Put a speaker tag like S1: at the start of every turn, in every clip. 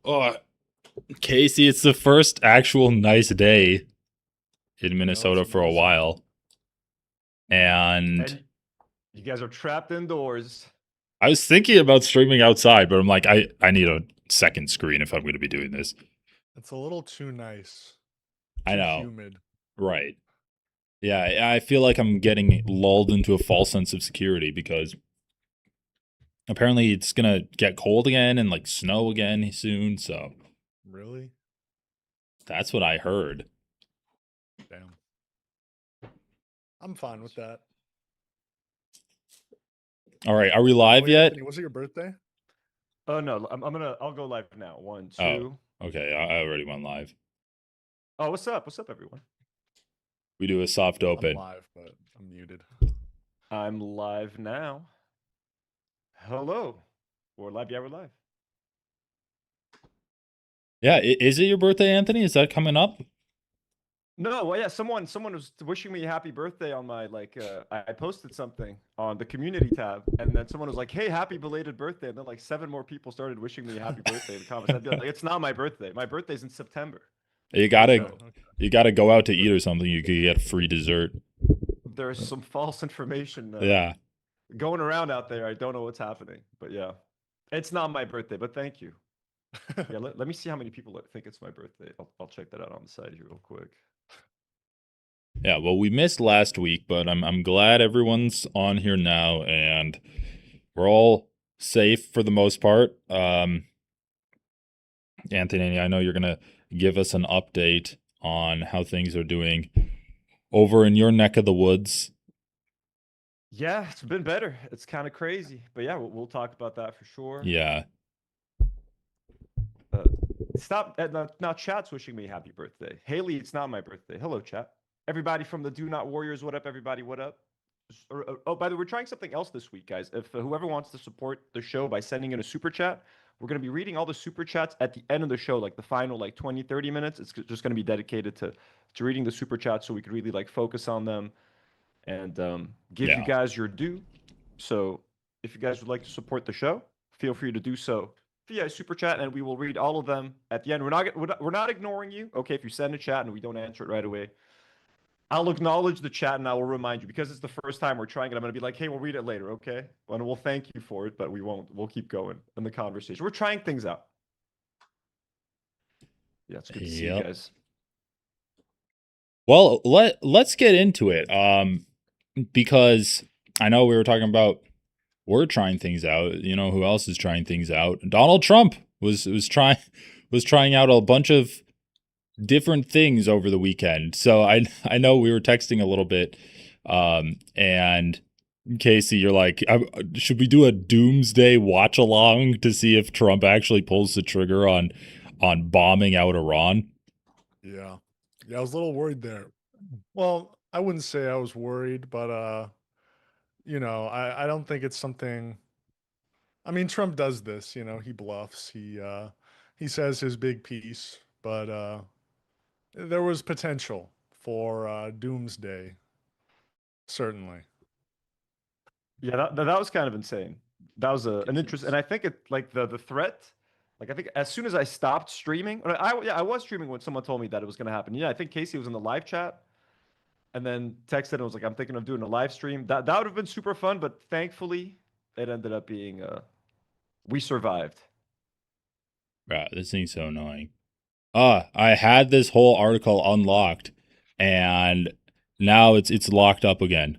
S1: Oh, Casey, it's the first actual nice day in
S2: No, it's
S1: Minnesota for a
S2: amazing.
S1: while. And
S3: And you guys are trapped indoors.
S1: I was thinking about streaming outside, but I'm like, I need a second screen if I'm going to be doing this.
S2: It's a little too nice.
S1: I
S2: Too
S1: know.
S2: humid.
S1: Right. Yeah, I feel like I'm getting lulled into a false sense of security because apparently it's going to get cold again and like snow again soon. So
S2: Really?
S1: that's what I heard.
S2: Damn. I'm fine with that.
S1: All right. Are we
S2: By the
S1: live
S2: way,
S1: yet?
S2: Anthony, was it your birthday?
S3: Oh no, I'll go live now. One, two.
S1: Okay. I already went live.
S3: Oh, what's up? What's up, everyone?
S1: We do a soft
S2: I'm
S1: open.
S2: live, but I'm muted.
S3: I'm live now. Hello. We're live. Yeah, we're live.
S1: Yeah. Is it your birthday, Anthony? Is that coming up?
S3: No, well, yeah, someone was wishing me a happy birthday on my I posted something on the community tab, and then someone was like, "Hey, happy belated birthday!" And then like seven more people started wishing me a happy birthday in the comments. I'd be like, "It's not my birthday. My birthday's in September."
S1: You gotta
S2: Okay.
S1: you gotta go out to eat or something. You could get free dessert.
S3: There's some false information
S1: Yeah.
S3: going around out there. I don't know what's happening, but yeah, it's not my birthday. But thank you. Yeah, let me see how many people think it's my birthday. I'll check that out on the side here real quick.
S1: Yeah, well, we missed last week, but I'm glad everyone's on here now, and we're all safe for the most part. Anthony, I know you're gonna give us an update on how things are doing over in your neck of the woods.
S3: Yeah, it's been better. It's kind of crazy, but yeah, we'll talk about that for sure.
S1: Yeah.
S3: Stop. Now, chat's wishing me happy birthday. Haley, it's not my birthday. Hello, chat. Everybody from the Do Not Warriors, what up? Everybody, what up? Oh, by the way, we're trying something else this week, guys. If whoever wants to support the show by sending in a super chat, we're going to be reading all the super chats at the end of the show, like the final 20, 30 minutes. It's just going to be dedicated to reading the super chats so we could really focus on them and give you
S1: Yeah.
S3: guys your due. So if you guys would like to support the show, feel free to do so via super chat, and we will read all of them at the end. We're not ignoring you. Okay, if you send a chat and we don't answer it right away, I'll acknowledge the chat and I will remind you, because it's the first time we're trying it. I'm going to be like, hey, we'll read it later, okay? And we'll thank you for it, but we won't. We'll keep going in the conversation. We're trying things out. Yeah, it's good to see you guys.
S1: Well, let's get into it. Because I know we were talking about we're trying things out. You know who else is trying things out? Donald Trump was trying out a bunch of different things over the weekend. So I know we were texting a little bit, and Casey, you're like, should we do a doomsday watch along to see if Trump actually pulls the trigger on bombing out Iran?
S2: Yeah. Yeah, I was a little worried there. Well, I wouldn't say I was worried, but I don't think it's something. I mean, Trump does this, he bluffs. He says his big piece, but there was potential for doomsday. Certainly.
S3: Yeah, that was kind of insane. That was an interest, and I think it the threat. Like I think as soon as I stopped streaming, I was streaming when someone told me that it was going to happen. Yeah, I think Casey was in the live chat, and then texted and was like, "I'm thinking of doing a live stream." That would have been super fun, but thankfully it ended up being we survived.
S1: Right, this thing's so annoying. I had this whole article unlocked, and now it's locked up again.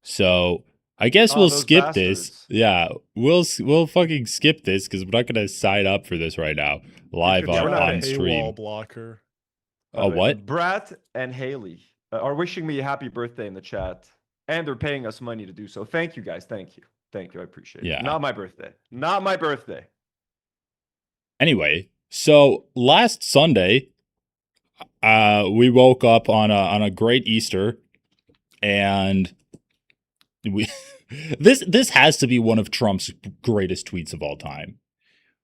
S1: So I guess
S3: Oh,
S1: we'll
S3: those
S1: skip this.
S3: bastards.
S1: Yeah, we'll fucking skip this because we're not gonna sign up for this right now, live
S3: could try
S1: on
S3: a
S1: on stream.
S2: Paywall blocker.
S1: Oh, what?
S3: Brat and Haley are wishing me a happy birthday in the chat, and they're paying us money to do so. Thank you, guys. Thank you. Thank you. I appreciate it.
S1: Yeah.
S3: Not my birthday. Not my birthday.
S1: Anyway, so last Sunday, we woke up on a great Easter, and we this has to be one of Trump's greatest tweets of all time.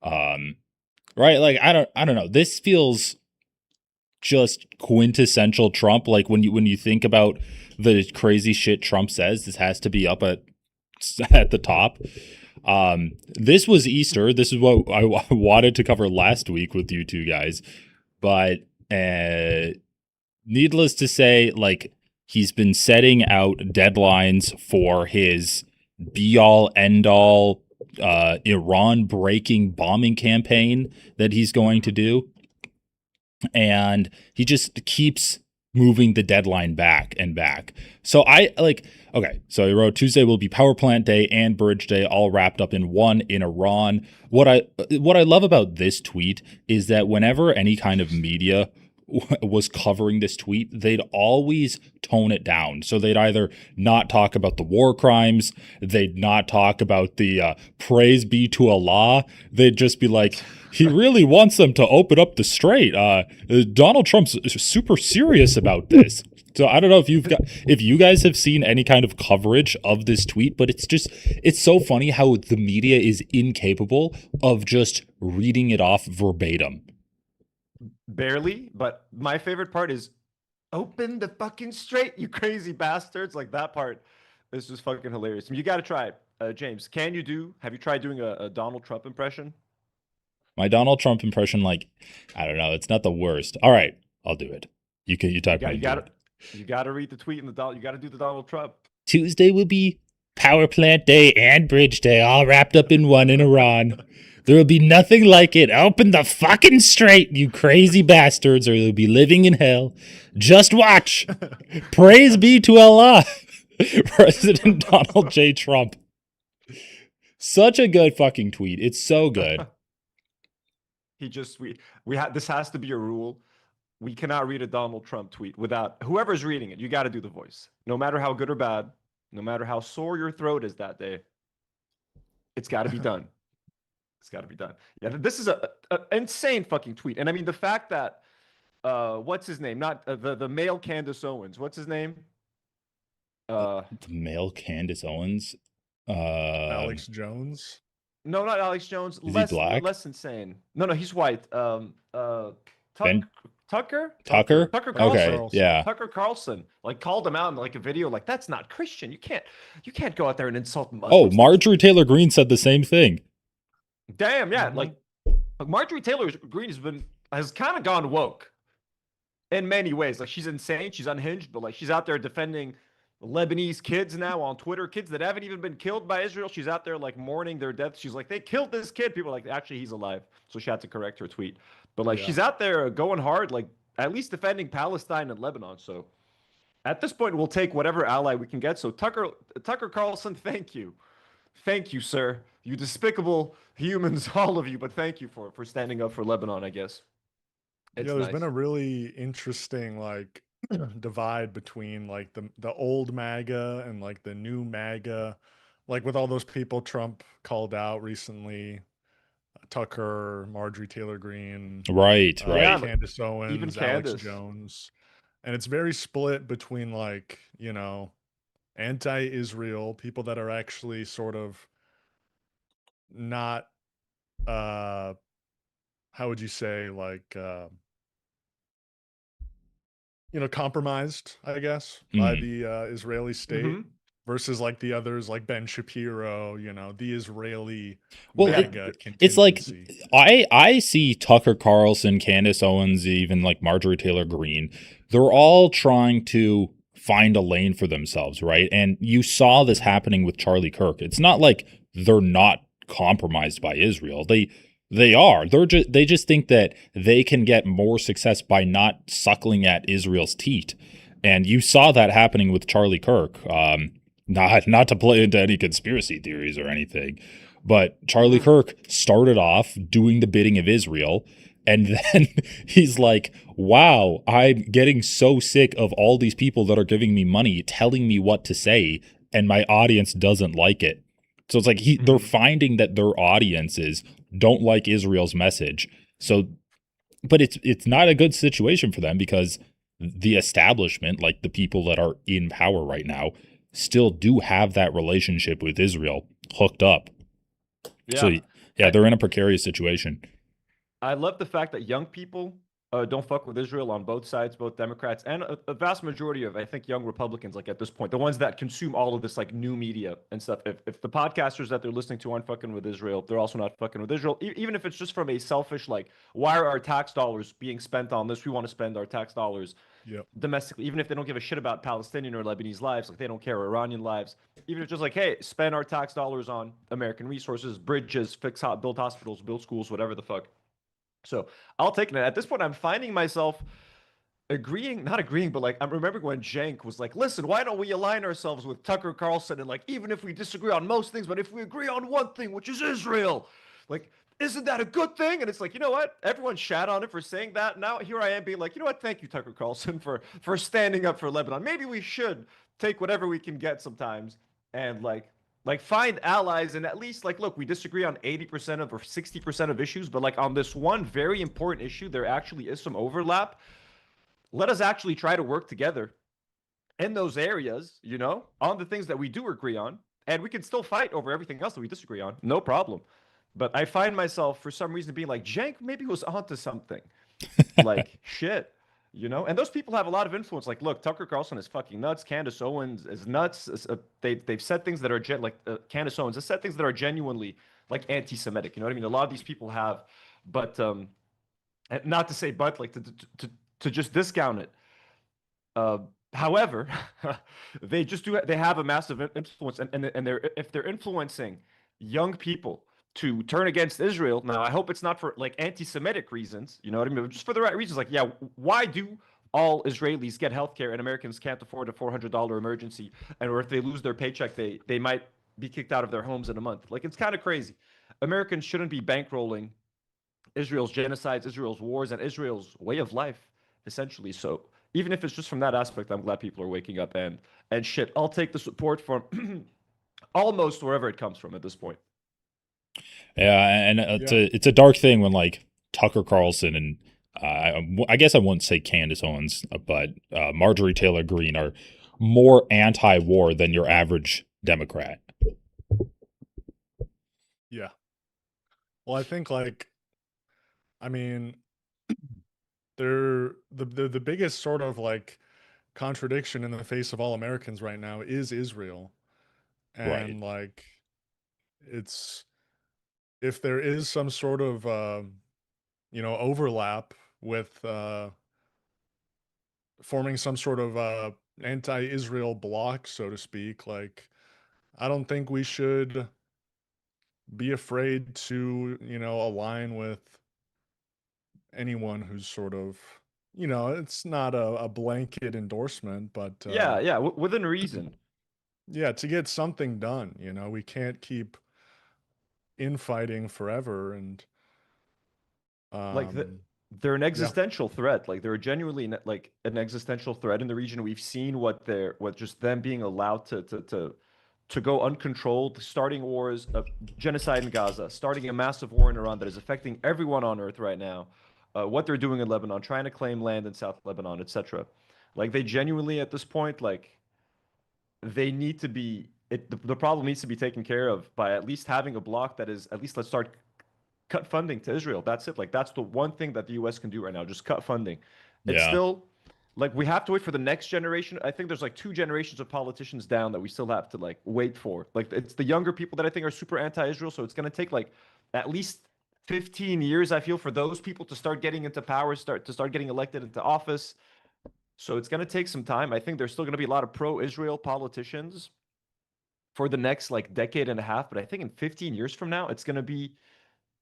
S1: Right? Like I don't know. This feels just quintessential Trump. Like when you think about the crazy shit Trump says, this has to be up at the top. This was Easter. This is what I wanted to cover last week with you two guys, but needless to say, like, he's been setting out deadlines for his be-all, end-all Iran-breaking bombing campaign that he's going to do. And he just keeps moving the deadline back and back. So so he wrote, Tuesday will be power plant day and bridge day all wrapped up in one in Iran. What I love about this tweet is that whenever any kind of media was covering this tweet, they'd always tone it down. So they'd either not talk about the war crimes, they'd not talk about the praise be to Allah. They'd just be like, he really wants them to open up the strait. Donald Trump's super serious about this. So I don't know if you guys have seen any kind of coverage of this tweet, but it's so funny how the media is incapable of just reading it off verbatim.
S3: Barely, but my favorite part is open the fucking strait, you crazy bastards. Like that part is just fucking hilarious. You got to try it. James, have you tried doing a Donald Trump impression?
S1: My Donald Trump impression, like, I don't know, it's not the worst. All right, I'll do it. You talk about it.
S3: You got to read the tweet and you got to do the Donald Trump.
S1: Tuesday will be power plant day and bridge day all wrapped up in one in Iran. There will be nothing like it. Open the fucking strait, you crazy bastards, or you'll be living in hell. Just watch. Praise be to Allah. President Donald J. Trump. Such a good fucking tweet. It's so good.
S3: This has to be a rule. We cannot read a Donald Trump tweet without whoever's reading it. You got to do the voice. No matter how good or bad, no matter how sore your throat is that day, it's got to be done. It's got to be done. Yeah, this is a insane fucking tweet. And I mean, the fact that, what's his name? Not the male Candace Owens. What's his name?
S1: The male Candace Owens?
S2: Alex Jones?
S3: No, not Alex Jones.
S1: Is he black?
S3: Less insane. No, he's white. Tucker?
S1: Tucker?
S3: Tucker Carlson.
S1: Okay, yeah.
S3: Tucker Carlson called him out in like a video like, that's not Christian. You can't go out there and insult Muslims.
S1: Oh, Marjorie Taylor Greene said the same thing.
S3: Damn, yeah. Like Marjorie Taylor Greene has kind of gone woke in many ways. Like, she's insane, she's unhinged, but like she's out there defending Lebanese kids now on Twitter, kids that haven't even been killed by Israel. She's out there like mourning their death. She's like, they killed this kid. People are like, actually, he's alive. So she had to correct her tweet. But like, she's out there going hard, like at least defending Palestine and Lebanon. So at this point, we'll take whatever ally we can get. So Tucker Carlson, thank you. Thank you, sir. You despicable humans, all of you, but thank you for standing up for Lebanon, I guess.
S2: There's been a really interesting like divide between like the old MAGA and like the new MAGA, like with all those people Trump called out recently, Tucker, Marjorie Taylor Greene,
S1: right,
S2: Candace Owens,
S3: even
S2: Alex Jones, and it's very split between like, you know, anti-Israel people that are actually sort of not how would you say, like you know, compromised, I guess, by the Israeli state versus like the others, like Ben Shapiro, you know, the Israeli MAGA
S1: it's like I see Tucker Carlson, Candace Owens, even like Marjorie Taylor Greene, they're all trying to find a lane for themselves, right? And you saw this happening with Charlie Kirk. It's not like they're not compromised by Israel. They are. They just think that they can get more success by not suckling at Israel's teat. And you saw that happening with Charlie Kirk. Not to play into any conspiracy theories or anything, but Charlie Kirk started off doing the bidding of Israel, and then he's like, wow, I'm getting so sick of all these people that are giving me money, telling me what to say, and my audience doesn't like it. So it's like they're finding that their audiences don't like Israel's message. So, but it's not a good situation for them because the establishment, like the people that are in power right now, still do have that relationship with Israel hooked up. Yeah. So, yeah, they're in a precarious situation.
S3: I love the fact that young people don't fuck with Israel on both sides, both Democrats and a vast majority of, I think, young Republicans, like at this point, the ones that consume all of this like new media and stuff. If the podcasters that they're listening to aren't fucking with Israel, they're also not fucking with Israel. Even if it's just from a selfish, like, why are our tax dollars being spent on this? We want to spend our tax dollars
S2: Yep.
S3: domestically, even if they don't give a shit about Palestinian or Lebanese lives, like they don't care Iranian lives. Even if it's just like, hey, spend our tax dollars on American resources, bridges, build hospitals, build schools, whatever the fuck. So I'll take it. At this point, I'm finding myself not agreeing, but like I'm remembering when Cenk was like, listen, why don't we align ourselves with Tucker Carlson? And like, even if we disagree on most things, but if we agree on one thing, which is Israel, like, isn't that a good thing? And it's like, you know what? Everyone shat on it for saying that. Now here I am being like, you know what? Thank you, Tucker Carlson, for standing up for Lebanon. Maybe we should take whatever we can get sometimes and like find allies and at least like look, we disagree on 80% of or 60% of issues, but like on this one very important issue, there actually is some overlap. Let us actually try to work together in those areas, you know, on the things that we do agree on, and we can still fight over everything else that we disagree on, no problem. But I find myself for some reason being like, Cenk maybe was onto something. Like shit, you know. And those people have a lot of influence. Like, look, Tucker Carlson is fucking nuts. Candace Owens is nuts. They've said things that are Candace Owens has said things that are genuinely like anti-Semitic. You know what I mean? A lot of these people have, but not to say but like to just discount it. However, they have a massive influence, and if they're influencing young people to turn against Israel. Now, I hope it's not for like anti-Semitic reasons, you know what I mean? But just for the right reasons. Like, yeah, why do all Israelis get healthcare and Americans can't afford a $400 emergency? And or if they lose their paycheck, they might be kicked out of their homes in a month. Like, it's kind of crazy. Americans shouldn't be bankrolling Israel's genocides, Israel's wars, and Israel's way of life, essentially. So even if it's just from that aspect, I'm glad people are waking up and shit. I'll take the support from almost wherever it comes from at this point.
S1: Yeah, and it's a dark thing when like Tucker Carlson and I guess I wouldn't say Candace Owens, but Marjorie Taylor Greene are more anti-war than your average Democrat.
S2: Yeah. Well, I think like, I mean, they're the biggest sort of like contradiction in the face of all Americans right now is Israel. And
S1: Right.
S2: like, it's if there is some sort of overlap with forming some sort of anti-Israel bloc, so to speak, like I don't think we should be afraid to, align with anyone who's sort of, it's not a blanket endorsement, but
S3: Yeah, within reason.
S2: yeah, to get something done, we can't keep infighting forever. And
S3: Like they're an
S2: yeah,
S3: existential threat. Like they're genuinely like an existential threat in the region. We've seen what just them being allowed to go uncontrolled, starting wars, genocide in Gaza, starting a massive war in Iran that is affecting everyone on earth right now. What they're doing in Lebanon, trying to claim land in South Lebanon, etc. Like they genuinely at this point, like they need to be. The problem needs to be taken care of by at least having a block that is at least let's start cut funding to Israel. That's it. Like that's the one thing that the US can do right now. Just cut funding. It's
S1: Yeah.
S3: still like we have to wait for the next generation. I think there's like two generations of politicians down that we still have to like wait for. Like it's the younger people that I think are super anti-Israel. So it's gonna take like at least 15 years, I feel, for those people to start getting into power, start getting elected into office. So it's gonna take some time. I think there's still gonna be a lot of pro-Israel politicians for the next like decade and a half. But I think in 15 years from now, it's gonna be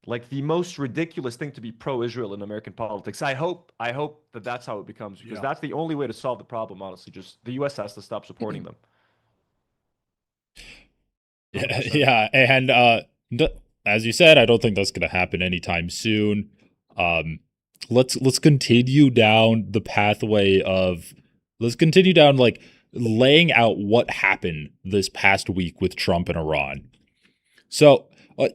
S3: like the most ridiculous thing to be pro-Israel in American politics. I hope that that's how it becomes because
S2: yeah,
S3: that's the only way to solve the problem. Honestly, just the U.S. has to stop supporting them.
S2: 100%.
S1: Yeah, and as you said, I don't think that's going to happen anytime soon. Um, let's continue down the pathway of let's continue down like laying out what happened this past week with Trump and Iran. So,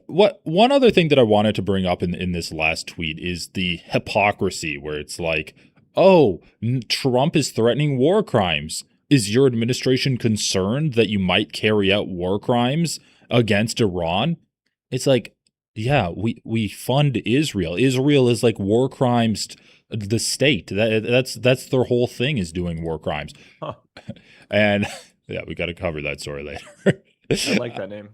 S1: what one other thing that I wanted to bring up in this last tweet is the hypocrisy, where it's like, oh, Trump is threatening war crimes. Is your administration concerned that you might carry out war crimes against Iran? It's like, yeah, we fund Israel. Israel is like war crimes the state. That's their whole thing, is doing war crimes.
S3: Huh.
S1: And yeah, we got to cover that story later.
S3: I like that name.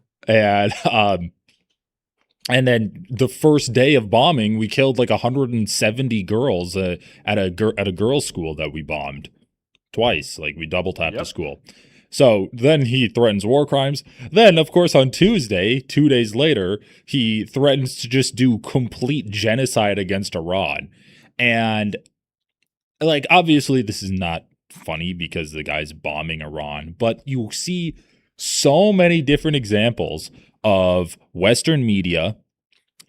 S1: And then the first day of bombing, we killed like 170 girls at a girls' school that we bombed twice. Like, we double tapped the school. So then he threatens war crimes. Then, of course, on Tuesday, 2 days later, he threatens to just do complete genocide against Iran. And, like, obviously this is not funny because the guy's bombing Iran, but you see so many different examples of Western media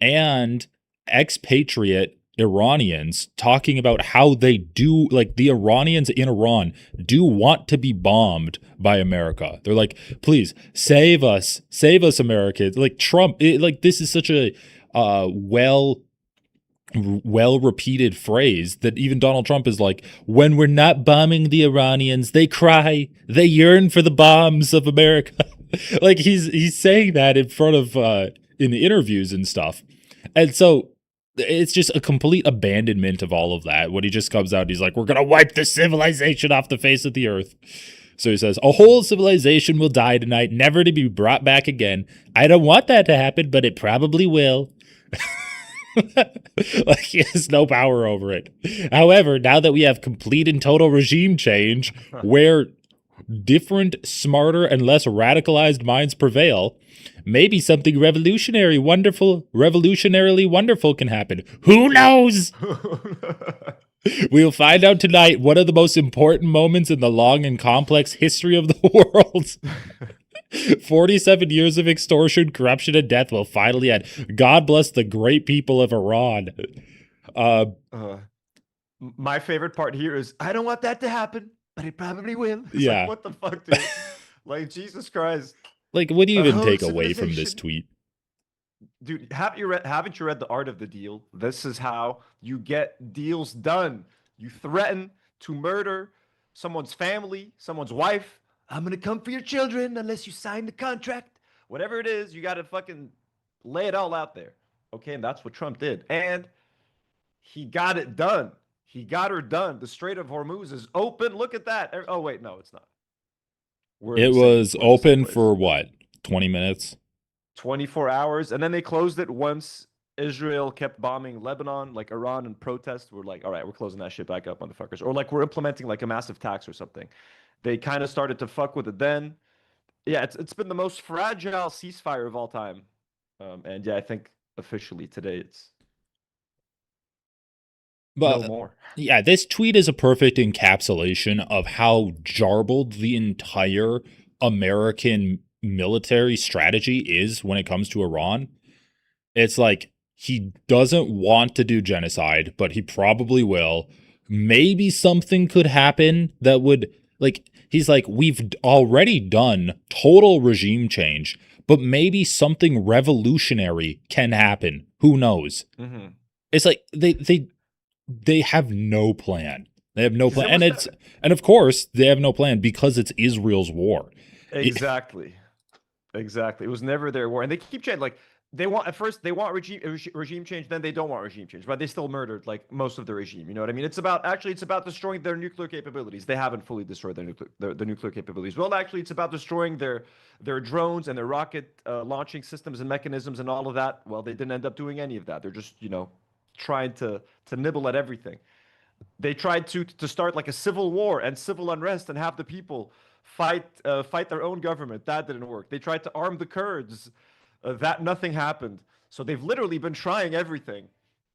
S1: and expatriate Iranians talking about how they do, like, the Iranians in Iran do want to be bombed by America. They're like, please save us, Americans. Like, Trump, this is such a well repeated phrase that even Donald Trump is like, when we're not bombing the Iranians, they cry, they yearn for the bombs of America. Like, he's saying that in front of in interviews and stuff. And so it's just a complete abandonment of all of that. When he just comes out and he's like, we're gonna wipe the civilization off the face of the earth. So he says, a whole civilization will die tonight, never to be brought back again. I don't want that to happen, but it probably will. Like, he has no power over it. However, now that we have complete and total regime change, where different, smarter, and less radicalized minds prevail, maybe something revolutionarily wonderful can happen. Who knows? We'll find out tonight. One of the most important moments in the long and complex history of the world. 47 years of extortion, corruption, and death will finally end. God bless the great people of Iran.
S3: My favorite part here is, I don't want that to happen, but it probably will. It's
S1: Yeah.
S3: like, what the fuck, dude? Like, Jesus Christ.
S1: Like, what do you even
S3: whole
S1: take away from this
S3: civilization.
S1: tweet?
S3: Dude, haven't you read The Art of the Deal? This is how you get deals done. You threaten to murder someone's family, someone's wife. I'm gonna come for your children unless you sign the contract. Whatever it is, you gotta fucking lay it all out there. Okay, and that's what Trump did. And he got it done. He got her done. The Strait of Hormuz is open. Look at that. Oh, wait, no, it's not.
S1: It was open for what? 20 minutes?
S3: 24 hours. And then they closed it once Israel kept bombing Lebanon. Like, Iran and protests were like, all right, we're closing that shit back up, motherfuckers. Or like, we're implementing like a massive tax or something. They kind of started to fuck with it then. Yeah, it's been the most fragile ceasefire of all time. And yeah, I think officially today it's
S1: But
S3: no more.
S1: yeah, this tweet is a perfect encapsulation of how jarbled the entire American military strategy is when it comes to Iran. It's like, he doesn't want to do genocide, but he probably will. Maybe something could happen that would, like, he's like, we've already done total regime change, but maybe something revolutionary can happen. Who knows?
S3: Mm-hmm.
S1: It's like they have no plan. They have no plan. And of course, they have no plan because it's Israel's war.
S3: Exactly. Exactly. It was never their war. And they keep changing. Like, they want, at first, they want regime change, then they don't want regime change, but they still murdered like most of the regime. You know what I mean? It's about destroying their nuclear capabilities. They haven't fully destroyed their nuclear capabilities. Well, actually, it's about destroying their drones and their rocket launching systems and mechanisms and all of that. Well, they didn't end up doing any of that. They're just, trying to nibble at everything. They tried to start like a civil war and civil unrest and have the people fight their own government. That didn't work. They tried to arm the Kurds. That nothing happened. So they've literally been trying everything,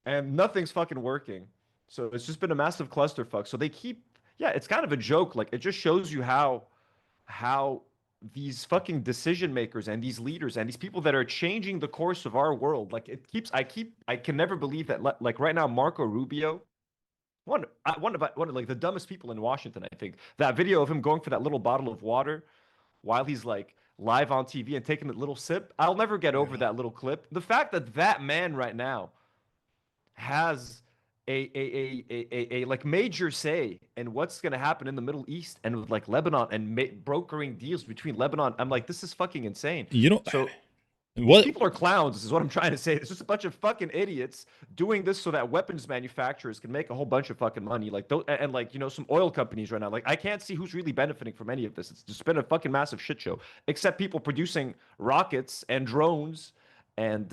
S3: and nothing's fucking working. So it's just been a massive clusterfuck. So they keep, yeah, it's kind of a joke. Like, it just shows you how these fucking decision makers and these leaders and these people that are changing the course of our world. Like, I can never believe that. Like, right now, Marco Rubio, one of like the dumbest people in Washington, I think. That video of him going for that little bottle of water while he's like live on TV and taking a little sip. I'll never get over that little clip. The fact that that man right now has a like major say in what's going to happen in the Middle East and with like Lebanon and brokering deals between Lebanon. I'm like, this is fucking insane.
S1: You know,
S3: So These
S1: What?
S3: people are clowns, is what I'm trying to say. It's just a bunch of fucking idiots doing this so that weapons manufacturers can make a whole bunch of fucking money. Like, and like, some oil companies right now. Like, I can't see who's really benefiting from any of this. It's just been a fucking massive shit show, except people producing rockets and drones and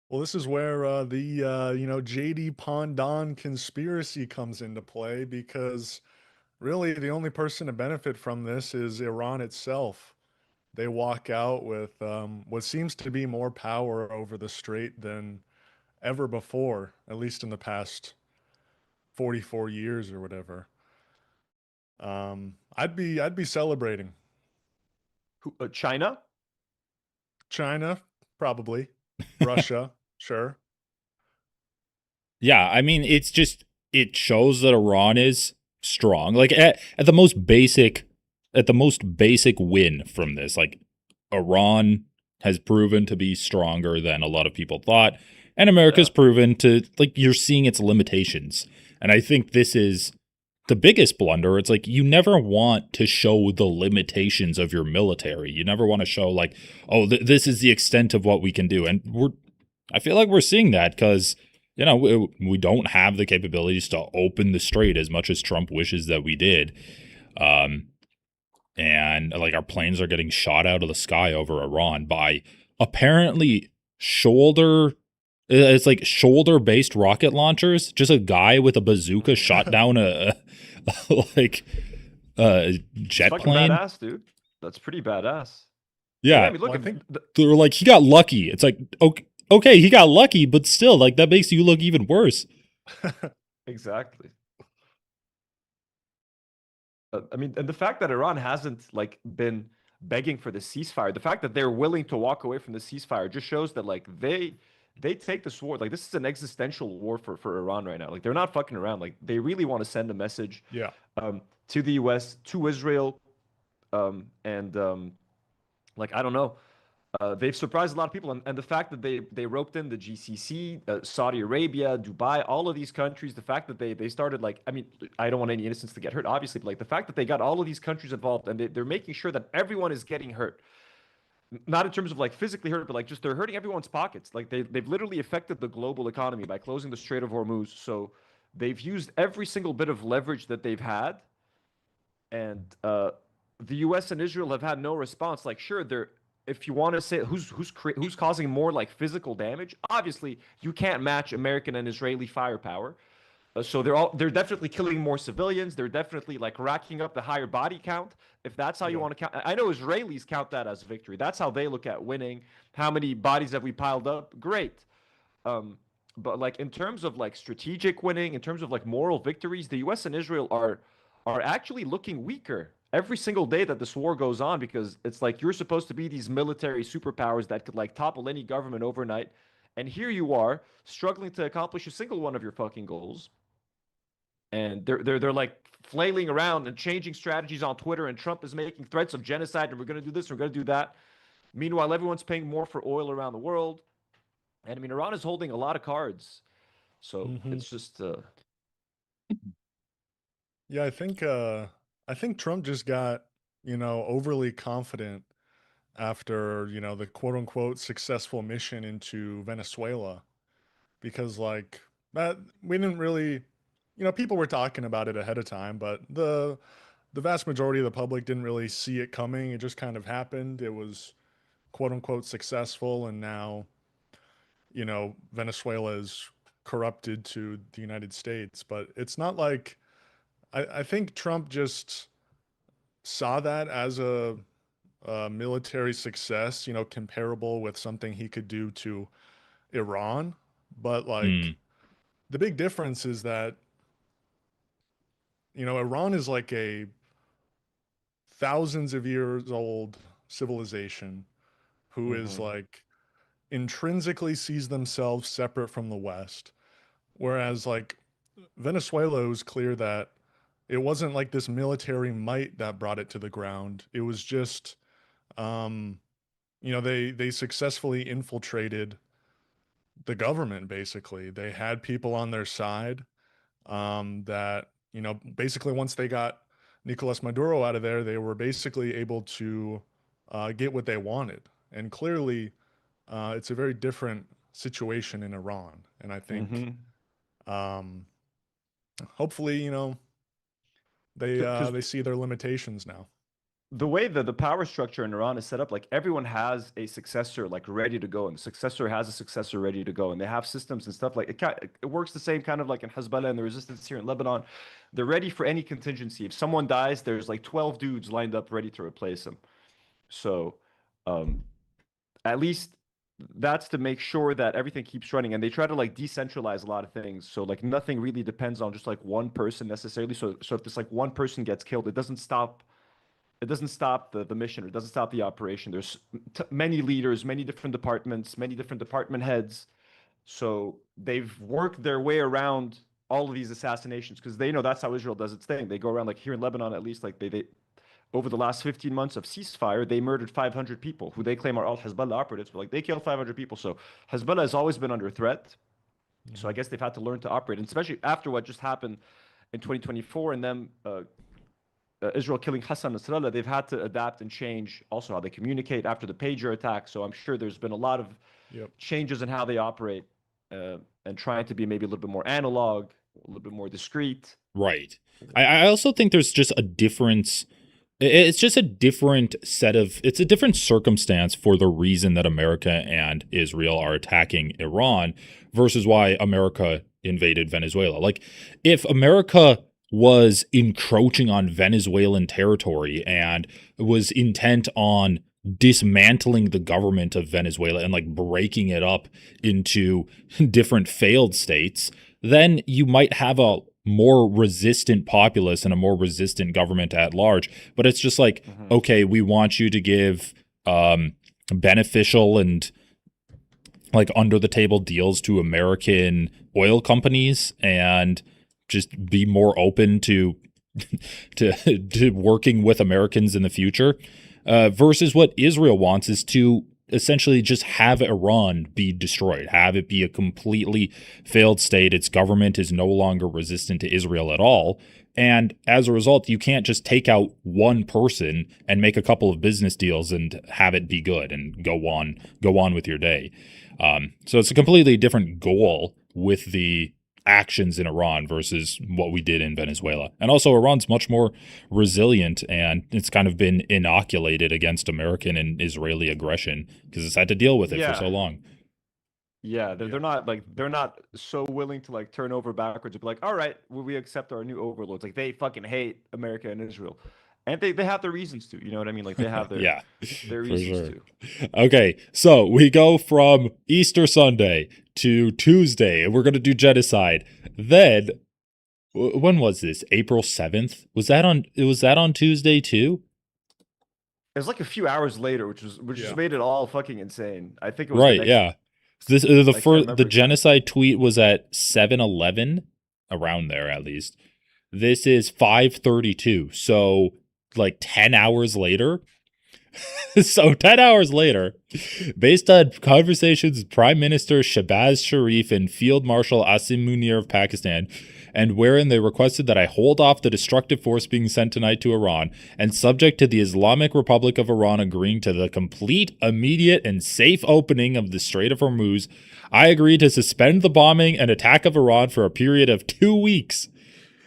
S2: Well, this is where the JD Pondon conspiracy comes into play because really the only person to benefit from this is Iran itself. They walk out with what seems to be more power over the strait than ever before, at least in the past 44 years or whatever. I'd be celebrating.
S3: China.
S2: China, probably. Russia, sure.
S1: Yeah, I mean, it shows that Iran is strong. Like at the most basic win from this, like Iran has proven to be stronger than a lot of people thought, and America's
S3: Yeah.
S1: proven to, like, you're seeing its limitations. And I think this is the biggest blunder. It's like you never want to show the limitations of your military. You never want to show like, oh, this is the extent of what we can do. And I feel like we're seeing that because we don't have the capabilities to open the strait as much as Trump wishes that we did. And like our planes are getting shot out of the sky over Iran by apparently it's like shoulder based rocket launchers. Just a guy with a bazooka shot down a like a
S3: It's
S1: jet
S3: fucking
S1: plane.
S3: badass, dude. That's pretty badass. Yeah, I
S1: Yeah,
S3: mean,
S2: Well,
S3: look
S2: I
S3: at
S2: think
S1: they were like, he got lucky. It's like, okay, he got lucky, but still, like, that makes you look even worse.
S3: exactly. I mean, and the fact that Iran hasn't like been begging for the ceasefire, the fact that they're willing to walk away from the ceasefire just shows that like they take this war, like this is an existential war for Iran right now. Like they're not fucking around. Like they really want to send a message
S2: yeah.
S3: to the US, to Israel, and like I don't know. They've surprised a lot of people, and the fact that they roped in the GCC, Saudi Arabia, Dubai, all of these countries. The fact that they started like, I mean, I don't want any innocents to get hurt, obviously, but like the fact that they got all of these countries involved, and they're making sure that everyone is getting hurt, not in terms of like physically hurt, but like just they're hurting everyone's pockets. Like they've literally affected the global economy by closing the Strait of Hormuz. So they've used every single bit of leverage that they've had, and the U.S. and Israel have had no response. Like, sure, they're if you want to say who's causing more like physical damage, obviously you can't match American and Israeli firepower. So they're definitely killing more civilians. They're definitely like racking up the higher body count. If that's how you
S2: Yeah.
S3: want to count, I know Israelis count that as victory. That's how they look at winning. How many bodies have we piled up? Great. Um, but like in terms of like strategic winning, in terms of like moral victories, the U.S. and Israel are actually looking weaker every single day that this war goes on because it's like you're supposed to be these military superpowers that could like topple any government overnight, and here you are struggling to accomplish a single one of your fucking goals, and they're like flailing around and changing strategies on Twitter, and Trump is making threats of genocide, and we're going to do this, and we're going to do that. Meanwhile, everyone's paying more for oil around the world. And I mean, Iran is holding a lot of cards. So
S2: Hmm.
S3: it's just
S2: Yeah, I think Trump just got, overly confident after, the quote unquote successful mission into Venezuela because like that we didn't really, people were talking about it ahead of time, but the vast majority of the public didn't really see it coming. It just kind of happened. It was quote unquote successful, and now, Venezuela is corrupted to the United States. But it's not like I think Trump just saw that as a military success, comparable with something he could do to Iran. But like
S1: Mm,
S2: the big difference is that, Iran is like a thousands of years old civilization who is
S3: mhm.
S2: like intrinsically sees themselves separate from the West. Whereas like Venezuela, it was clear that it wasn't like this military might that brought it to the ground. It was just, um, they successfully infiltrated the government. Basically, they had people on their side, that, basically once they got Nicolas Maduro out of there, they were basically able to, get what they wanted. And clearly, it's a very different situation in Iran. And I think, hopefully, they see their limitations now.
S3: The way that the power structure in Iran is set up, like everyone has a successor like ready to go, and the successor has a successor ready to go, and they have systems and stuff like it works the same kind of like in Hezbollah and the resistance here in Lebanon. They're ready for any contingency. If someone dies, there's like 12 dudes lined up ready to replace them. So, at least that's to make sure that everything keeps running, and they try to like decentralize a lot of things, so like nothing really depends on just like one person necessarily. So if this like one person gets killed, it doesn't stop the mission, or it doesn't stop the operation. There's many leaders, many different departments, many different department heads. So they've worked their way around all of these assassinations because they know that's how Israel does its thing. They go around, like here in Lebanon at least, like they over the last 15 months of ceasefire, they murdered 500 people who they claim are all Hezbollah operatives, but like they killed 500 people. So Hezbollah has always been under threat. So I guess they've had to learn to operate, and especially after what just happened in 2024 and them Israel killing Hassan Nasrallah, they've had to adapt and change also how they communicate after the pager attack. So I'm sure there's been a lot of changes in how they operate, and trying to be maybe a little bit more analog, a little bit more discreet.
S1: Right. I also think there's just a difference. It's just a different it's a different circumstance for the reason that America and Israel are attacking Iran versus why America invaded Venezuela. Like, if America was encroaching on Venezuelan territory and was intent on dismantling the government of Venezuela and like breaking it up into different failed states, then you might have a more resistant populace and a more resistant government at large. But it's just like, okay, we want you to give beneficial and like under the table deals to American oil companies and just be more open to to working with Americans in the future, versus what Israel wants is to essentially just have Iran be destroyed, have it be a completely failed state. Its government is no longer resistant to Israel at all. And as a result, you can't just take out one person and make a couple of business deals and have it be good and go on with your day. So it's a completely different goal with the actions in Iran versus what we did in Venezuela. And also, Iran's much more resilient, and it's kind of been inoculated against American and Israeli aggression because it's had to deal with it for so long.
S3: Yeah, they're not so willing to like turn over backwards and be like, all right, will we accept our new overlords? Like, they fucking hate America and Israel. And they have their reasons to, you know what I mean? Like, they have their their reasons to.
S1: Okay, so we go from Easter Sunday to Tuesday, and we're going to do genocide. Then, when was this? April 7th? Was that on Tuesday too?
S3: It was like a few hours later, which just made it all fucking insane. I think it was
S1: right, yeah. This the genocide tweet was at 7:11, around there at least. This is 5:32, so like 10 hours later. So 10 hours later, based on conversations with Prime Minister Shehbaz Sharif and Field Marshal Asim Munir of Pakistan, and wherein they requested that I hold off the destructive force being sent tonight to Iran, and subject to the Islamic Republic of Iran agreeing to the complete, immediate, and safe opening of the Strait of Hormuz, I agree to suspend the bombing and attack of Iran for a period of 2 weeks.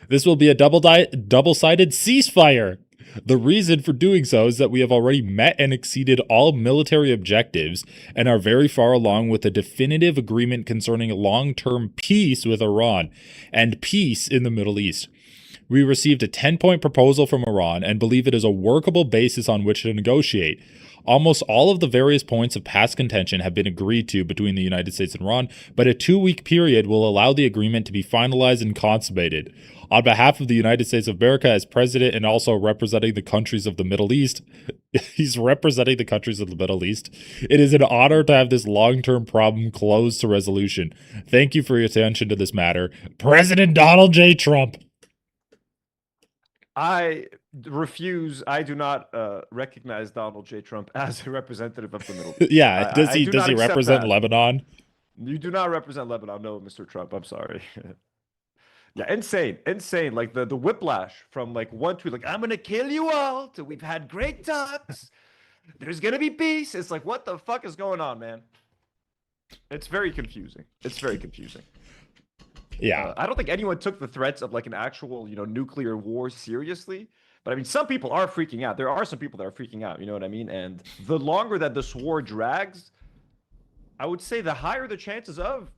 S1: This will be a double-sided ceasefire. The reason for doing so is that we have already met and exceeded all military objectives and are very far along with a definitive agreement concerning long-term peace with Iran and peace in the Middle East. We received a 10-point proposal from Iran and believe it is a workable basis on which to negotiate. Almost all of the various points of past contention have been agreed to between the United States and Iran, but a 2-week period will allow the agreement to be finalized and consummated. On behalf of the United States of America as president and also representing the countries of the Middle East, he's representing the countries of the Middle East. It is an honor to have this long-term problem closed to resolution. Thank you for your attention to this matter. President Donald J. Trump.
S3: I refuse. I do not recognize Donald J. Trump as a representative of the Middle East.
S1: Yeah, does he represent Lebanon?
S3: You do not represent Lebanon, no, Mr. Trump. I'm sorry. Yeah, insane. Like the whiplash from like one tweet, like I'm gonna kill you all, to we've had great talks. there's gonna be peace. It's like, what the fuck is going on, man? It's very confusing. It's very confusing.
S1: Yeah.
S3: I don't think anyone took the threats of like an actual, nuclear war seriously. But I mean, some people are freaking out. There are some people that are freaking out. You know what I mean? And the longer that this war drags, I would say the higher the chances of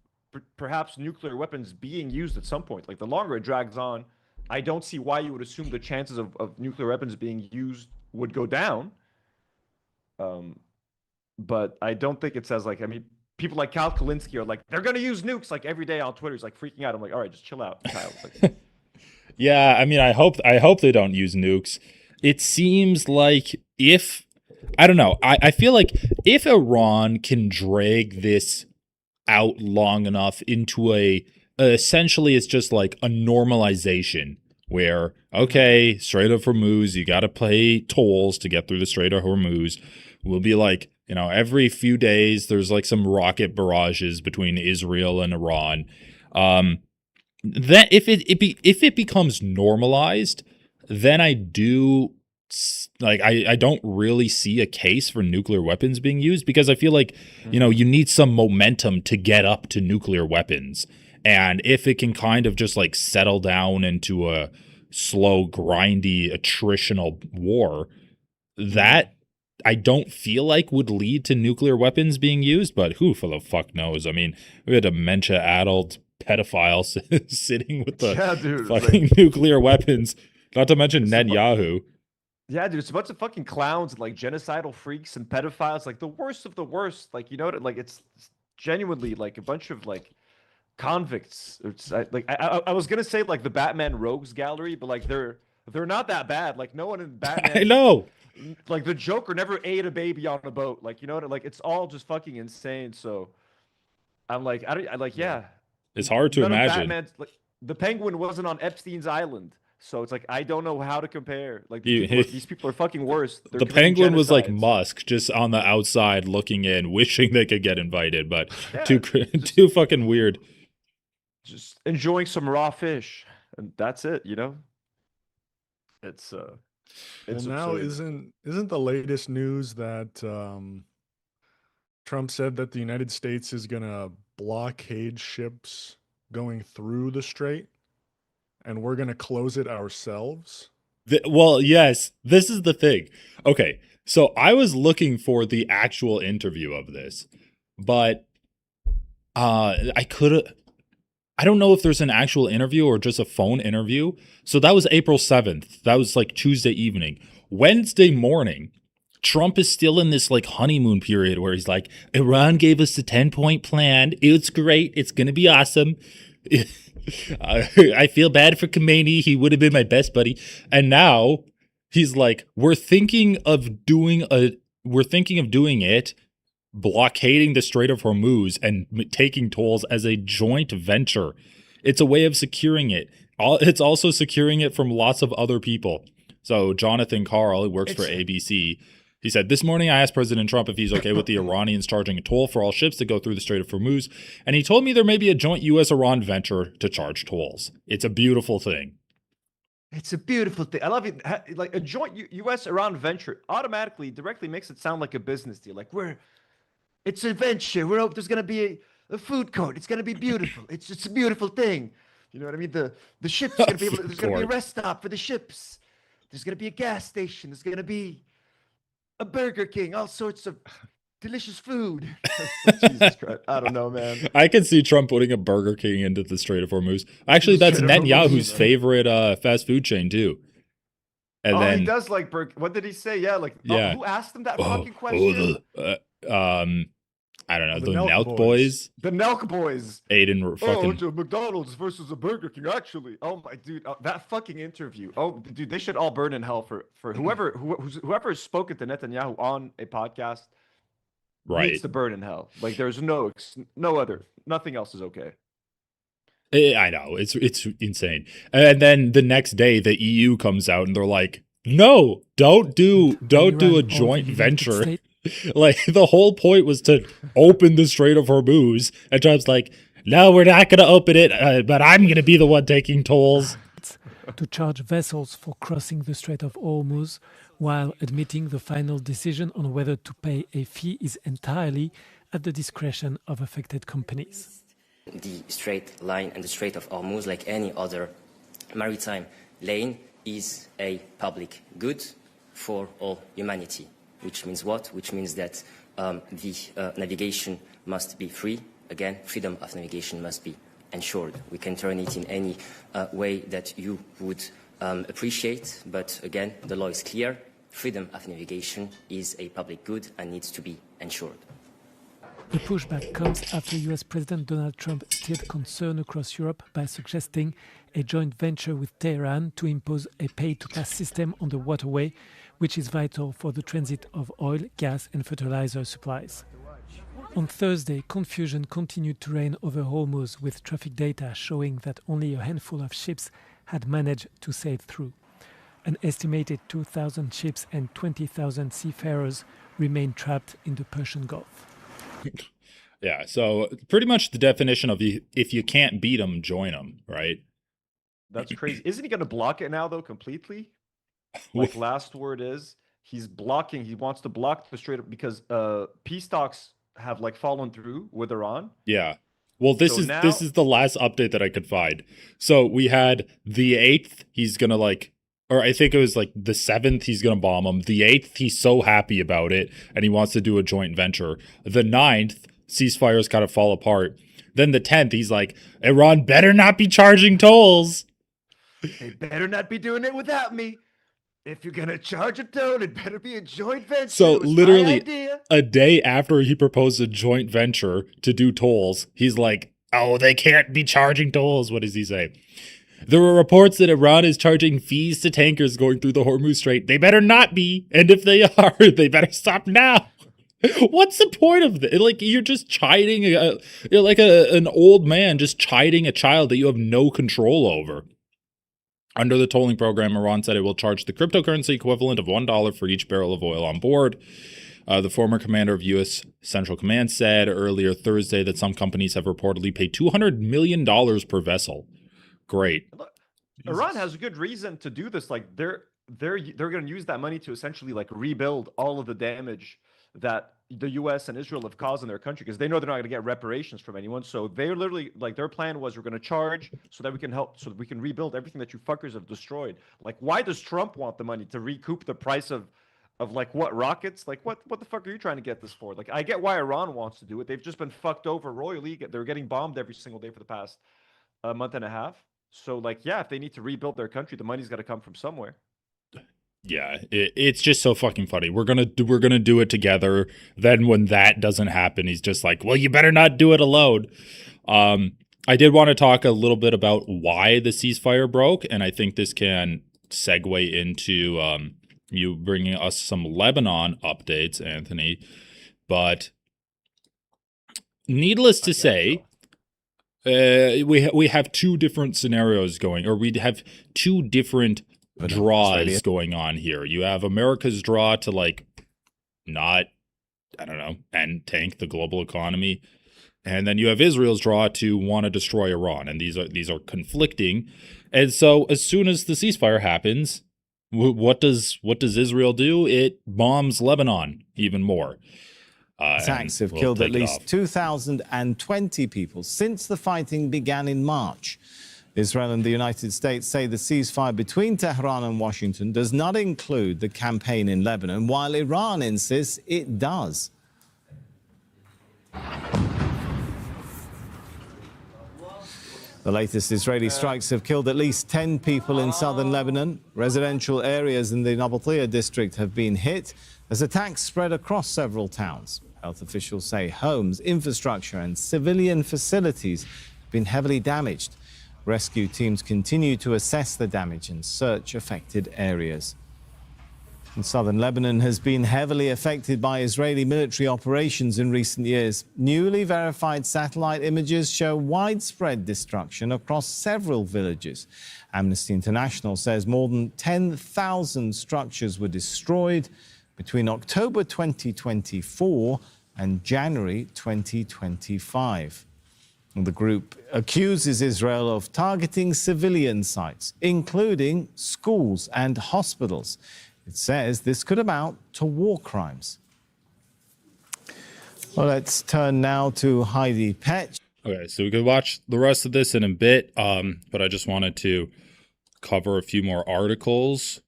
S3: perhaps nuclear weapons being used at some point. Like the longer it drags on, I don't see why you would assume the chances of nuclear weapons being used would go down. But I don't think it says like, I mean, people like Kyle Kalinske are like, they're gonna use nukes like every day on Twitter. He's like freaking out. I'm like, all right, just chill out, Kyle. Like,
S1: Yeah, I mean, I hope they don't use nukes. It seems like I don't know, I feel like if Iran can drag this out long enough into essentially it's just like a normalization where, okay, Strait of Hormuz, you got to pay tolls to get through the Strait of Hormuz. We'll be like, every few days there's like some rocket barrages between Israel and Iran. That if it becomes normalized, then I don't really see a case for nuclear weapons being used, because I feel like you need some momentum to get up to nuclear weapons, and if it can kind of just like settle down into a slow, grindy, attritional war, that I don't feel like would lead to nuclear weapons being used. But who for the fuck knows? I mean, we had dementia-addled pedophiles sitting with the fucking nuclear weapons, not to mention Netanyahu.
S3: Yeah, dude, it's a bunch of fucking clowns, like genocidal freaks and pedophiles, like the worst of the worst. Like, like it's genuinely like a bunch of like convicts. I was gonna say like the Batman Rogues Gallery, but like they're not that bad. Like no one in Batman.
S1: I know.
S3: Like the Joker never ate a baby on a boat. Like like it's all just fucking insane. So I'm like, yeah.
S1: It's hard to imagine.
S3: Like, the Penguin wasn't on Epstein's island, so it's like I don't know how to compare. Like these people are fucking worse.
S1: The Penguin was like Musk, just on the outside looking in, wishing they could get invited, but too fucking weird.
S3: Just enjoying some raw fish, and that's it. It's
S2: well, now isn't the latest news that Trump said that the United States is gonna blockade ships going through the strait, and we're gonna close it ourselves?
S1: Well, yes, this is the thing. Okay, so I was looking for the actual interview of this, but I don't know if there's an actual interview or just a phone interview. So that was April 7th. That was like Tuesday evening. Wednesday morning, Trump is still in this like honeymoon period where he's like, Iran gave us a 10-point plan. It's great. It's going to be awesome. I feel bad for Khomeini. He would have been my best buddy. And now he's like, we're thinking of doing it, blockading the Strait of Hormuz and taking tolls as a joint venture. It's a way of securing it. It's also securing it from lots of other people. So Jonathan Karl, who works for ABC, he said, this morning I asked President Trump if he's okay with the Iranians charging a toll for all ships that go through the Strait of Hormuz, and he told me there may be a joint U.S.-Iran venture to charge tolls. It's a beautiful thing.
S3: It's a beautiful thing. I love it. Like a joint U.S.-Iran venture automatically, directly makes it sound like a business deal. Like it's a venture. There's going to be a food court. It's going to be beautiful. It's a beautiful thing. You know what I mean? The ships are going to be able there's going to be a rest stop for the ships. There's going to be a gas station. There's going to be a Burger King, all sorts of delicious food. Jesus Christ. I don't know, man.
S1: I can see Trump putting a Burger King into the Strait of Hormuz. Actually, that's Netanyahu's favorite fast food chain, too. And then
S3: he does like burger. What did he say? Yeah, like who asked him that fucking question?
S1: I don't know. The Nelk Boys.
S3: The Nelk Boys.
S1: Aiden fucking.
S3: It's a McDonald's versus a Burger King. Actually, oh my dude, that fucking interview. Oh, dude, they should all burn in hell for whoever has spoken to Netanyahu on a podcast.
S1: Right.
S3: Needs to burn in hell. Like there's no other. Nothing else is okay.
S1: I know, it's insane. And then the next day, the EU comes out and they're like, "No, don't do a joint venture." Like the whole point was to open the Strait of Hormuz, and Trump's like, "No, we're not going to open it, but I'm going to be the one taking tolls."
S4: To charge vessels for crossing the Strait of Hormuz while admitting the final decision on whether to pay a fee is entirely at the discretion of affected companies.
S5: The straight line and the Strait of Hormuz, like any other maritime lane, is a public good for all humanity. Which means what? Which means that the navigation must be free. Again, freedom of navigation must be ensured. We can turn it in any way that you would appreciate, but again, the law is clear. Freedom of navigation is a public good and needs to be ensured.
S4: The pushback comes after US President Donald Trump stirred concern across Europe by suggesting a joint venture with Tehran to impose a pay-to-pass system on the waterway, which is vital for the transit of oil, gas and fertilizer supplies. On Thursday, confusion continued to reign over Hormuz, with traffic data showing that only a handful of ships had managed to sail through. An estimated 2,000 ships and 20,000 seafarers remain trapped in the Persian Gulf.
S1: Yeah, so pretty much the definition of if you can't beat them, join them, right?
S3: That's crazy. Isn't he going to block it now, though, completely? Like, last word is he's blocking. He wants to block the Strait because peace talks have like fallen through with Iran.
S1: Yeah. Well, this is the last update that I could find. So we had the 8th, he's gonna or I think it was like the 7th, he's gonna bomb him. The 8th, he's so happy about it and he wants to do a joint venture. The 9th, ceasefires kind of fall apart. Then the 10th, he's like, Iran better not be charging tolls.
S3: They better not be doing it without me. If you're going to charge a toll, it better be a joint venture.
S1: So literally a day after he proposed a joint venture to do tolls, he's like, oh, they can't be charging tolls. What does he say? There were reports that Iran is charging fees to tankers going through the Hormuz Strait. They better not be. And if they are, they better stop now. What's the point of this? Like, you're just chiding, you're like an old man just chiding a child that you have no control over. Under the tolling program, Iran said it will charge the cryptocurrency equivalent of $1 for each barrel of oil on board. The former commander of U.S. Central Command said earlier Thursday that some companies have reportedly paid $200 million per vessel. Great.
S3: Iran has a good reason to do this. Like, they're going to use that money to essentially like rebuild all of the damage that the U.S. and Israel have caused in their country, because they know they're not going to get reparations from anyone. So they're literally like, their plan was, we're going to charge so that we can help, so that we can rebuild everything that you fuckers have destroyed. Like, why does Trump want the money to recoup the price of like what, rockets? Like, what the fuck are you trying to get this for? Like, I get why Iran wants to do it. They've just been fucked over royally. They're getting bombed every single day for the past month and a half. So like, yeah, if they need to rebuild their country, the money's got to come from somewhere.
S1: Yeah, it's just so fucking funny. We're gonna do it together. Then when that doesn't happen, he's just like, well, you better not do it alone. I did want to talk a little bit about why the ceasefire broke, and I think this can segue into you bringing us some Lebanon updates, Anthony. But needless to say, we have two different scenarios going, or we have two different draws going on here. You have America's draw to like not, I don't know, and tank the global economy, and then you have Israel's draw to want to destroy Iran, and these are conflicting. And so as soon as the ceasefire happens, what does Israel do? It bombs Lebanon even more.
S6: Attacks have killed at least 2,020 people since the fighting began in March. Israel and the United States say the ceasefire between Tehran and Washington does not include the campaign in Lebanon, while Iran insists it does. The latest Israeli strikes have killed at least 10 people in southern Lebanon. Residential areas in the Nabatea district have been hit as attacks spread across several towns. Health officials say homes, infrastructure and civilian facilities have been heavily damaged. Rescue teams continue to assess the damage and search affected areas. And southern Lebanon has been heavily affected by Israeli military operations in recent years. Newly verified satellite images show widespread destruction across several villages. Amnesty International says more than 10,000 structures were destroyed between October 2024 and January 2025. The group accuses Israel of targeting civilian sites, including schools and hospitals. It says this could amount to war crimes. Well, let's turn now to Heidi Petch.
S1: Okay, so we could watch the rest of this in a bit, but I just wanted to cover a few more articles.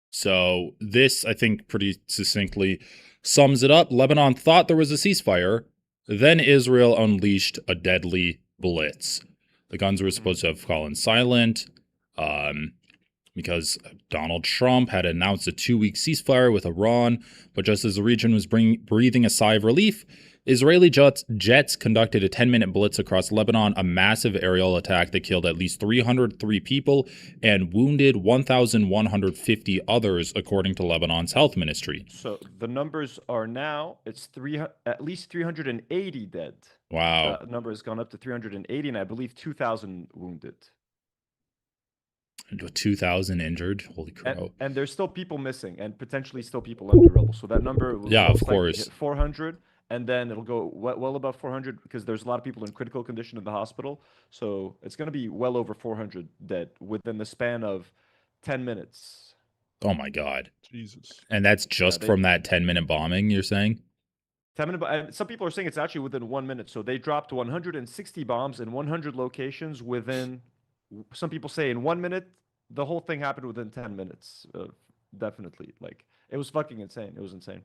S1: So this, I think, pretty succinctly sums it up. Lebanon thought there was a ceasefire. Then Israel unleashed a deadly blitz. The guns were supposed to have fallen silent because Donald Trump had announced a 2-week ceasefire with Iran. But just as the region was breathing a sigh of relief, Israeli jets conducted a 10-minute blitz across Lebanon, a massive aerial attack that killed at least 303 people and wounded 1,150 others, according to Lebanon's health ministry.
S3: So the numbers are now, it's at least 380 dead.
S1: Wow.
S3: The number has gone up to 380, and I believe 2,000 wounded.
S1: 2,000 injured. Holy crow.
S3: And there's still people missing and potentially still people under rubble. So that number will
S1: Yeah, of
S3: most likely
S1: course.
S3: hit 400, and then it'll go well above 400 because there's a lot of people in critical condition in the hospital. So it's going to be well over 400 dead within the span of 10 minutes.
S1: Oh my God.
S2: Jesus.
S1: And that's just from that 10-minute bombing, you're saying?
S3: 10-minute, and some people are saying it's actually within 1 minute. So they dropped 160 bombs in 100 locations within, some people say in 1 minute. The whole thing happened within 10 minutes. Definitely. Like, it was fucking insane. It was insane.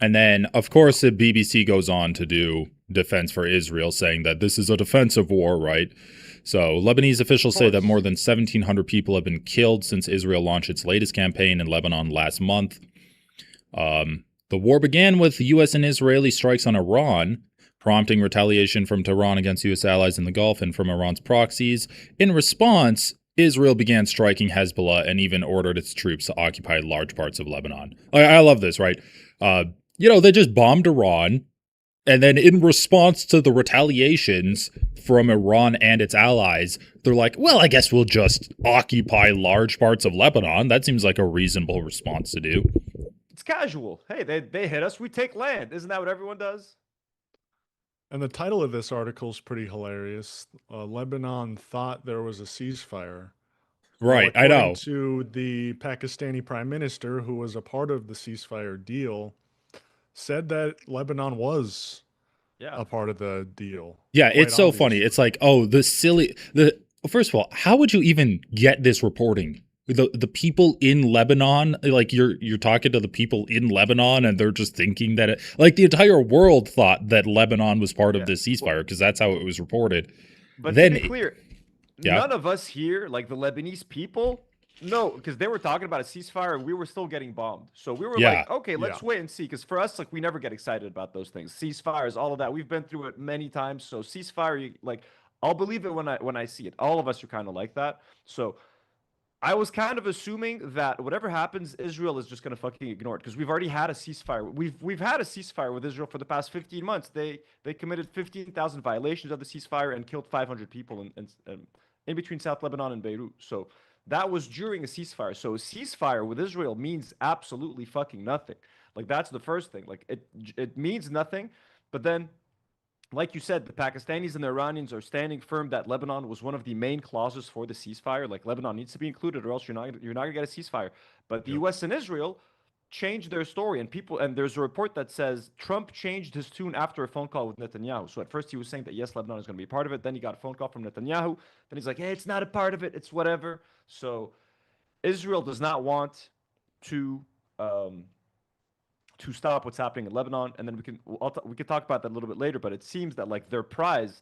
S1: And then, of course, the BBC goes on to do defense for Israel, saying that this is a defensive war, right? So Lebanese officials say that more than 1,700 people have been killed since Israel launched its latest campaign in Lebanon last month. The war began with U.S. and Israeli strikes on Iran, prompting retaliation from Tehran against U.S. allies in the Gulf and from Iran's proxies. In response, Israel began striking Hezbollah and even ordered its troops to occupy large parts of Lebanon. I love this, right? They just bombed Iran, and then in response to the retaliations from Iran and its allies, they're like, well, I guess we'll just occupy large parts of Lebanon. That seems like a reasonable response to do.
S3: It's casual. Hey, they hit us, we take land. Isn't that what everyone does?
S2: And the title of this article is pretty hilarious. Lebanon thought there was a ceasefire.
S1: Right,
S2: Well,
S1: I know.
S2: according to the Pakistani prime minister, who was a part of the ceasefire deal, said that Lebanon was a part of the deal.
S1: Yeah,
S2: Quite
S1: it's so
S2: obvious.
S1: funny. It's like, oh, first of all, how would you even get this reporting? The people in Lebanon, like you're talking to the people in Lebanon, and they're just thinking that the entire world thought that Lebanon was part of this ceasefire because that's how it was reported.
S3: But
S1: then
S3: to be clear, none of us here, like the Lebanese people, no, because they were talking about a ceasefire and we were still getting bombed. So we were like, okay, let's wait and see. Because for us, like, we never get excited about those things. Ceasefires, all of that. We've been through it many times. So ceasefire, I'll believe it when I see it. All of us are kind of like that. So I was kind of assuming that whatever happens, Israel is just going to fucking ignore it because we've already had a ceasefire. We've had a ceasefire with Israel for the past 15 months. They committed 15,000 violations of the ceasefire and killed 500 people in between South Lebanon and Beirut. So that was during a ceasefire. So a ceasefire with Israel means absolutely fucking nothing. Like, that's the first thing. Like, it means nothing. But then, like you said, the Pakistanis and the Iranians are standing firm that Lebanon was one of the main clauses for the ceasefire. Like, Lebanon needs to be included, or else you're not gonna get a ceasefire. But the U.S. and Israel changed their story, and there's a report that says Trump changed his tune after a phone call with Netanyahu. So at first he was saying that yes, Lebanon is going to be a part of it. Then he got a phone call from Netanyahu. Then he's like, hey, it's not a part of it. It's whatever. So Israel does not want to stop what's happening in Lebanon, and then we can talk about that a little bit later. But it seems that their prize,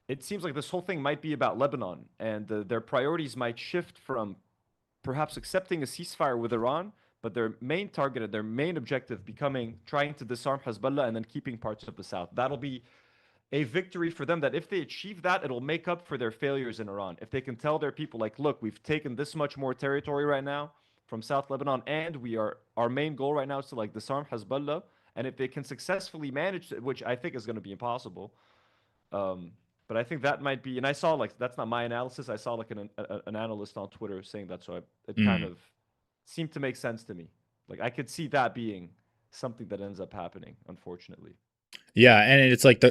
S3: it seems like this whole thing might be about Lebanon, and their priorities might shift from perhaps accepting a ceasefire with Iran, but their main target and their main objective becoming trying to disarm Hezbollah and then keeping parts of the south. That'll be a victory for them, that if they achieve that, it'll make up for their failures in Iran. If they can tell their people, look, we've taken this much more territory right now from South Lebanon, and our main goal right now is to disarm Hezbollah. And if they can successfully manage it, which I think is going to be impossible, but I think that might be, and I saw that's not my analysis. I saw an analyst on Twitter saying that, so it kind of seemed to make sense to me. I could see that being something that ends up happening, unfortunately.
S1: Yeah, and it's like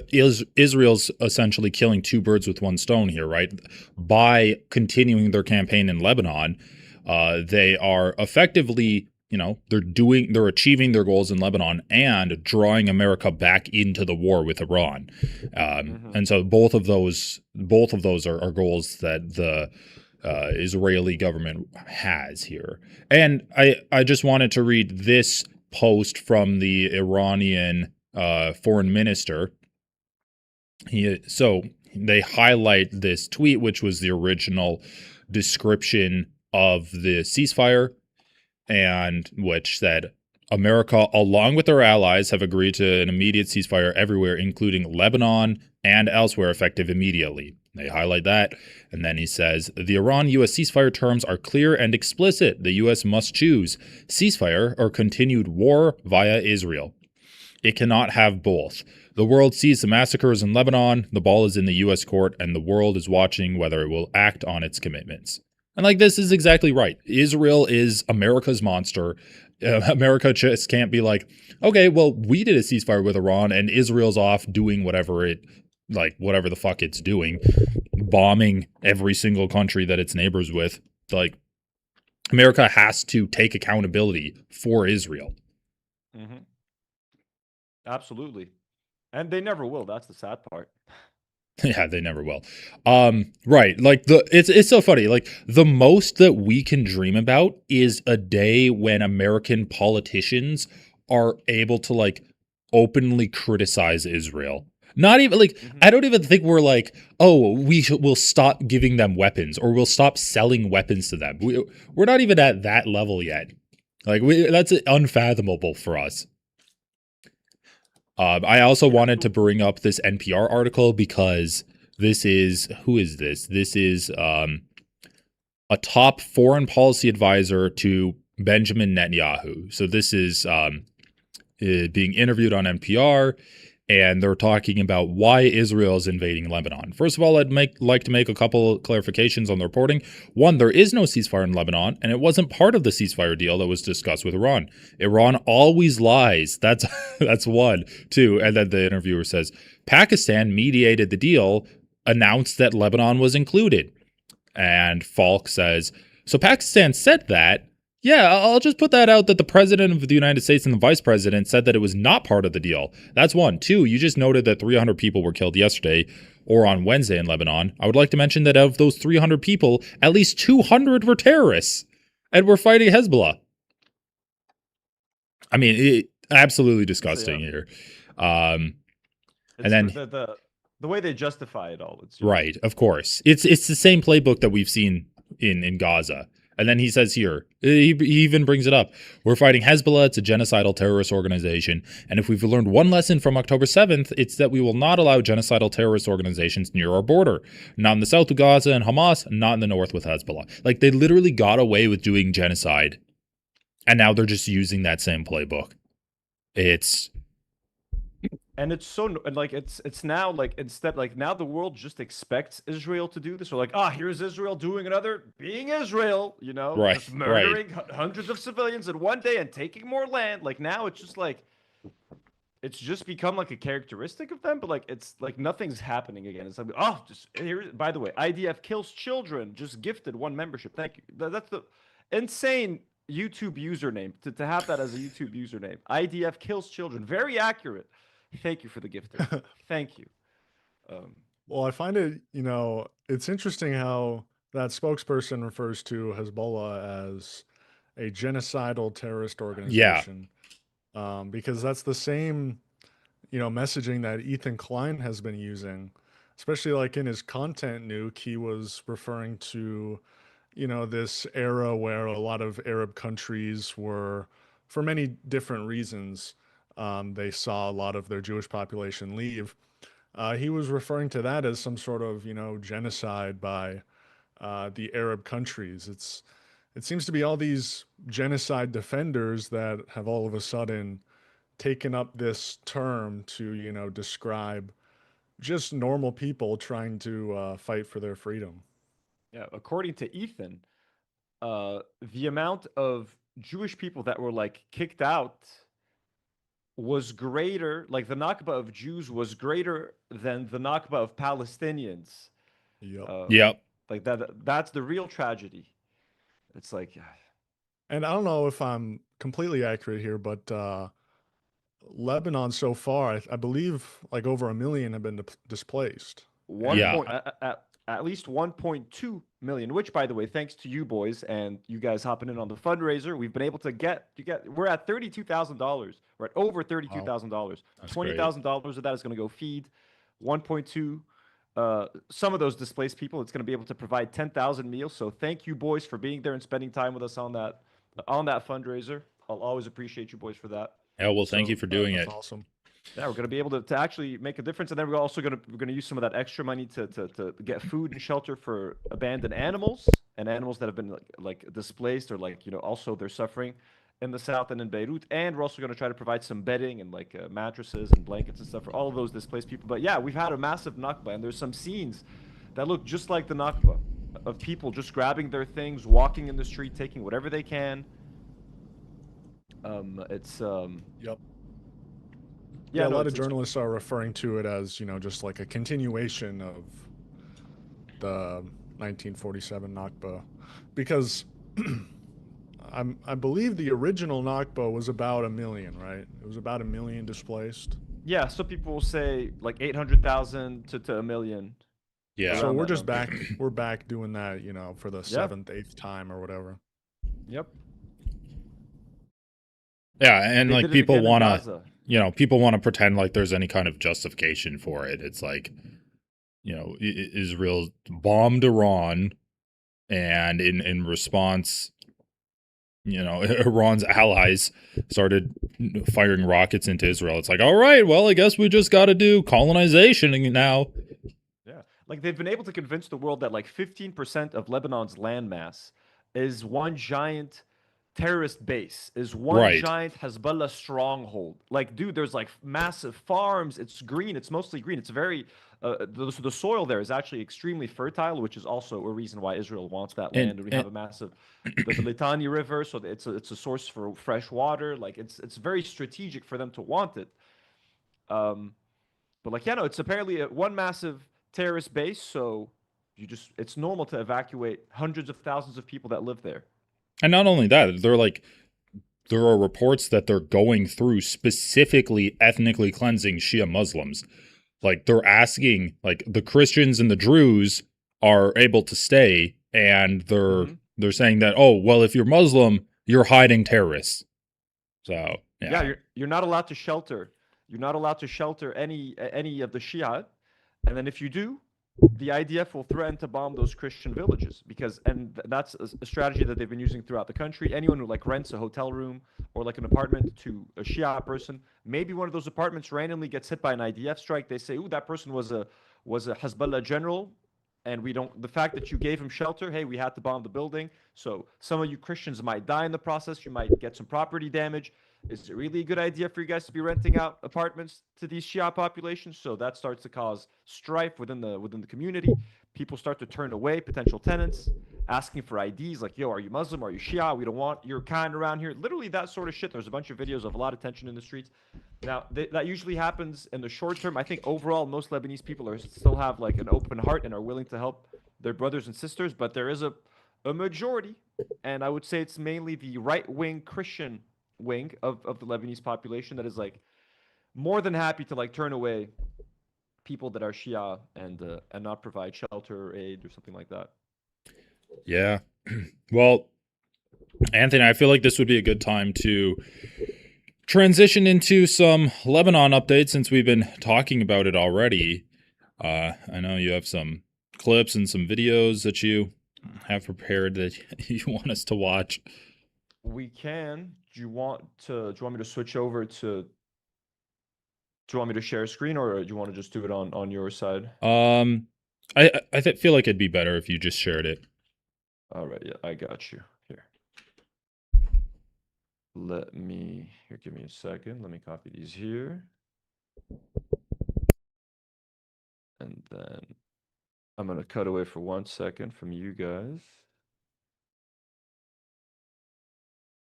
S1: Israel's essentially killing two birds with one stone here, right? By continuing their campaign in Lebanon, They are effectively, they're achieving their goals in Lebanon and drawing America back into the war with Iran. And so both of those are goals that the Israeli government has here. And I just wanted to read this post from the Iranian foreign minister. So they highlight this tweet, which was the original description of the ceasefire, and which said, America, along with our allies, have agreed to an immediate ceasefire everywhere, including Lebanon and elsewhere, effective immediately. They highlight that. And then he says, the Iran-U.S. ceasefire terms are clear and explicit. The U.S. must choose ceasefire or continued war via Israel. It cannot have both. The world sees the massacres in Lebanon. The ball is in the U.S. court, and the world is watching whether it will act on its commitments. And this is exactly right. Israel is America's monster. America just can't be like, okay, well, we did a ceasefire with Iran, and Israel's off doing whatever the fuck it's doing, bombing every single country that it's neighbors with. America has to take accountability for Israel.
S3: Mm-hmm. Absolutely. And they never will. That's the sad part.
S1: Yeah, they never will. Right. It's so funny. The most that we can dream about is a day when American politicians are able to openly criticize Israel. Not even I don't even think we're we'll stop giving them weapons or we'll stop selling weapons to them. We're not even at that level yet. That's unfathomable for us. I also wanted to bring up this NPR article because who is this? This is a top foreign policy advisor to Benjamin Netanyahu. So this is being interviewed on NPR, and they're talking about why Israel is invading Lebanon. First of all, I'd like to make a couple clarifications on the reporting. One, there is no ceasefire in Lebanon, and it wasn't part of the ceasefire deal that was discussed with Iran. Iran always lies. That's one. Two, and then the interviewer says, Pakistan mediated the deal, announced that Lebanon was included. And Falk says, so Pakistan said that. Yeah, I'll just put that out that the president of the United States and the vice president said that it was not part of the deal. That's one. Two, you just noted that 300 people were killed yesterday or on Wednesday in Lebanon. I would like to mention that of those 300 people, at least 200 were terrorists and were fighting Hezbollah. I mean, absolutely disgusting here. And then
S3: the way they justify it all.
S1: Right, of course. It's the same playbook that we've seen in Gaza. And then he says here, he even brings it up. We're fighting Hezbollah. It's a genocidal terrorist organization. And if we've learned one lesson from October 7th, it's that we will not allow genocidal terrorist organizations near our border. Not in the south with Gaza and Hamas, not in the north with Hezbollah. They literally got away with doing genocide. And now they're just using that same playbook.
S3: And it's so it's now instead now the world just expects Israel to do this. Or here's Israel doing being Israel,
S1: right,
S3: just murdering hundreds of civilians in one day and taking more land. Now it's just it's just become a characteristic of them. But it's nothing's happening again. It's just here. By the way, IDF kills children. Just gifted one membership. Thank you. That's the insane YouTube username to have that as a YouTube username. IDF kills children. Very accurate. Thank you for the gifter. Thank you.
S2: Well, I find it, it's interesting how that spokesperson refers to Hezbollah as a genocidal terrorist organization. Yeah. Because that's the same, messaging that Ethan Klein has been using, especially in his content nuke. He was referring to, this era where a lot of Arab countries were, for many different reasons, they saw a lot of their Jewish population leave. He was referring to that as some sort of, genocide by the Arab countries. It seems to be all these genocide defenders that have all of a sudden taken up this term to, describe just normal people trying to fight for their freedom.
S3: Yeah, according to Ethan, the amount of Jewish people that were kicked out was greater, the Nakba of Jews was greater than the Nakba of Palestinians.
S2: Yep.
S1: Yep.
S3: That's the real tragedy. It's like,
S2: And I don't know if I'm completely accurate here, but Lebanon so far, I believe like over 1 million have been displaced.
S3: one
S1: Yeah.
S3: point at least 1.2 million, which, by the way, thanks to you boys and you guys hopping in on the fundraiser, we've been able to get we're at $32,000. We're at over $32,000.
S1: That's great.
S3: $20,000 of that is going to go feed 1.2 some of those displaced people. It's going to be able to provide 10,000 meals. So thank you boys for being there and spending time with us on that fundraiser. I'll always appreciate you boys for that.
S1: Yeah, well, thank you for doing
S2: That's
S1: it.
S2: awesome.
S3: Yeah, we're going to be able to actually make a difference, and then we're also going to use some of that extra money to get food and shelter for abandoned animals and animals that have been like displaced or also they're suffering in the south and in Beirut. And we're also going to try to provide some bedding and mattresses and blankets and stuff for all of those displaced people. But yeah, we've had a massive Nakba, and there's some scenes that look just like the Nakba of people just grabbing their things, walking in the street, taking whatever they can.
S2: Yep.
S3: Yeah,
S2: a
S3: no,
S2: lot of
S3: it's
S2: journalists are referring to it as, just like a continuation of the 1947 Nakba, because I believe the original Nakba was about 1 million, right? It was about 1 million displaced.
S3: Yeah, some people will say like 800,000 to 1 million.
S1: Yeah.
S2: So
S3: Around
S2: we're
S3: that
S2: just
S3: number.
S2: back. We're back doing that, for the
S3: Yeah.
S2: 7th, 8th time or whatever.
S3: Yep.
S1: Yeah, and
S3: They
S1: like
S3: did it
S1: people
S3: again in
S1: want to,
S3: Gaza.
S1: people want to pretend like there's any kind of justification for it. It's like, Israel bombed Iran, and in response, Iran's allies started firing rockets into Israel. It's like, all right, well, I guess we just got to do colonization now.
S3: Yeah. Like they've been able to convince the world that like 15% of Lebanon's landmass is one giant terrorist base, is one
S1: Right.
S3: giant Hezbollah stronghold. Like, dude, there's like massive farms. It's green. It's mostly green. It's very, the soil there is actually extremely fertile, which is also a reason why Israel wants that land. And we have a massive, the Litani River, so it's a source for fresh water. Like, it's very strategic for them to want it. But like, yeah, no, it's apparently one massive terrorist base. So it's normal to evacuate hundreds of thousands of people that live there.
S1: And not only that, there are reports that they're going through specifically ethnically cleansing Shia Muslims. Like they're asking, like the Christians and the Druze are able to stay, and they're saying that, oh, well, if you're Muslim, you're hiding terrorists. So
S3: yeah, you're not allowed to shelter. You're not allowed to shelter any of the Shia, and then if you do, the IDF will threaten to bomb those Christian villages that's a strategy that they've been using throughout the country. Anyone who like rents a hotel room or like an apartment to a Shia person, maybe one of those apartments randomly gets hit by an IDF strike. They say, "Ooh, that person was a Hezbollah general, and the fact that you gave him shelter, hey, we had to bomb the building. So some of you Christians might die in the process. You might get some property damage. Is it really a good idea for you guys to be renting out apartments to these Shia populations?" So that starts to cause strife within the community. People start to turn away potential tenants, asking for IDs, like, "Yo, are you Muslim? Are you Shia? We don't want your kind around here." Literally that sort of shit. There's a bunch of videos of a lot of tension in the streets. Now, that usually happens in the short term. I think overall, most Lebanese people still have like an open heart and are willing to help their brothers and sisters. But there is a majority, and I would say it's mainly the right-wing Christian wing of the Lebanese population that is like more than happy to like turn away people that are Shia and not provide shelter or aid or something like that.
S1: Yeah. Well, Anthony, I feel like this would be a good time to transition into some Lebanon updates since we've been talking about it already. I know you have some clips and some videos that you have prepared that you want us to watch.
S3: We can. Do you want me to switch over to? Do you want me to share screen, or do you want to just do it on your side?
S1: I feel like it'd be better if you just shared it.
S3: All right, yeah, I got you. Here. Give me a second. Let me copy these here. And then I'm going to cut away for 1 second from you guys.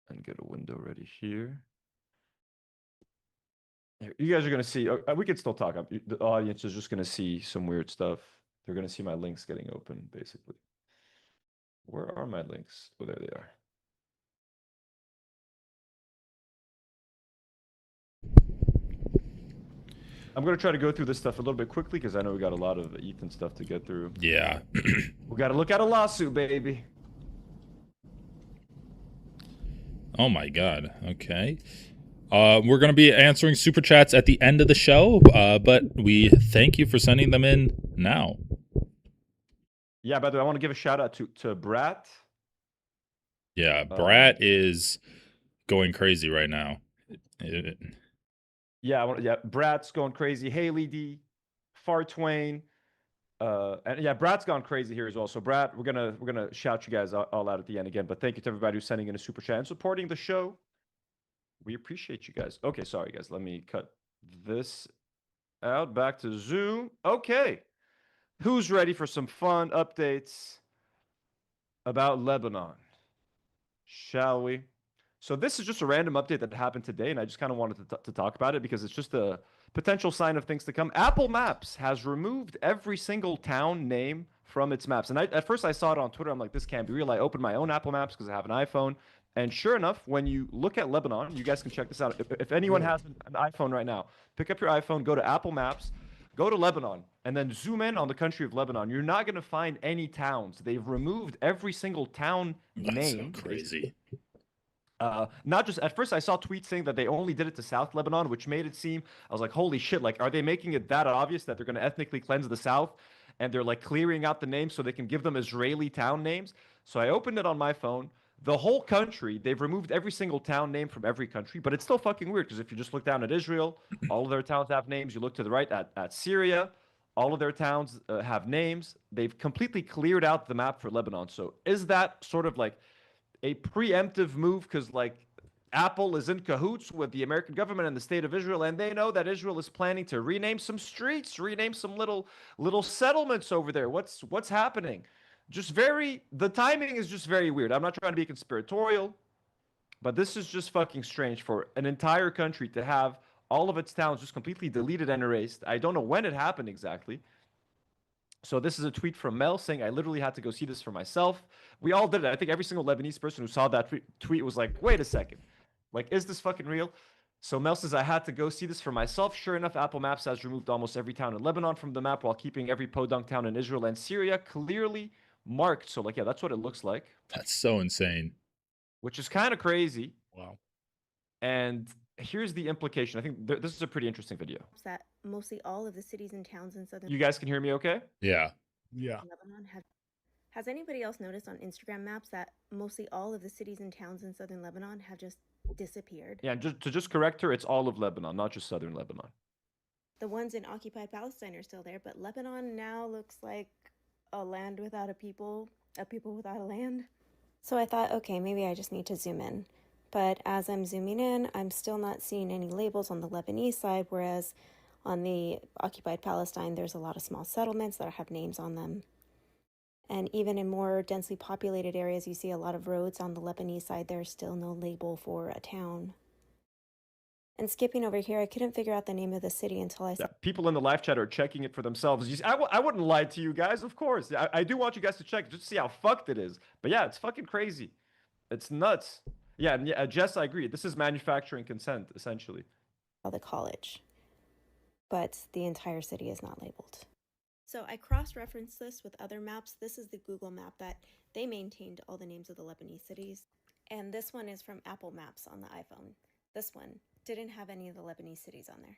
S3: And get a window ready here. You guys are going to see, we could still talk. The audience is just going to see some weird stuff. They're going to see my links getting open, basically. Where are my links? Oh, there they are. I'm going to try to go through this stuff a little bit quickly because I know we got a lot of Ethan stuff to get through.
S1: Yeah.
S3: We got to look at a lawsuit, baby.
S1: Oh my God. Okay. We're going to be answering super chats at the end of the show, but we thank you for sending them in now.
S3: Yeah, by the way, I want to give a shout out to Brat.
S1: Yeah, Brat is going crazy right now.
S3: Yeah, Brat's going crazy. Haley D, Far Twain, and yeah, Brat's gone crazy here as well. So Brat, we're gonna shout you guys all out at the end again. But thank you to everybody who's sending in a super chat and supporting the show. We appreciate you guys. Okay, sorry guys, let me cut this out. Back to Zoom. Okay, who's ready for some fun updates about Lebanon? Shall we? So this is just a random update that happened today, and I just kind of wanted to talk about it because it's just a potential sign of things to come. Apple Maps has removed every single town name from its maps. And at first I saw it on Twitter. I'm like, this can't be real. I opened my own Apple Maps because I have an iPhone. And sure enough, when you look at Lebanon, you guys can check this out. If anyone has an iPhone right now, pick up your iPhone, go to Apple Maps, go to Lebanon, and then zoom in on the country of Lebanon. You're not going to find any towns. They've removed every single town name.
S1: That's so crazy.
S3: Not just at first I saw tweets saying that they only did it to South Lebanon, which made it seem I was like, holy shit, like are they making it that obvious that they're going to ethnically cleanse the South and they're like clearing out the names so they can give them Israeli town names? So I opened it on my phone. The whole country, they've removed every single town name from every country, but it's still fucking weird because if you just look down at Israel, all of their towns have names. You look to the right at Syria, all of their towns have names. They've completely cleared out the map for Lebanon. So is that sort of like a preemptive move because like Apple is in cahoots with the American government and the state of Israel, and they know that Israel is planning to rename some streets, rename some little settlements over there. What's happening? The timing is just very weird. I'm not trying to be conspiratorial, but this is just fucking strange for an entire country to have all of its towns just completely deleted and erased. I don't know when it happened exactly. So this is a tweet from Mel saying, I literally had to go see this for myself. We all did it. I think every single Lebanese person who saw that tweet was like, wait a second. Like, is this fucking real? So Mel says, I had to go see this for myself. Sure enough, Apple Maps has removed almost every town in Lebanon from the map while keeping every podunk town in Israel and Syria clearly marked. So like, yeah, that's what it looks like.
S1: That's so insane.
S3: Which is kind of crazy.
S1: Wow.
S3: And here's the implication. I think this is a pretty interesting video.
S7: That mostly all of the cities and towns in southern
S3: You guys can hear me okay?
S1: Yeah.
S2: Yeah.
S7: Lebanon has anybody else noticed on Instagram maps that mostly all of the cities and towns in southern Lebanon have just disappeared?
S3: Yeah, and just correct her, it's all of Lebanon, not just southern Lebanon.
S7: The ones in occupied Palestine are still there, but Lebanon now looks like a land without a people without a land. So I thought, okay, maybe I just need to zoom in. But as I'm zooming in, I'm still not seeing any labels on the Lebanese side, whereas on the occupied Palestine, there's a lot of small settlements that have names on them. And even in more densely populated areas, you see a lot of roads on the Lebanese side. There's still no label for a town. And skipping over here, I couldn't figure out the name of the city until I saw...
S3: Yeah, people in the live chat are checking it for themselves. I wouldn't lie to you guys, of course. I do want you guys to check just to see how fucked it is. But yeah, it's fucking crazy. It's nuts. Yeah, and yeah, Jess, I agree. This is manufacturing consent, essentially.
S7: The college. But the entire city is not labeled. So I cross-referenced this with other maps. This is the Google map that they maintained all the names of the Lebanese cities. And this one is from Apple Maps on the iPhone. This one didn't have any of the Lebanese cities on there.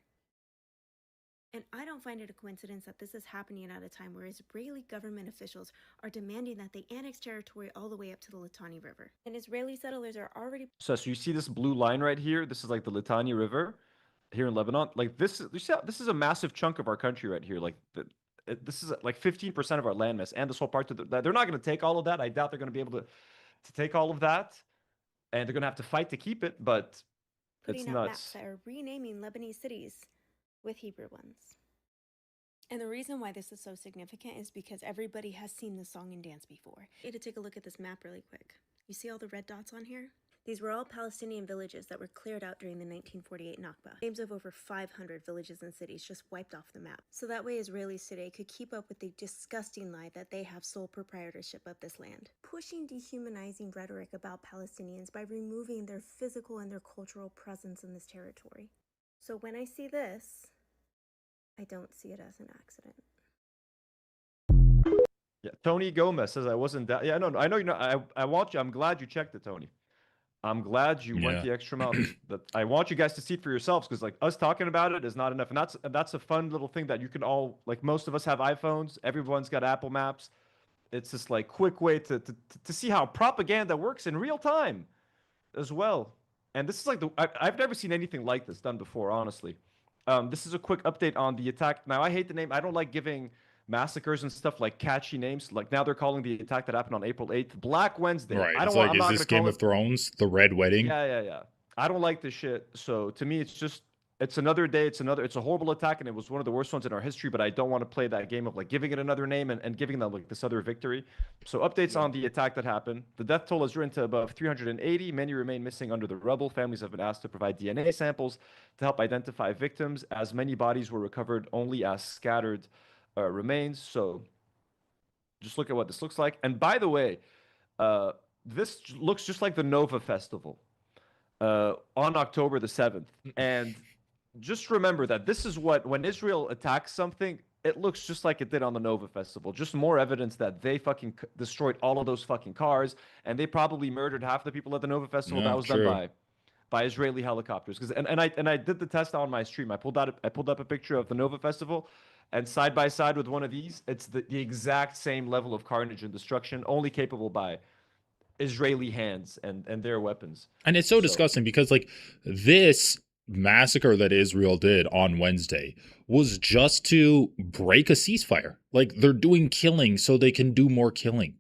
S7: And I don't find it a coincidence that this is happening at a time where Israeli government officials are demanding that they annex territory all the way up to the Litani River. And Israeli settlers are already...
S3: So you see this blue line right here? This is like the Litani River here in Lebanon. Like this is a massive chunk of our country right here. Like this is like 15% of our landmass and this whole part of they're not going to take all of that. I doubt they're going to be able to take all of that, and they're going to have to fight to keep it, but it's
S7: putting out
S3: nuts.
S7: maps that are renaming Lebanese cities with Hebrew ones. And the reason why this is so significant is because everybody has seen this song and dance before. I need to take a look at this map really quick. You see all the red dots on here? These were all Palestinian villages that were cleared out during the 1948 Nakba. Names of over 500 villages and cities just wiped off the map. So that way Israelis today could keep up with the disgusting lie that they have sole proprietorship of this land. Pushing dehumanizing rhetoric about Palestinians by removing their physical and their cultural presence in this territory. So when I see this, I don't see it as an accident.
S3: Yeah, Tony Gomez says I wasn't that. Yeah, no, I know you're not. I want you. I'm glad you checked it, Tony. I'm glad you went
S1: Yeah.
S3: the extra mile. That I want you guys to see it for yourselves, because like us talking about it is not enough, and that's a fun little thing that you can all, like, most of us have iPhones. Everyone's got Apple Maps. It's just like quick way to see how propaganda works in real time as well. And this is like I've never seen anything like this done before, honestly. This is a quick update on the attack. Now, I hate the name. I don't like giving massacres and stuff like catchy names. Like now they're calling the attack that happened on April 8th Black Wednesday.
S1: Right.
S3: I don't
S1: It's
S3: want.
S1: like,
S3: I'm
S1: is
S3: not
S1: this
S3: gonna
S1: Game
S3: call
S1: of
S3: it.
S1: Thrones, the Red Wedding?
S3: Yeah. I don't like this shit. So to me, it's another day. It's a horrible attack, and it was one of the worst ones in our history. But I don't want to play that game of like giving it another name and giving them like this other victory. So updates on the attack that happened. The death toll has risen to above 380. Many remain missing under the rubble. Families have been asked to provide DNA samples to help identify victims, as many bodies were recovered only as scattered remains. So just look at what this looks like. And by the way, this looks just like the Nova Festival on October the 7th. And just remember that this is when Israel attacks something, it looks just like it did on the Nova Festival. Just more evidence that they fucking destroyed all of those fucking cars, and they probably murdered half the people at the Nova Festival.
S1: Yeah,
S3: That was
S1: true.
S3: done by Israeli helicopters. And I did the test on my stream. I pulled up a picture of the Nova Festival, and side by side with one of these, it's the exact same level of carnage and destruction, only capable by Israeli hands and their weapons.
S1: And it's so disgusting because, like, this massacre that Israel did on Wednesday was just to break a ceasefire. Like, they're doing killing so they can do more killing.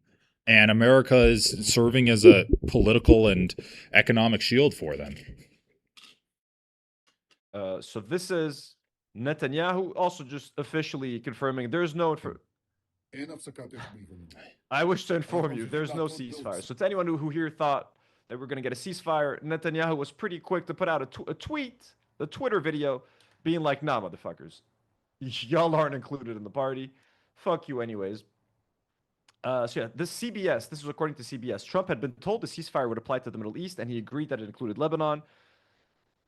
S1: And America is serving as a political and economic shield for them.
S3: So this is Netanyahu also just officially confirming there's no... I wish to inform you, there's no ceasefire. So to anyone who here thought that we're going to get a ceasefire, Netanyahu was pretty quick to put out a tweet, a Twitter video, being like, nah, motherfuckers. Y'all aren't included in the party. Fuck you anyways. So yeah, this is according to CBS. Trump had been told the ceasefire would apply to the Middle East, and he agreed that it included Lebanon.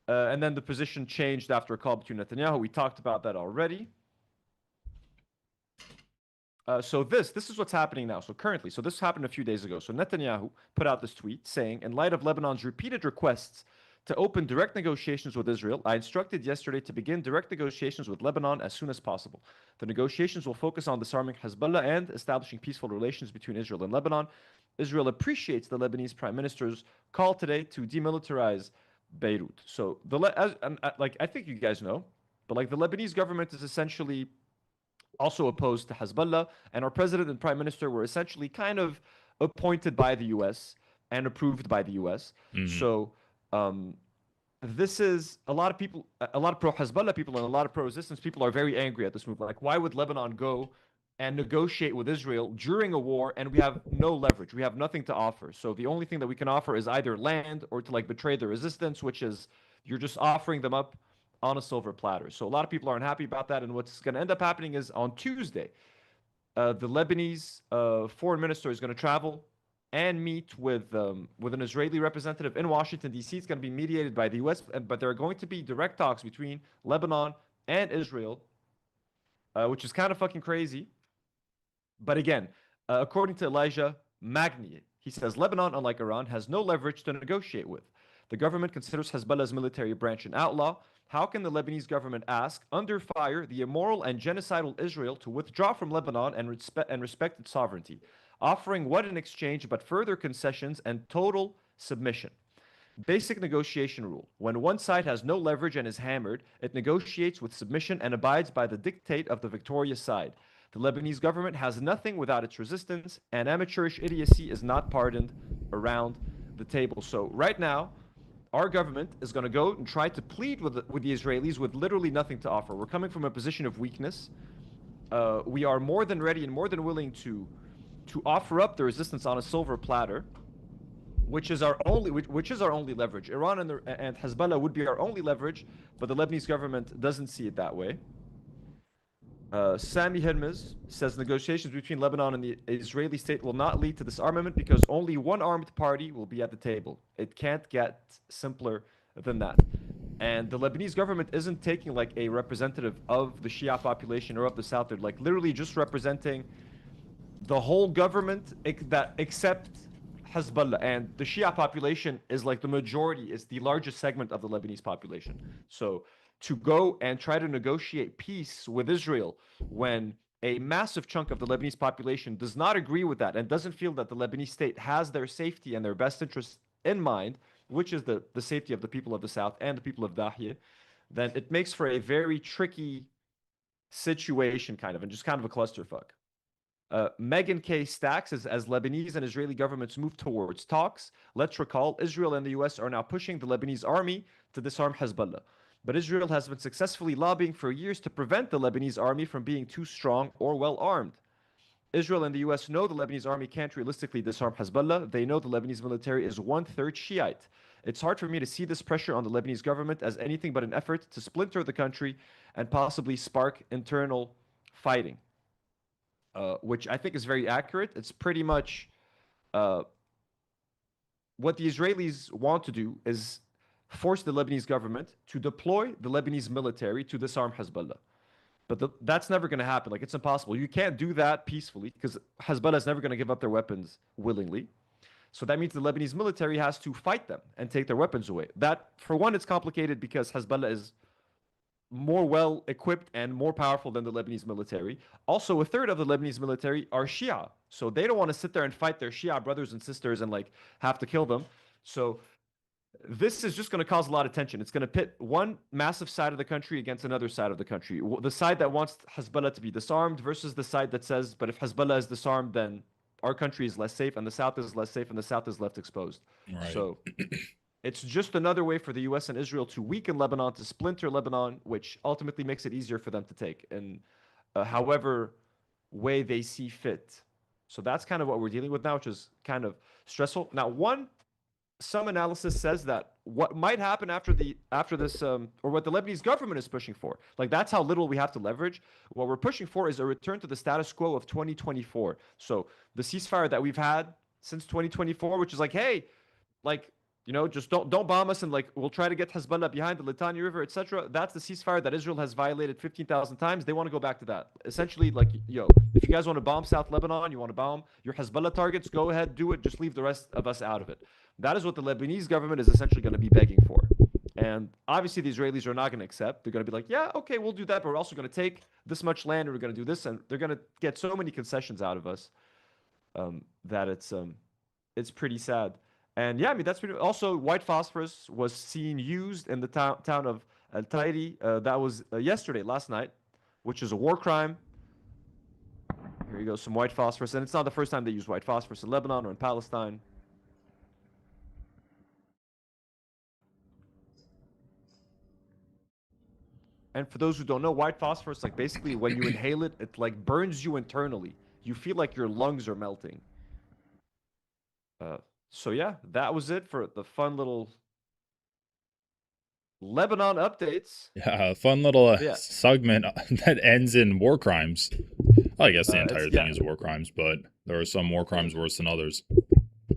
S3: And then the position changed after a call between Netanyahu. We talked about that already. So this is what's happening now. So currently, so this happened a few days ago. So Netanyahu put out this tweet saying, in light of Lebanon's repeated requests to open direct negotiations with Israel, I instructed yesterday to begin direct negotiations with Lebanon as soon as possible. The negotiations will focus on disarming Hezbollah and establishing peaceful relations between Israel and Lebanon. Israel appreciates the Lebanese Prime Minister's call today to demilitarize Beirut. So I think you guys know, but like the Lebanese government is essentially also opposed to Hezbollah, and our president and prime minister were essentially kind of appointed by the U.S. and approved by the U.S. So this is a lot of people, a lot of pro-Hezbollah people and a lot of pro-resistance people are very angry at this move. Like, why would Lebanon go and negotiate with Israel during a war, and we have no leverage? We have nothing to offer. So the only thing that we can offer is either land or to like betray the resistance, which is you're just offering them up on a silver platter. So a lot of people aren't happy about that. And what's going to end up happening is on Tuesday, the Lebanese foreign minister is going to travel and meet with an Israeli representative in Washington, D.C. It's going to be mediated by the U.S., but there are going to be direct talks between Lebanon and Israel, which is kind of fucking crazy. But again, according to Elijah Magni, he says Lebanon, unlike Iran, has no leverage to negotiate with. The government considers Hezbollah's military branch an outlaw. How can the Lebanese government ask, under fire, the immoral and genocidal Israel to withdraw from Lebanon and respect its sovereignty, offering what in exchange but further concessions and total submission? Basic negotiation rule. When one side has no leverage and is hammered, it negotiates with submission and abides by the dictate of the victorious side. The Lebanese government has nothing without its resistance, and amateurish idiocy is not pardoned around the table. So right now, our government is going to go and try to plead with the Israelis with literally nothing to offer. We're coming from a position of weakness. We are more than ready and more than willing to offer up the resistance on a silver platter. which is our only leverage. Iran and Hezbollah would be our only leverage, but the Lebanese government doesn't see it that way. Sami Hirmez says negotiations between Lebanon and the Israeli state will not lead to disarmament because only one armed party will be at the table. It can't get simpler than that. And the Lebanese government isn't taking like a representative of the Shia population or of the South. They're like literally just representing the whole government except Hezbollah. And the Shia population is like the majority, is the largest segment of the Lebanese population. So to go and try to negotiate peace with Israel when a massive chunk of the Lebanese population does not agree with that and doesn't feel that the Lebanese state has their safety and their best interests in mind, which is the safety of the people of the South and the people of Dahiyeh, then it makes for a very tricky situation kind of, and just kind of a clusterfuck. Megan K. Stacks says, as Lebanese and Israeli governments move towards talks, let's recall Israel and the US are now pushing the Lebanese army to disarm Hezbollah. But Israel has been successfully lobbying for years to prevent the Lebanese army from being too strong or well armed. Israel and the US know the Lebanese army can't realistically disarm Hezbollah. They know the Lebanese military is 1/3 Shiite. It's hard for me to see this pressure on the Lebanese government as anything but an effort to splinter the country and possibly spark internal fighting. Which I think is very accurate. It's pretty much what the Israelis want to do is force the Lebanese government to deploy the Lebanese military to disarm Hezbollah. But that's never going to happen. Like, it's impossible. You can't do that peacefully because Hezbollah is never going to give up their weapons willingly. So that means the Lebanese military has to fight them and take their weapons away. That, for one, it's complicated because Hezbollah is more well equipped and more powerful than the Lebanese military. Also, a third of the Lebanese military are Shia. So they don't want to sit there and fight their Shia brothers and sisters and like have to kill them. So this is just going to cause a lot of tension. It's going to pit one massive side of the country against another side of the country. The side that wants Hezbollah to be disarmed versus the side that says, but if Hezbollah is disarmed, then our country is less safe and the South is less safe and the South is left exposed.
S1: Right.
S3: So it's just another way for the US and Israel to weaken Lebanon, to splinter Lebanon, which ultimately makes it easier for them to take in however way they see fit. So that's kind of what we're dealing with now, which is kind of stressful. Now, some analysis says that what might happen after this, or what the Lebanese government is pushing for, like that's how little we have to leverage. What we're pushing for is a return to the status quo of 2024. So the ceasefire that we've had since 2024, which is like, hey, like, you know, just don't bomb us and like we'll try to get Hezbollah behind the Litani River, etc. That's the ceasefire that Israel has violated 15,000 times. They want to go back to that. Essentially, like, yo, if you guys want to bomb South Lebanon, you want to bomb your Hezbollah targets, go ahead, do it. Just leave the rest of us out of it. That is what the Lebanese government is essentially going to be begging for. And obviously the Israelis are not going to accept. They're going to be like, yeah, okay, we'll do that, but we're also going to take this much land and we're going to do this. And they're going to get so many concessions out of us that it's pretty sad. And yeah, I mean, that's pretty. Also, white phosphorus was seen used in the town of Al Tairi. That was last night, which is a war crime. Here you go, some white phosphorus. And it's not the first time they use white phosphorus in Lebanon or in Palestine. And for those who don't know, white phosphorus, like basically when you inhale it, it like burns you internally. You feel like your lungs are melting. So yeah, that was it for the fun little Lebanon updates.
S1: Yeah, a fun little segment that ends in war crimes. I guess the entire thing is war crimes, but there are some war crimes worse than others.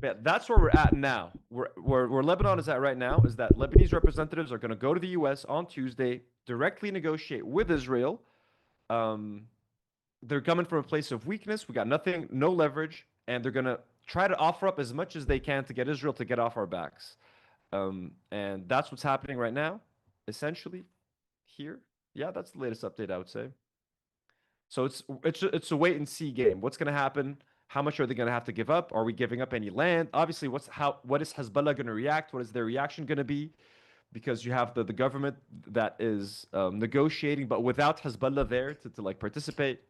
S3: Yeah, that's where we're at now. Where Lebanon is at right now is that Lebanese representatives are going to go to the U.S. on Tuesday, directly negotiate with Israel. They're coming from a place of weakness. We got nothing, no leverage, and they're going to try to offer up as much as they can to get Israel to get off our backs. And that's what's happening right now, essentially, here. Yeah, that's the latest update, I would say. So it's a wait and see game. What's going to happen? How much are they going to have to give up? Are we giving up any land? Obviously, what is Hezbollah going to react? What is their reaction going to be? Because you have the government that is negotiating, but without Hezbollah there to like participate.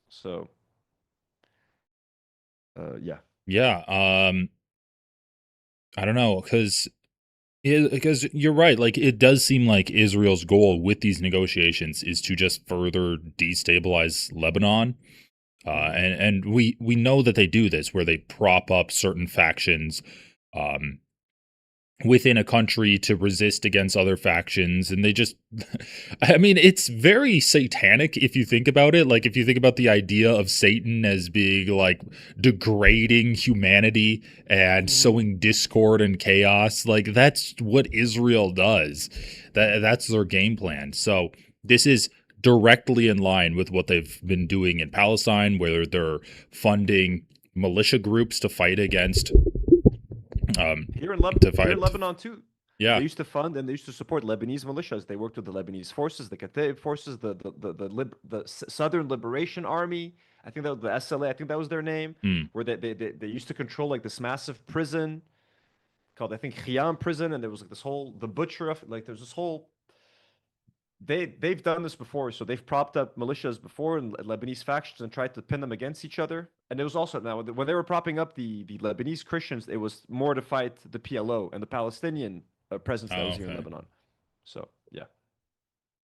S3: So, yeah.
S1: Yeah. I don't know, because you're right. Like, it does seem like Israel's goal with these negotiations is to just further destabilize Lebanon. And we know that they do this, where they prop up certain factions within a country to resist against other factions. And they just, I mean, it's very satanic if you think about it. Like, if you think about the idea of Satan as being like degrading humanity and sowing discord and chaos, like that's what Israel does. That's their game plan. So this is directly in line with what they've been doing in Palestine, where they're funding militia groups to fight against
S3: Here in Lebanon too.
S1: Yeah.
S3: They used to fund and they used to support Lebanese militias. They worked with the Lebanese forces, the Kataib forces, the Southern Liberation Army. I think that was the SLA. I think that was their name. Where they used to control like this massive prison called, I think, Khiam prison, and there was like this whole the butcher of like there's this whole. They've done this before, so they've propped up militias before and Lebanese factions and tried to pin them against each other. And it was also now when they were propping up the Lebanese Christians, it was more to fight the PLO and the Palestinian presence that was here in Lebanon. So yeah,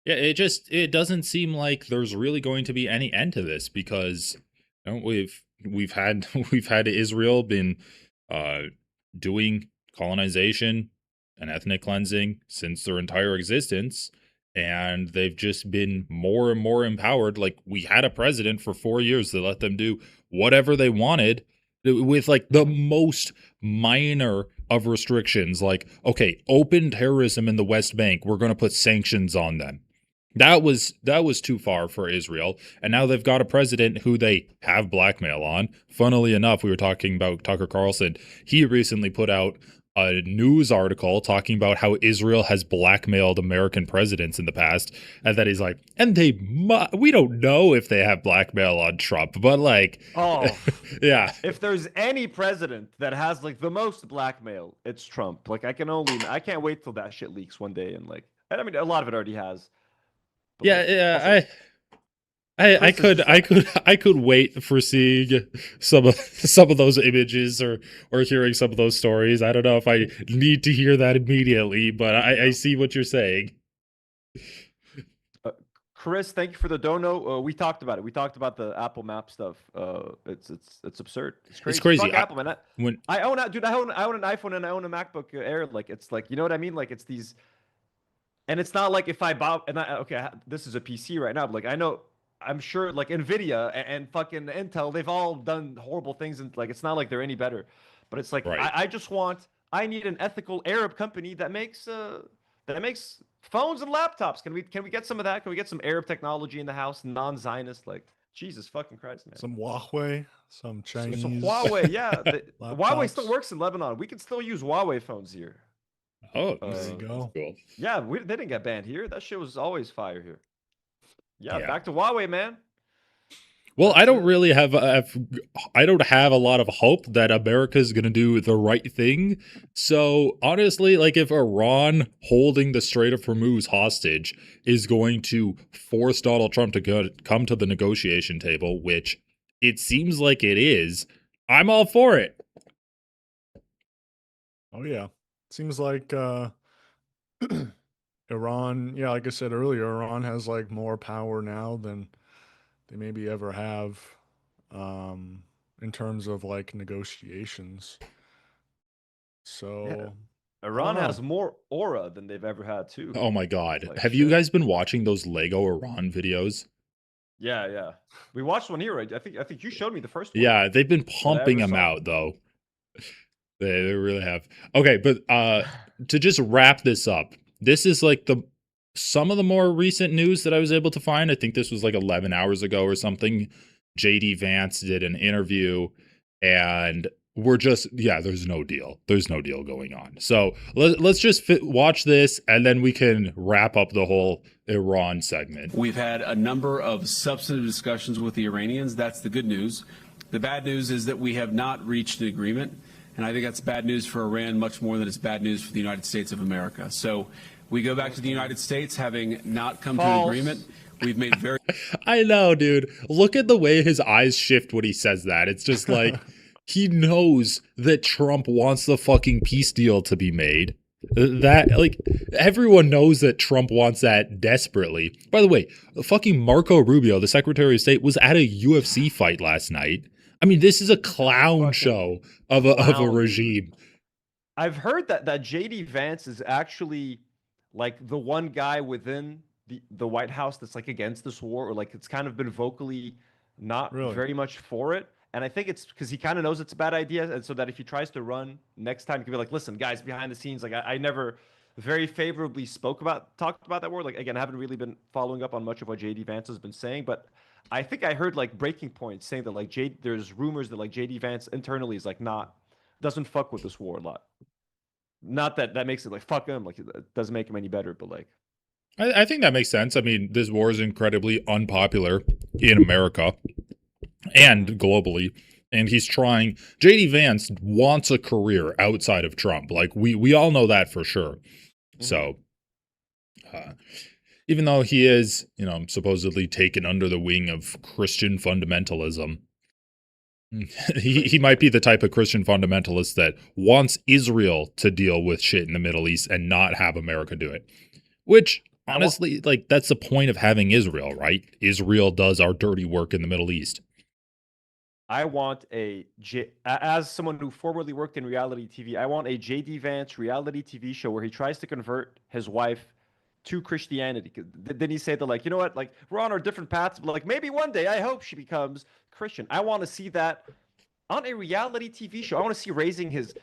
S1: it doesn't seem like there's really going to be any end to this, because we've had Israel been doing colonization and ethnic cleansing since their entire existence. And they've just been more and more empowered. Like, we had a president for 4 years that let them do whatever they wanted with like the most minor of restrictions. Like, okay, open terrorism in the West Bank, we're going to put sanctions on them. That was too far for Israel. And now they've got a president who they have blackmail on. Funnily enough, we were talking about Tucker Carlson. He recently put out a news article talking about how Israel has blackmailed American presidents in the past, and that he's like, and we don't know if they have blackmail on Trump, but like, yeah.
S3: If there's any president that has like the most blackmail, it's Trump. Like, I can't wait till that shit leaks one day, and I mean, a lot of it already has.
S1: Yeah, I could wait for seeing some of those images or hearing some of those stories. I don't know if I need to hear that immediately, but I see what you're saying.
S3: Chris, thank you for the dono. We talked about it. We talked about the Apple Map stuff. It's absurd. It's crazy.
S1: It's crazy.
S3: Fuck Apple, man. I own an iPhone and I own a MacBook Air. Like, it's like, you know what I mean? Like, it's these, and it's not like if I buy this is a PC right now, but like I'm sure like Nvidia and fucking Intel, they've all done horrible things, and like it's not like they're any better. But it's like, right. I need an ethical Arab company that makes phones and laptops. Can we get some of that? Can we get some Arab technology in the house, non-Zionist? Like, Jesus fucking Christ, man.
S2: Some Huawei, some Chinese.
S3: Some Huawei, yeah. Huawei still works in Lebanon. We can still use Huawei phones here.
S1: Oh,
S2: there you go.
S1: Cool.
S3: Yeah, they didn't get banned here. That shit was always fire here. Yeah, back to Huawei, man.
S1: Well, I don't really have I don't have a lot of hope that America is going to do the right thing. So honestly, like, if Iran holding the Strait of Hormuz hostage is going to force Donald Trump to come to the negotiation table, which it seems like it is, I'm all for it.
S2: Oh yeah, seems like Iran, yeah, like I said earlier, Iran has like more power now than they maybe ever have in terms of like negotiations. So
S3: Iran has more aura than they've ever had too.
S1: Oh my God.
S3: Like,
S1: have you guys been watching those Lego Iran videos?
S3: Yeah. We watched one here, right? I think you showed me the first one.
S1: Yeah, they've been pumping them out though. They really have. Okay, but to just wrap this up, this is like some of the more recent news that I was able to find. I think this was like 11 hours ago or something. JD Vance did an interview, and there's no deal. There's no deal going on. So let's just watch this, and then we can wrap up the whole Iran segment.
S8: We've had a number of substantive discussions with the Iranians. That's the good news. The bad news is that we have not reached an agreement. And I think that's bad news for Iran much more than it's bad news for the United States of America. So we go back to the United States having not come to an agreement. We've made very...
S1: I know, dude. Look at the way his eyes shift when he says that. It's just like, he knows that Trump wants the fucking peace deal to be made. That, like, everyone knows that Trump wants that desperately. By the way, fucking Marco Rubio, the Secretary of State, was at a UFC fight last night. I mean, this is a clown show of a regime.
S3: I've heard that JD Vance is actually like the one guy within the White House that's like against this war, or like it's kind of been vocally not
S2: Really?
S3: very much for it. And I think it's because he kind of knows it's a bad idea, and so that if he tries to run next time, he can be like, "Listen, guys, behind the scenes, like I never very favorably talked about that war. Like again, I haven't really been following up on much of what JD Vance has been saying, but I think I heard like breaking points saying that like there's rumors that like JD Vance internally is like not doesn't fuck with this war a lot. Not that that makes it like fuck him, like it doesn't make him any better, but like
S1: I think that makes sense. I mean, this war is incredibly unpopular in America and globally. And he's trying. JD Vance wants a career outside of Trump. Like we all know that for sure. So, even though he is, supposedly taken under the wing of Christian fundamentalism, he might be the type of Christian fundamentalist that wants Israel to deal with shit in the Middle East and not have America do it. Which, honestly, like, that's the point of having Israel, right? Israel does our dirty work in the Middle East.
S3: I want as someone who formerly worked in reality TV, I want a JD Vance reality TV show where he tries to convert his wife to Christianity. Then he say that, like, you know what, like we're on our different paths, but like maybe one day I hope she becomes Christian. I want to see that on a reality TV show. I want to see raising his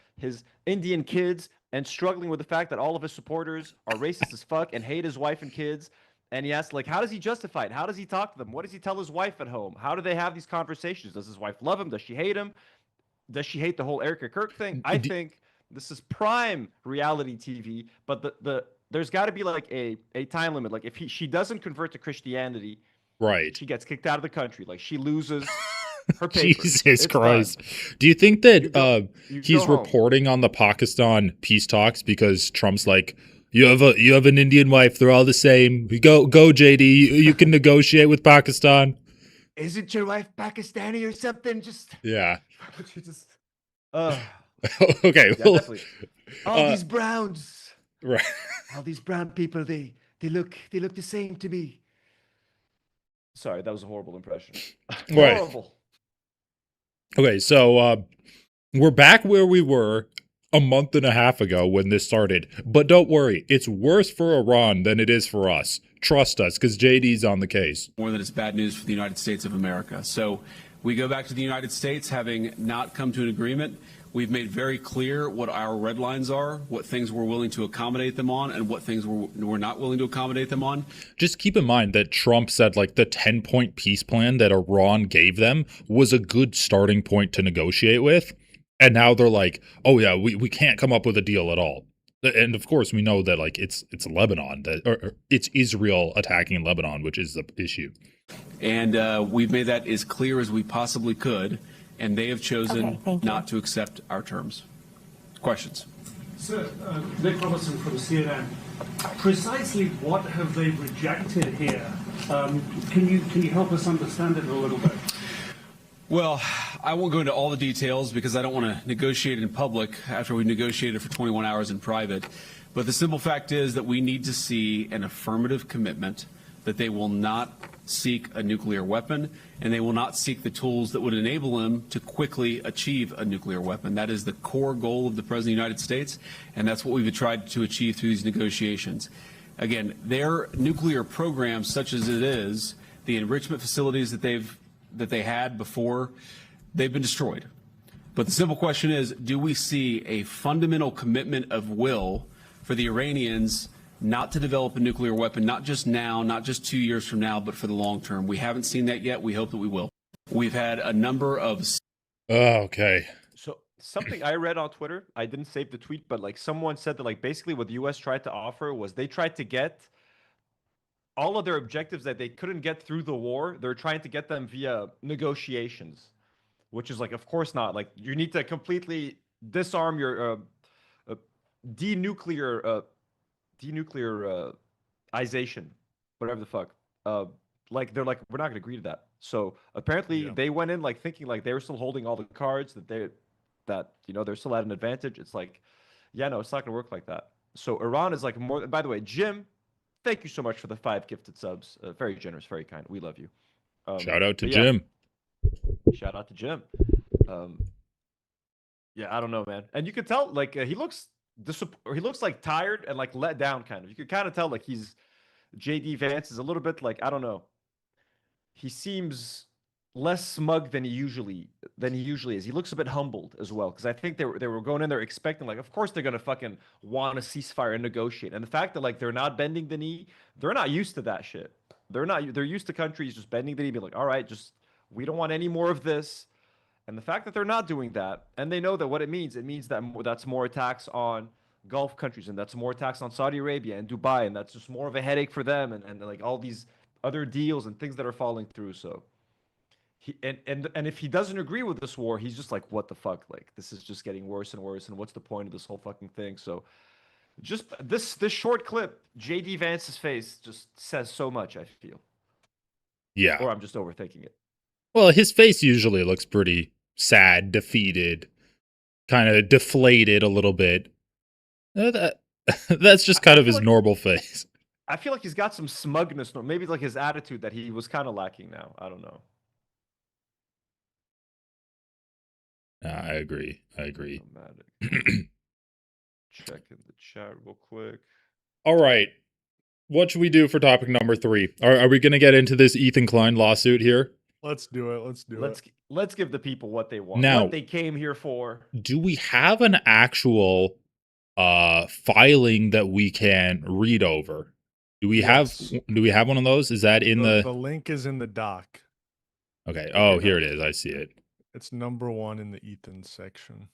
S3: Indian kids and struggling with the fact that all of his supporters are racist as fuck and hate his wife and kids. And he asks, like, how does he justify it? How does he talk to them? What does he tell his wife at home? How do they have these conversations? Does his wife love him? Does she hate him? Does she hate the whole Erica Kirk thing? I think this is prime reality TV, but there's got to be like a time limit. Like if she doesn't convert to Christianity,
S1: right,
S3: she gets kicked out of the country. Like she loses her papers.
S1: Jesus Christ. Done. Do you think that he's reporting on the Pakistan peace talks because Trump's like, you have an Indian wife, they're all the same. Go JD, you can negotiate with Pakistan.
S3: Isn't your wife Pakistani or something? Just
S1: yeah.
S3: just
S1: okay.
S3: Yeah, definitely. All these browns.
S1: Right.
S3: All these brown people, they look the same to me. Sorry, that was a horrible impression.
S1: Right.
S3: Horrible.
S1: Okay, so we're back where we were a month and a half ago when this started. But don't worry, it's worse for Iran than it is for us. Trust us, because JD's on the case.
S8: More than it's bad news for the United States of America. So we go back to the United States having not come to an agreement. We've made very clear what our red lines are, what things we're willing to accommodate them on, and what things we're not willing to accommodate them on.
S1: Just keep in mind that Trump said like the 10-point peace plan that Iran gave them was a good starting point to negotiate with. And now they're like, oh yeah, we can't come up with a deal at all. And of course we know that like it's Lebanon, or it's Israel attacking Lebanon, which is the issue.
S8: And we've made that as clear as we possibly could. And they have chosen not to accept our terms. Questions?
S9: Sir, Nick Robertson from CNN. Precisely what have they rejected here? Can you help us understand it a little bit?
S8: Well, I won't go into all the details because I don't want to negotiate in public after we negotiated for 21 hours in private. But the simple fact is that we need to see an affirmative commitment that they will not seek a nuclear weapon, and they will not seek the tools that would enable them to quickly achieve a nuclear weapon. That is the core goal of the President of the United States, and that's what we've tried to achieve through these negotiations. Again, their nuclear program, such as it is, the enrichment facilities that they had before, they've been destroyed. But the simple question is, do we see a fundamental commitment of will for the Iranians not to develop a nuclear weapon, not just now, not just 2 years from now, but for the long term? We haven't seen that yet. We hope that we will. We've had a number of...
S1: Okay.
S3: So something I read on Twitter, I didn't save the tweet, but like someone said that like basically what the U.S. tried to offer was they tried to get all of their objectives that they couldn't get through the war. They're trying to get them via negotiations, which is like, of course not. Like you need to completely disarm your denuclearization, whatever the fuck. Like they're like, we're not gonna agree to that. So apparently they went in like thinking like they were still holding all the cards, that they're still at an advantage. It's like, yeah, no, it's not gonna work like that. So Iran is like more. By the way, Jim, thank you so much for the 5 gifted subs. Very generous, very kind. We love you.
S1: Shout out to Jim.
S3: Shout out to Jim. Yeah, I don't know, man. And you could tell, like, he looks or he looks like tired and like let down, kind of. You could kind of tell, like, JD Vance is a little bit like, I don't know. He seems less smug than he usually is. He looks a bit humbled as well, because I think they were going in there expecting, like, of course they're gonna fucking want a ceasefire and negotiate. And the fact that, like, they're not bending the knee, they're not used to that shit. They're used to countries just bending the knee, being like, all right, just we don't want any more of this. And the fact that they're not doing that, and they know that what it means that that's more attacks on Gulf countries, and that's more attacks on Saudi Arabia and Dubai, and that's just more of a headache for them, and like all these other deals and things that are falling through. So and if he doesn't agree with this war, he's just like, what the fuck? Like, this is just getting worse and worse, and what's the point of this whole fucking thing? So just this short clip, JD Vance's face just says so much, I feel.
S1: Yeah.
S3: Or I'm just overthinking it.
S1: Well, his face usually looks pretty sad, defeated, kind of deflated a little bit. That's just kind of his normal face.
S3: I feel like he's got some smugness, or maybe like his attitude that he was kind of lacking now. I don't know.
S1: I agree.
S3: Checking the chat real quick.
S1: All right. What should we do for topic number 3? Are we going to get into this Ethan Klein lawsuit here?
S2: Let's do it.
S3: Let's give the people what they want,
S1: Now,
S3: what they came here for.
S1: Do we have an actual filing that we can read over? Do we have one of those? Is that in the
S2: link is in the doc.
S1: Okay. Oh, here it is. I see it.
S2: It's number 1 in the Ethan section.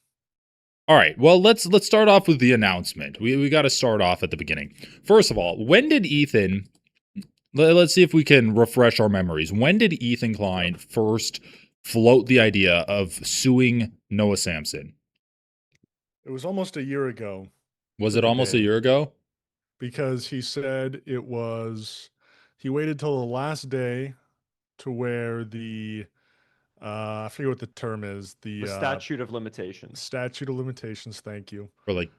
S1: All right. Well, let's start off with the announcement. We got to start off at the beginning. First of all, when did Ethan? Let's see if we can refresh our memories. When did Ethan Klein first float the idea of suing Noah Samsen?
S2: It was almost a year ago.
S1: Was it almost a year ago?
S2: Because he said he waited till the last day to where the I forget what the term is. The
S3: statute of limitations.
S2: Statute of limitations. Thank you.
S1: For like,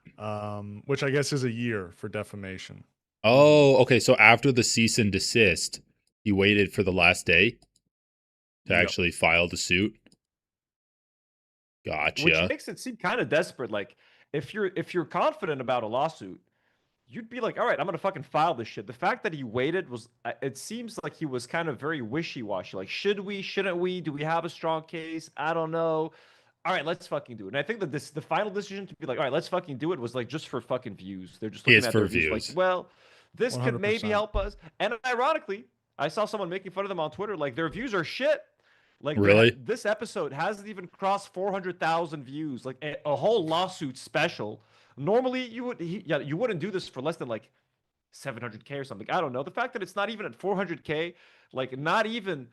S2: which I guess is a year for defamation.
S1: Oh, okay. So after the cease and desist, he waited for the last day to actually file the suit. Gotcha.
S3: Which makes it seem kind of desperate. Like, if you're confident about a lawsuit, you'd be like, all right, I'm gonna fucking file this shit. The fact that he waited it seems like he was kind of very wishy-washy. Like, should we, shouldn't we? Do we have a strong case? I don't know. All right, let's fucking do it. And I think that the final decision to be like, all right, let's fucking do it, was like just for fucking views. They're just looking at their views. Like, well, this 100%. Could maybe help us. And ironically, I saw someone making fun of them on Twitter. Like, their views are shit. Like,
S1: really?
S3: This episode hasn't even crossed 400,000 views. Like, a whole lawsuit special. Normally, you wouldn't do this for less than like 700K or something. I don't know. The fact that it's not even at 400K, like, not even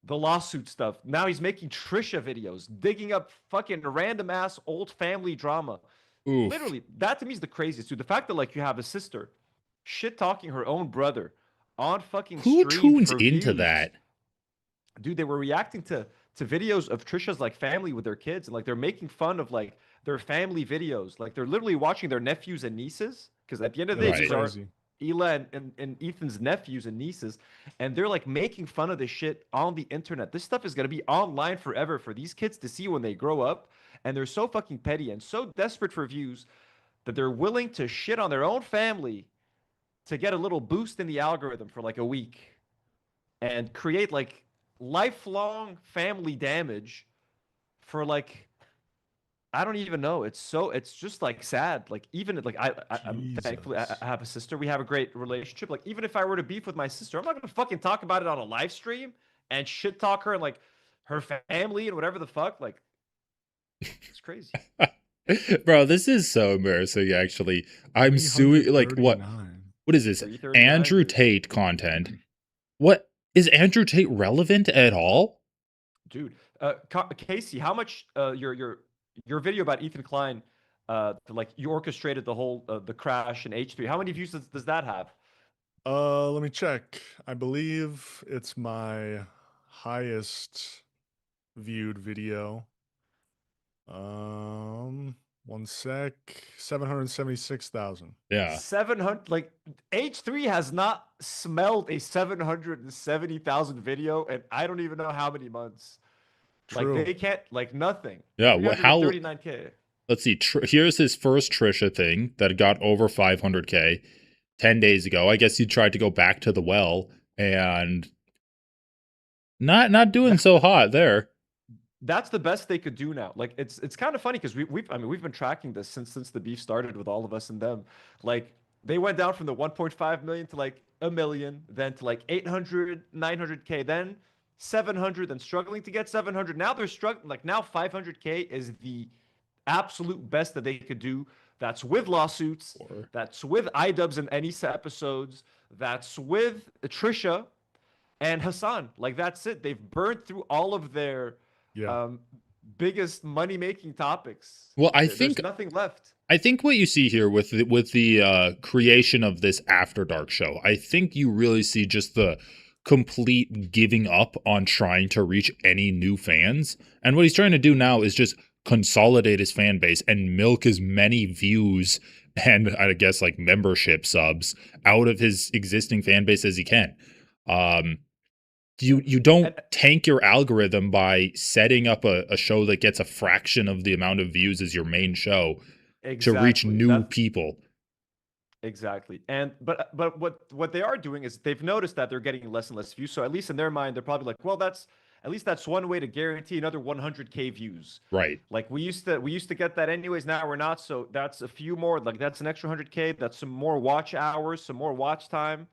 S3: the lawsuit stuff. Now he's making Trisha videos, digging up fucking random ass old family drama. Oof. Literally, that to me is the craziest, dude. The fact that, like, you have a sister shit talking her own brother on fucking stream.
S1: Who tunes into that?
S3: Dude, they were reacting to videos of Trisha's, like, family with their kids, and like they're making fun of, like, their family videos. Like, they're literally watching their nephews and nieces, because at the end of the day, these are Ela and Ethan's nephews and nieces, and they're like making fun of this shit on the internet. This stuff is going to be online forever for these kids to see when they grow up, and they're so fucking petty and so desperate for views that they're willing to shit on their own family to get a little boost in the algorithm for like a week and create like lifelong family damage for like, I don't even know. It's just like sad. Like, even like I'm thankfully I have a sister. We have a great relationship. Like, even if I were to beef with my sister, I'm not gonna fucking talk about it on a live stream and shit talk her and like her family and whatever the fuck. Like, it's crazy.
S1: Bro, this is so embarrassing. Actually, I'm suing. Like, what is this? Andrew Tate content. What is Andrew Tate relevant at all?
S3: Dude, Casey, how much your video about Ethan Klein, like, you orchestrated the whole the crash in H3. How many views does that have?
S2: Let me check. I believe it's my highest viewed video. 1 sec. 776,000.
S1: Yeah.
S3: 700. Like, H3 has not smelled a 770,000 video, and I don't even know how many months.
S2: True.
S3: Like, they can't, like, nothing.
S1: Yeah. What? How?
S3: 39K.
S1: let's see. Here's his first Trisha thing that got over 500K 10 days ago. I guess he tried to go back to the well and not doing so hot there.
S3: That's the best they could do now. Like it's kind of funny because we've been tracking this since the beef started with all of us and them. Like they went down from the 1.5 million to like a million, then to like 800, 900K, then 700, then struggling to get 700. Now they're struggling. Like now 500K is the absolute best that they could do. That's with lawsuits. That's with iDubbbz and Anissa episodes. That's with Trisha and Hassan. Like that's it. They've burned through all of their biggest money-making topics.
S1: Well,
S3: There's nothing left.
S1: I think what you see here with the creation of this After Dark show, I think you really see just the complete giving up on trying to reach any new fans. And what he's trying to do now is just consolidate his fan base and milk as many views and I guess like membership subs out of his existing fan base as he can. You don't tank your algorithm by setting up a show that gets a fraction of the amount of views as your main show to reach new people.
S3: Exactly. And but what they are doing is they've noticed that they're getting less and less views. So at least in their mind, they're probably like, well, that's one way to guarantee another 100K views.
S1: Right.
S3: Like we used to get that anyways. Now we're not. So that's a few more. Like that's an extra 100K. That's some more watch hours, some more watch time.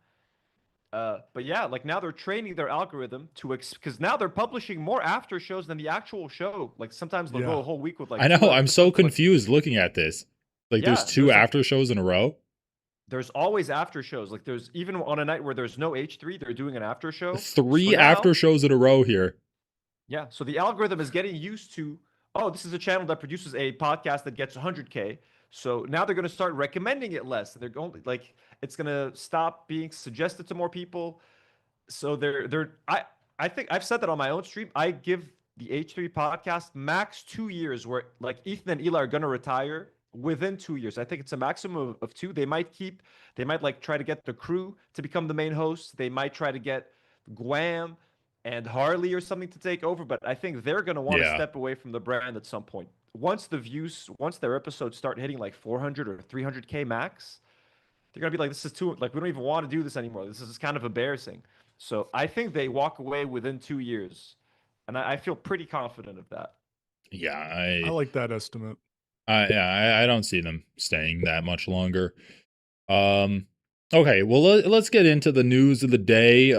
S3: But yeah, like now they're training their algorithm to because now they're publishing more after shows than the actual show. Like sometimes they'll go a whole week with like.
S1: I know. I'm so confused looking at this. Like there's two after shows in a row.
S3: There's always after shows. Like there's even on a night where there's no H3, they're doing an after show.
S1: Three after shows in a row here.
S3: Yeah. So the algorithm is getting used to, oh, this is a channel that produces a podcast that gets 100K. So now they're going to start recommending it less. They're going like it's going to stop being suggested to more people. So I think I've said that on my own stream. I give the H3 podcast max 2 years where like Ethan and Eli are going to retire within 2 years. I think it's a maximum of 2. They might like try to get the crew to become the main hosts. They might try to get Guam and Harley or something to take over, but I think they're going to want to step away from the brand at some point. Once their episodes start hitting like 400 or 300K max, they're going to be like, this is too, like, we don't even want to do this anymore. This is kind of embarrassing. So I think they walk away within 2 years. And I feel pretty confident of that.
S1: Yeah.
S2: I like that estimate.
S1: I don't see them staying that much longer. Okay, well, let's get into the news of the day.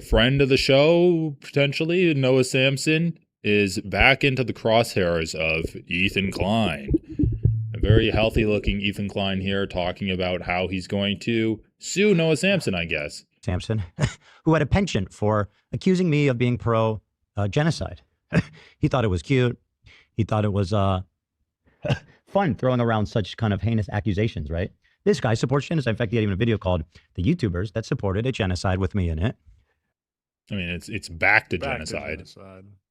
S1: Friend of the show, potentially, Noah Samsen, is back into the crosshairs of Ethan Klein. A very healthy-looking Ethan Klein here talking about how he's going to sue Noah Samsen, I guess.
S10: Samsen, who had a penchant for accusing me of being pro-genocide. He thought it was cute. He thought it was fun throwing around such kind of heinous accusations, right? This guy supports genocide. In fact, he had even a video called "The YouTubers That Supported a Genocide" with me in it.
S1: I mean, it's back to genocide.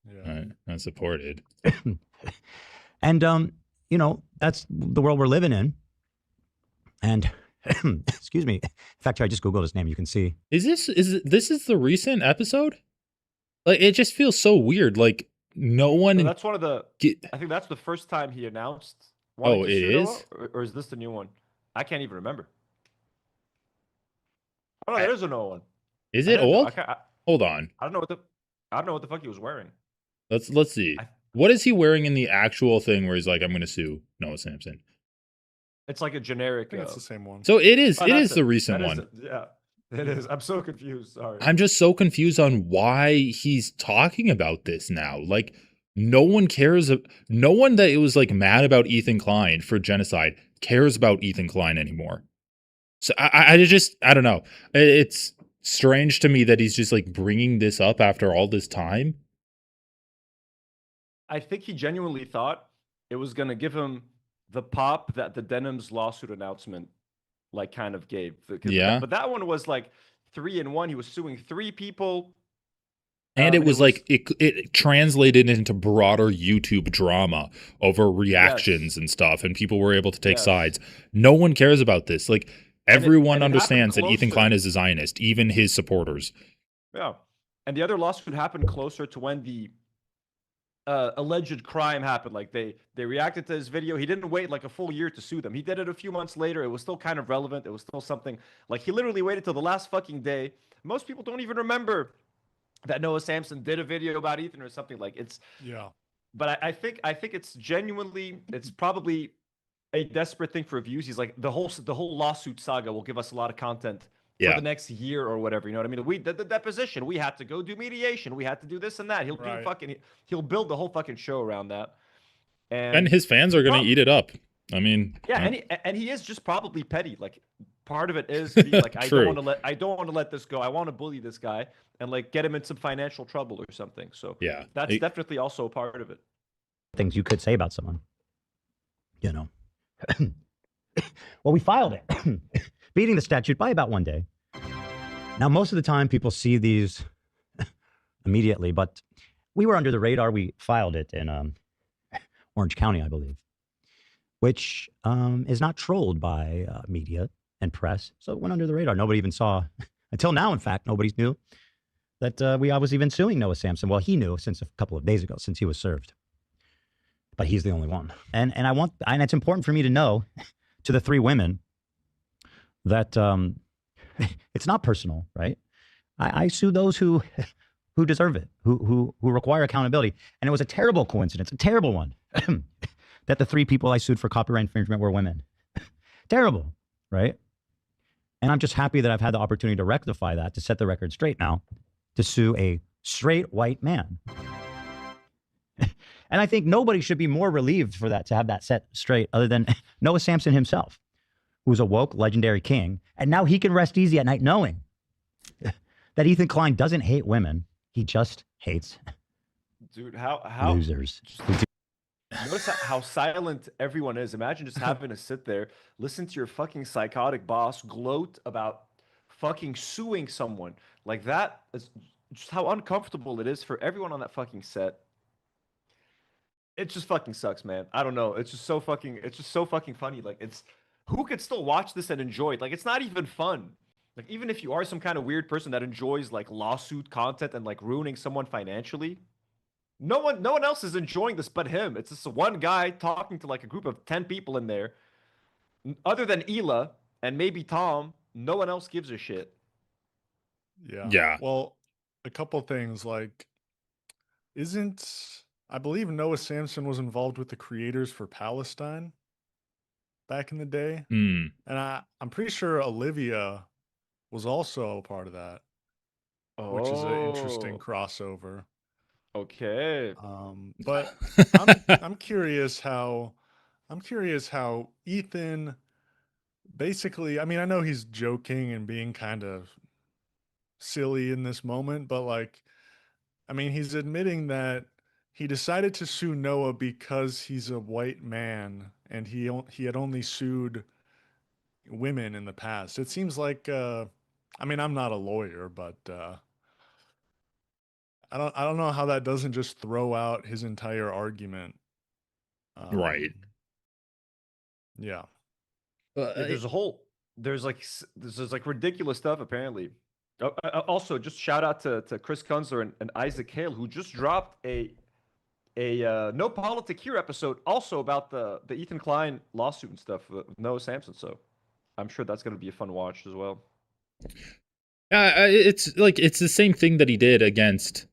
S2: Yeah.
S1: Not supported.
S10: And, you know, that's the world we're living in. And, excuse me. In fact, I just Googled his name. You can see.
S1: This is the recent episode? Like, it just feels so weird. Like, no one.
S3: So that's one of the. I think that's the first time he announced.
S1: Oh, it is?
S3: Or is this the new one? I can't even remember. Oh, no, there is a new one.
S1: Is it old? Hold on.
S3: I don't know what the fuck he was wearing.
S1: Let's see. What is he wearing in the actual thing where he's like, I'm going to sue Noah Samsen?
S3: It's like a generic.
S2: I think it's the same one.
S1: So it is. It is the recent one.
S3: Yeah, it is. I'm so confused. Sorry.
S1: I'm just so confused on why he's talking about this now. Like, no one cares. No one that it was like mad about Ethan Klein for genocide cares about Ethan Klein anymore. So I don't know. It's strange to me that he's just like bringing this up after all this time.
S3: I think he genuinely thought it was going to give him the pop that the Denim's lawsuit announcement like kind of gave.
S1: Yeah.
S3: But that one was like 3-in-1. He was suing 3 people.
S1: And it was like it translated into broader YouTube drama over reactions and stuff, and people were able to take sides. No one cares about this. Like, everyone understands that Ethan Klein is a Zionist, even his supporters.
S3: Yeah. And the other lawsuit happened closer to when the alleged crime happened. Like they reacted to his video. He didn't wait like a full year to sue them. He did it a few months later. It was still kind of relevant. It was still something. Like he literally waited till the last fucking day. Most people don't even remember that Noah Samson did a video about Ethan or something. Like it's
S2: Yeah.
S3: But I think it's genuinely, it's probably a desperate thing for views. He's like the whole lawsuit saga will give us a lot of content for the next year or whatever. You know what I mean? The deposition, we had to go do mediation, we had to do this and that. He'll do he'll build the whole fucking show around that.
S1: And his fans are gonna eat it up. I mean,
S3: yeah, and he is just probably petty. Like part of it is being like, I don't want to let this go. I want to bully this guy and like get him in some financial trouble or something. So
S1: yeah,
S3: that's definitely also a part of it.
S10: Things you could say about someone, you know. Well, we filed it, beating the statute by about 1 day. Now, most of the time, people see these immediately, but we were under the radar. We filed it in Orange County, I believe, which is not trolled by media and press. So it went under the radar. Nobody even saw, until now, in fact, nobody knew that I was even suing Noah Samson. Well, he knew since a couple of days ago, since he was served. But he's the only one. And it's important for me to know, to the three women, that it's not personal, right? I sue those who deserve it, who require accountability. And it was a terrible coincidence, a terrible one, that the three people I sued for copyright infringement were women. Terrible, right? And I'm just happy that I've had the opportunity to rectify that, to set the record straight now, to sue a straight white man. And I think nobody should be more relieved for that, to have that set straight, other than Noah Samson himself, who's a woke, legendary king. And now he can rest easy at night knowing that Ethan Klein doesn't hate women. He just hates
S3: dude, how
S10: losers.
S3: Notice how silent everyone is. Imagine just having to sit there, listen to your fucking psychotic boss gloat about fucking suing someone. Like that is just how uncomfortable it is for everyone on that fucking set. It just fucking sucks, man. I don't know. It's just so fucking funny. Like who could still watch this and enjoy it? Like it's not even fun. Like even if you are some kind of weird person that enjoys like lawsuit content and like ruining someone financially, no one else is enjoying this but him. It's just one guy talking to like a group of 10 people in there. Other than Hila and maybe Tom, no one else gives a shit.
S2: Yeah. Well, a couple things, like, I believe Noah Samson was involved with the Creators for Palestine back in the day.
S1: Mm.
S2: And I'm pretty sure Olivia was also a part of that, which is an interesting crossover.
S3: Okay.
S2: But I'm curious how Ethan basically, I mean, I know he's joking and being kind of silly in this moment, but like, I mean, he's admitting that he decided to sue Noah because he's a white man and he had only sued women in the past. It seems like I mean, I'm not a lawyer, but I don't know how that doesn't just throw out his entire argument.
S1: Right.
S2: Yeah.
S3: There's like ridiculous stuff apparently. Also, just shout out to Chris Kunzler and Isaac Hale, who just dropped a No Politic Here episode also about the Ethan Klein lawsuit and stuff with Noah Samson. So I'm sure that's going to be a fun watch as well.
S1: It's the same thing that he did against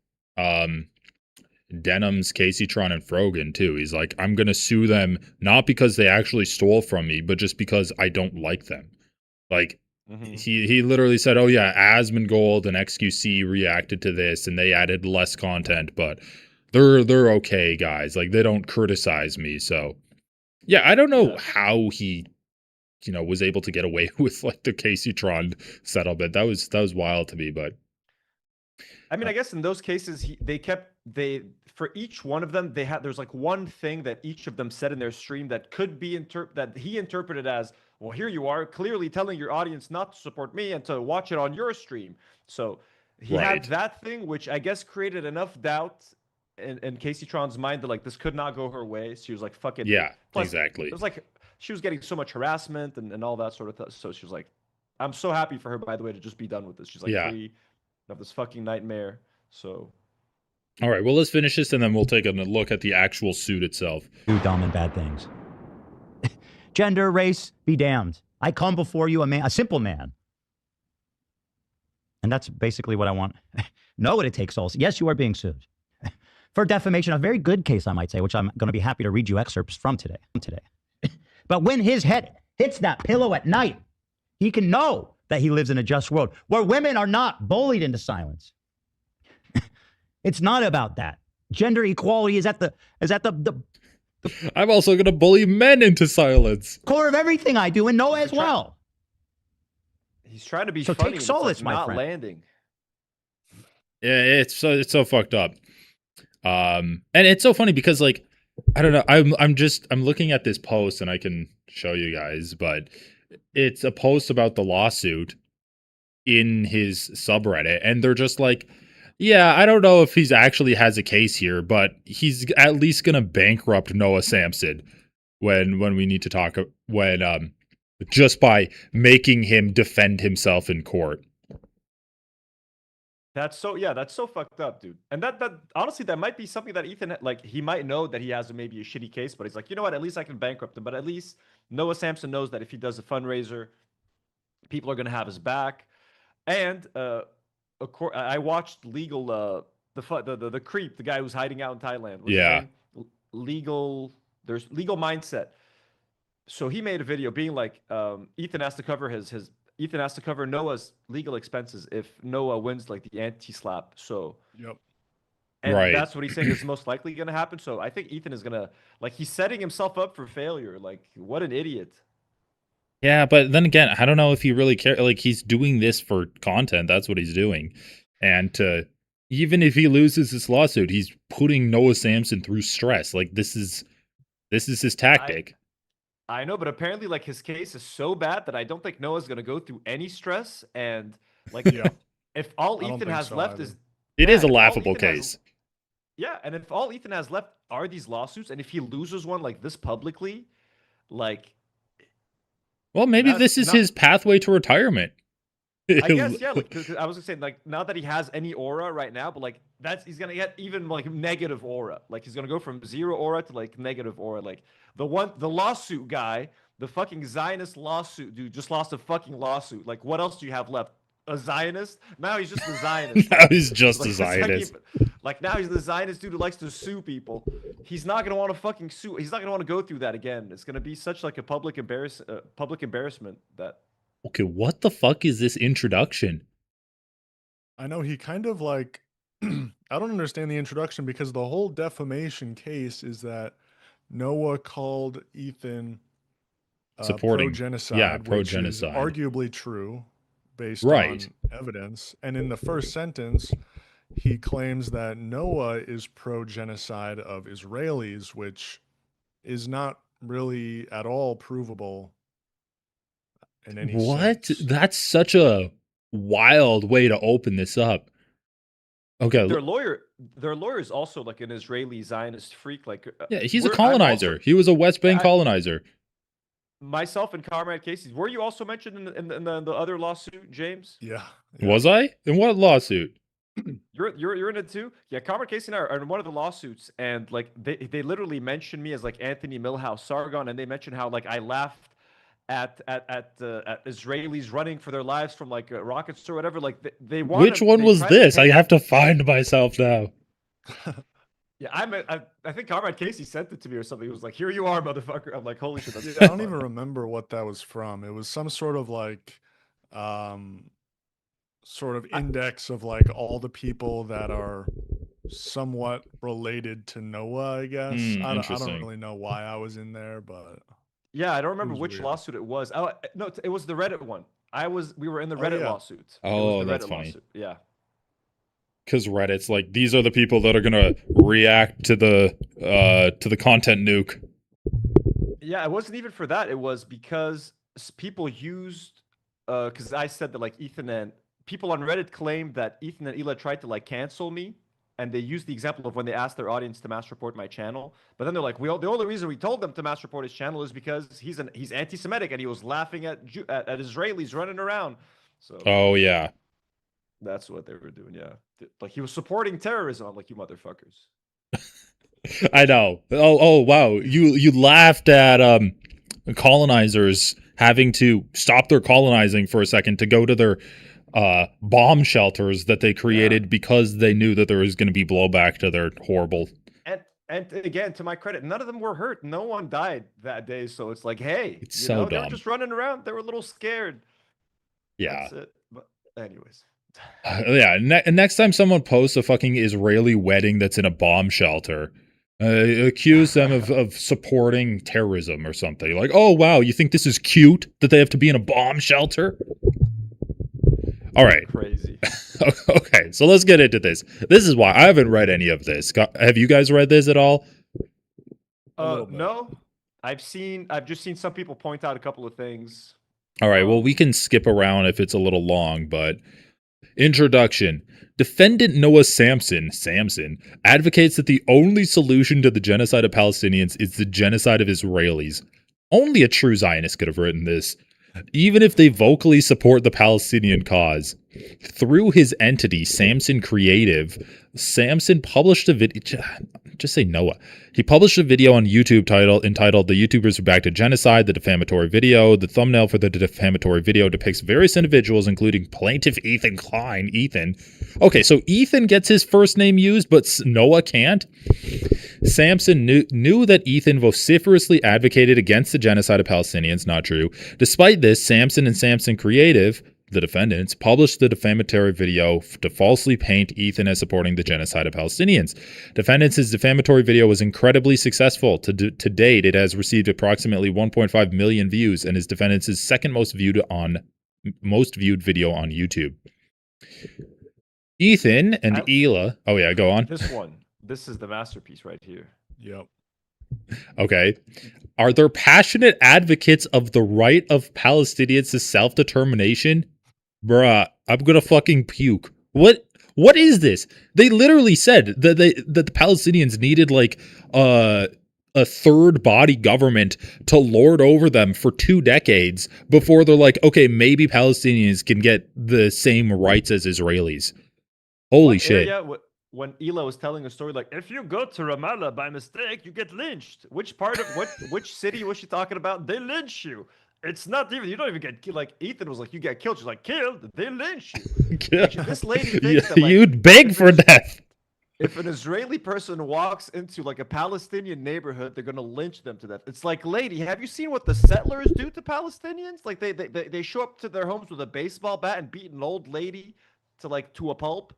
S1: Denham's, Casey-tron, and Frogan too. He's like, I'm gonna sue them not because they actually stole from me, but just because I don't like them. Like he literally said, oh yeah, Asmongold and XQC reacted to this and they added less content, but they're okay guys. Like they don't criticize me. So yeah, I don't know how he was able to get away with like the Casey-tron settlement. That was wild to me, but
S3: I mean, I guess in those cases, for each one of them, there's like one thing that each of them said in their stream that could be that he interpreted as, well, here you are clearly telling your audience not to support me and to watch it on your stream. So he had that thing, which I guess created enough doubt in Casey-tron's mind that like this could not go her way. She was like, fuck it.
S1: Yeah,
S3: Plus,
S1: exactly.
S3: It was like she was getting so much harassment and all that sort of stuff. So she was like, I'm so happy for her, by the way, to just be done with this. She's like free of this fucking nightmare. So
S1: All right, well, let's finish this, and then we'll take a look at the actual suit itself.
S10: Do dumb and bad things. Gender, race, be damned. I come before you a simple man. And that's basically what I want. Know what it takes, also. Yes, you are being sued. For defamation, a very good case, I might say, which I'm going to be happy to read you excerpts from today. But when his head hits that pillow at night, he can know that he lives in a just world where women are not bullied into silence. It's not about that. Gender equality is at the
S1: I'm also going to bully men into silence.
S10: core of everything I do, and Noah as well.
S3: He's trying to be
S10: So
S3: funny,
S10: take
S3: but
S10: solace,
S3: it's
S10: my
S3: not
S10: friend.
S3: landing.
S1: Yeah, it's so fucked up. And it's so funny because, like, I don't know, I'm looking at this post, and I can show you guys, but it's a post about the lawsuit in his subreddit, and they're just like, yeah, I don't know if he's actually has a case here, but he's at least gonna bankrupt Noah Samson when we need to talk, when just by making him defend himself in court.
S3: That's so fucked up, dude. And that honestly, that might be something that Ethan, like, he might know that he has maybe a shitty case, but he's like, you know what? At least I can bankrupt him. But at least Noah Samson knows that if he does a fundraiser, people are gonna have his back. And I watched Legal, the creep, the guy who's hiding out in Thailand. What's his
S1: Yeah.
S3: name? There's Legal Mindset. So he made a video being like, Ethan has to cover Ethan has to cover Noah's legal expenses if Noah wins like the anti-slap. So
S2: Yep.
S3: and
S1: Right.
S3: that's what he's saying is most likely going to happen. So I think Ethan is gonna, like, he's setting himself up for failure. Like, what an idiot.
S1: Yeah, but then again, I don't know if he really cares. Like, he's doing this for content. That's what he's doing. And even if he loses this lawsuit, he's putting Noah Samson through stress. Like, this is his tactic.
S3: I know, but apparently, like, his case is so bad that I don't think Noah's gonna go through any stress. And like,
S2: Yeah.
S3: if all
S2: I don't
S3: Ethan
S2: think
S3: has
S2: so
S3: left
S2: either.
S3: is
S1: It
S3: yeah,
S1: is a
S3: if all
S1: laughable
S3: Ethan has-
S1: case.
S3: yeah, and if all Ethan has left are these lawsuits, and if he loses one like this publicly, like,
S1: Well, maybe
S3: that's
S1: this is
S3: not-
S1: his pathway to retirement.
S3: I guess, yeah. Like, 'cause I was gonna say, like, not that he has any aura right now, but like he's gonna get even like negative aura. Like, he's gonna go from zero aura to like negative aura. Like the lawsuit guy, the fucking Zionist lawsuit dude, just lost a fucking lawsuit. Like, what else do you have left? A Zionist? Now he's just a Zionist.
S1: Now he's just
S3: Like,
S1: a
S3: it's like
S1: Zionist.
S3: like now he's the Zionist dude who likes to sue people. He's not gonna want to fucking sue. He's not gonna want to go through that again. It's gonna be such like a public embarrassment that.
S1: Okay, what the fuck is this introduction?
S2: I know he kind of like I don't understand the introduction because the whole defamation case is that Noah called Ethan
S1: Supporting.
S2: pro-genocide,
S1: Yeah,
S2: which is
S1: pro-genocide.
S2: arguably true based
S1: Right.
S2: on evidence. And in the first sentence, he claims that Noah is pro-genocide of Israelis, which is not really at all provable in any
S1: What?
S2: sense.
S1: That's such a wild way to open this up. Okay,
S3: Their lawyer is also like an Israeli Zionist freak. Like,
S1: yeah, he's a
S3: I'm
S1: colonizer.
S3: also-
S1: He was a West Bank
S3: I-
S1: colonizer.
S3: myself and Comrade Casey, were you also mentioned in the other lawsuit, James?
S2: Yeah.
S1: Was I? In what lawsuit?
S3: You're in it too? Yeah, Comrade Casey and I are in one of the lawsuits, and like they literally mentioned me as like Anthony Milhouse Sargon, and they mentioned how like I laughed at Israelis running for their lives from like rockets or whatever. Like they want.
S1: Which one was this? I have to find myself now.
S3: Yeah, I think Comrade Casey sent it to me or something. He was like, "Here you are, motherfucker." I'm like, "Holy shit!" That's
S2: I don't even remember what that was from. It was some sort of like sort of index of like all the people that are somewhat related to Noah, I guess. I don't
S1: interesting.
S2: really know why I was in there, but
S3: Yeah, I don't remember
S2: was
S3: which
S2: weird.
S3: lawsuit it was. Oh no, it was the Reddit one. We were in the Reddit
S2: yeah.
S3: lawsuit. It
S1: Oh,
S3: was the
S1: that's
S3: Reddit
S1: funny.
S3: lawsuit. Yeah.
S1: Because Reddit's like, these are the people that are gonna react to the content nuke.
S3: Yeah, it wasn't even for that. It was because people used because I said that like Ethan and people on Reddit claimed that Ethan and Ela tried to like cancel me, and they used the example of when they asked their audience to mass report my channel. But then they're like, the only reason we told them to mass report his channel is because he's anti-Semitic and he was laughing at Israelis running around. So
S1: Oh yeah.
S3: That's what they were doing. Yeah, like he was supporting terrorism. I'm like, you motherfuckers.
S1: I know. Oh, wow. You laughed at colonizers having to stop their colonizing for a second to go to their bomb shelters that they created because they knew that there was going to be blowback to their horrible.
S3: And again, to my credit, none of them were hurt. No one died that day. So it's like, hey,
S1: It's
S3: you
S1: so
S3: know, they
S1: dumb.
S3: were just running around. They were a little scared.
S1: Yeah.
S3: That's it. But anyways.
S1: Yeah. Next time someone posts a fucking Israeli wedding that's in a bomb shelter, accuse them of supporting terrorism or something. Like, oh, wow, you think this is cute that they have to be in a bomb shelter? All right.
S3: Crazy.
S1: Okay, so let's get into this. This is why I haven't read any of this. Have you guys read this at all?
S3: No. I've just seen some people point out a couple of things.
S1: All right, well, we can skip around if it's a little long, but introduction. Defendant Noah Samson advocates that the only solution to the genocide of Palestinians is the genocide of Israelis. Only a true Zionist could have written this. Even if they vocally support the Palestinian cause. Through his entity, Samson Creative, Samson published a video. Just say Noah. He published a video on YouTube entitled "The YouTubers Are Back to Genocide." The defamatory video. The thumbnail for the defamatory video depicts various individuals, including plaintiff Ethan Klein. Ethan. Okay, so Ethan gets his first name used, but Noah can't. Samson knew that Ethan vociferously advocated against the genocide of Palestinians. Not true. Despite this, Samson and Samson Creative, the defendants, published the defamatory video to falsely paint Ethan as supporting the genocide of Palestinians. Defendants' defamatory video was incredibly successful. To date, it has received approximately 1.5 million views and is defendants' second most viewed video on YouTube. Ethan and Ela. Oh yeah, go on.
S3: This is the masterpiece right here.
S2: Yep.
S1: Okay. Are there passionate advocates of the right of Palestinians to self-determination? Bruh, I'm gonna fucking puke. What is this? They literally said that the Palestinians needed like a third body government to lord over them for 2 decades before they're like, okay, maybe Palestinians can get the same rights as Israelis. Holy shit.
S3: When Ela was telling a story like, if you go to Ramallah by mistake, you get lynched. Which part of which city was she talking about? They lynch you. It's not even, you don't even get killed. Like Ethan was like, you get killed. She's like, killed? They lynch you. This lady thinks that, like,
S1: you'd beg for death.
S3: If an Israeli person walks into like a Palestinian neighborhood, they're gonna lynch them to death. It's like, lady, have you seen what the settlers do to Palestinians? Like they show up to their homes with a baseball bat and beat an old lady to a pulp.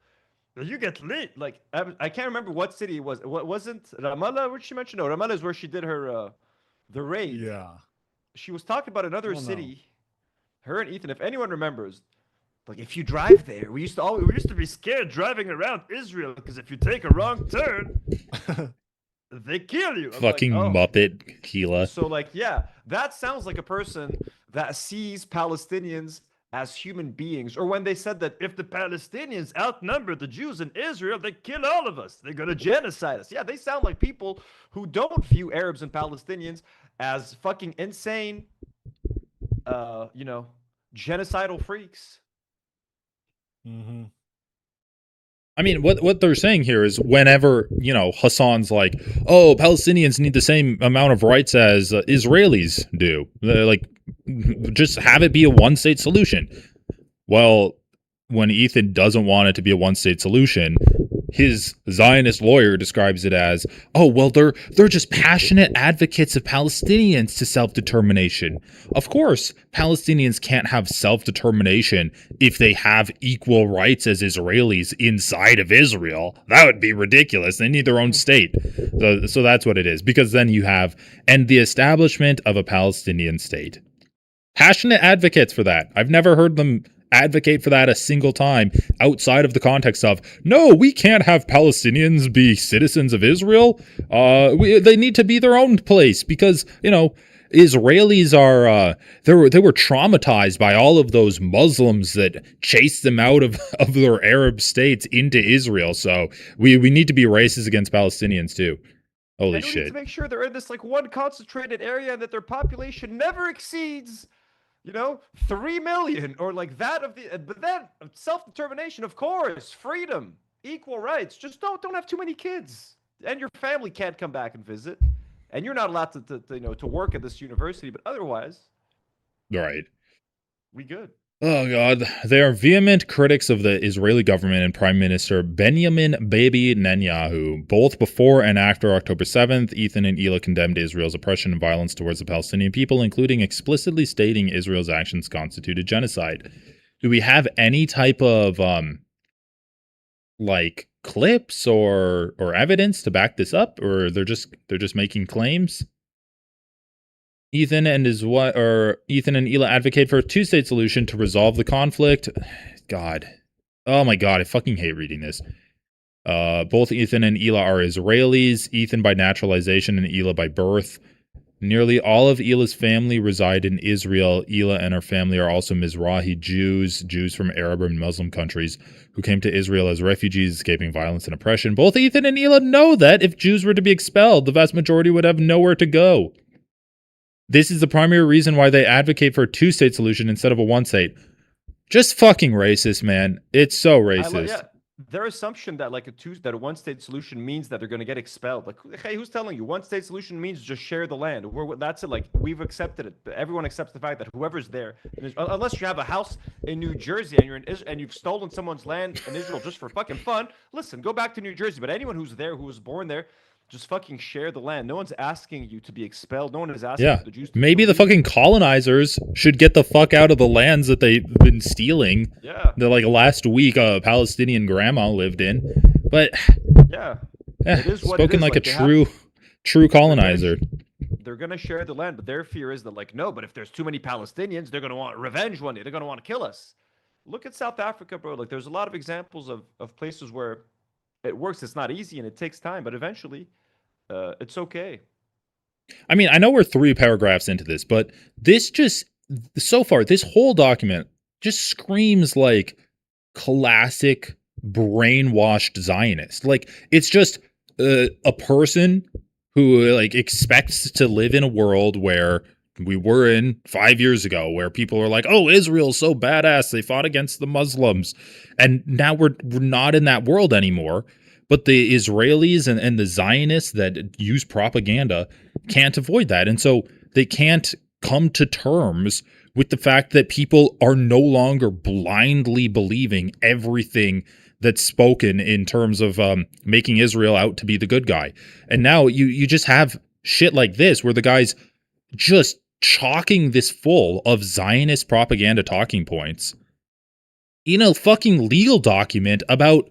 S3: You get lit. Like I can't remember what city it was. What wasn't Ramallah? Where she mentioned? No, Ramallah is where she did her the raid.
S2: Yeah.
S3: She was talking about another city. Her and Ethan, if anyone remembers, like if you drive there, we used to be scared driving around Israel because if you take a wrong turn, they kill you.
S1: Fucking Muppet, Keela.
S3: So like, yeah, that sounds like a person that sees Palestinians as human beings, or when they said that if the Palestinians outnumber the Jews in Israel, they kill all of us. They're going to genocide us. Yeah, they sound like people who don't view Arabs and Palestinians as fucking insane, genocidal freaks.
S2: Mm-hmm.
S1: I mean, what they're saying here is whenever, Hassan's like, oh, Palestinians need the same amount of rights as Israelis do. Like, just have it be a one-state solution. Well, when Ethan doesn't want it to be a one-state solution, his Zionist lawyer describes it as, oh, well, they're just passionate advocates of Palestinians to self-determination. Of course, Palestinians can't have self-determination if they have equal rights as Israelis inside of Israel. That would be ridiculous. They need their own state. So that's what it is. Because then you have, and the establishment of a Palestinian state. Passionate advocates for that. I've never heard them advocate for that a single time outside of the context of, no, we can't have Palestinians be citizens of Israel. They need to be their own place because, Israelis are, they were traumatized by all of those Muslims that chased them out of their Arab states into Israel. So we need to be racist against Palestinians too. Holy shit.
S3: Need to make sure they're in this like one concentrated area and that their population never exceeds You know, 3 million or like that of the, but then self-determination, of course, freedom, equal rights. Just don't have too many kids, and your family can't come back and visit, and you're not allowed to work at this university. But otherwise,
S1: Right.
S3: we good.
S1: Oh, God. They are vehement critics of the Israeli government and Prime Minister Benjamin Baby Netanyahu. Both before and after October 7th, Ethan and Ela condemned Israel's oppression and violence towards the Palestinian people, including explicitly stating Israel's actions constituted genocide. Do we have any type of, like, clips or evidence to back this up? Or they're just making claims? Ethan and Ela advocate for a two-state solution to resolve the conflict. God. Oh my God, I fucking hate reading this. Both Ethan and Ela are Israelis, Ethan by naturalization and Ela by birth. Nearly all of Ela's family reside in Israel. Ela and her family are also Mizrahi Jews from Arab and Muslim countries who came to Israel as refugees escaping violence and oppression. Both Ethan and Ela know that if Jews were to be expelled, the vast majority would have nowhere to go. This is the primary reason why they advocate for a two-state solution instead of a one-state. Just fucking racist, man. It's so racist.
S3: Their assumption that like a one-state solution means that they're going to get expelled. Like, hey, who's telling you? One-state solution means just share the land. That's it. Like, we've accepted it. Everyone accepts the fact that whoever's there, unless you have a house in New Jersey and you're in Israel and you've stolen someone's land in Israel just for fucking fun, listen, go back to New Jersey. But anyone who's there, who was born there, just fucking share the land. No one's asking you to be expelled. No one is asking for the Jews to
S1: maybe the fucking colonizers should get the fuck out of the lands that they've been stealing.
S3: Yeah.
S1: That like last week a Palestinian grandma lived in. But
S3: yeah, it is what
S1: spoken
S3: it is.
S1: like a true colonizer.
S3: They're gonna share the land, but their fear is that like, no, but if there's too many Palestinians, they're gonna want revenge one day. They're gonna want to kill us. Look at South Africa, bro. Like there's a lot of examples of places where it works. It's not easy and it takes time, but eventually it's okay.
S1: I mean, I know we're 3 paragraphs into this, but this so far, this whole document just screams like classic brainwashed Zionist. Like, it's just a person who like expects to live in a world where we were in 5 years ago, where people are like, oh, Israel's so badass, they fought against the Muslims. And now we're not in that world anymore. But the Israelis and the Zionists that use propaganda can't avoid that. And so they can't come to terms with the fact that people are no longer blindly believing everything that's spoken in terms of making Israel out to be the good guy. And now you just have shit like this where the guy's just chalking this full of Zionist propaganda talking points in a fucking legal document about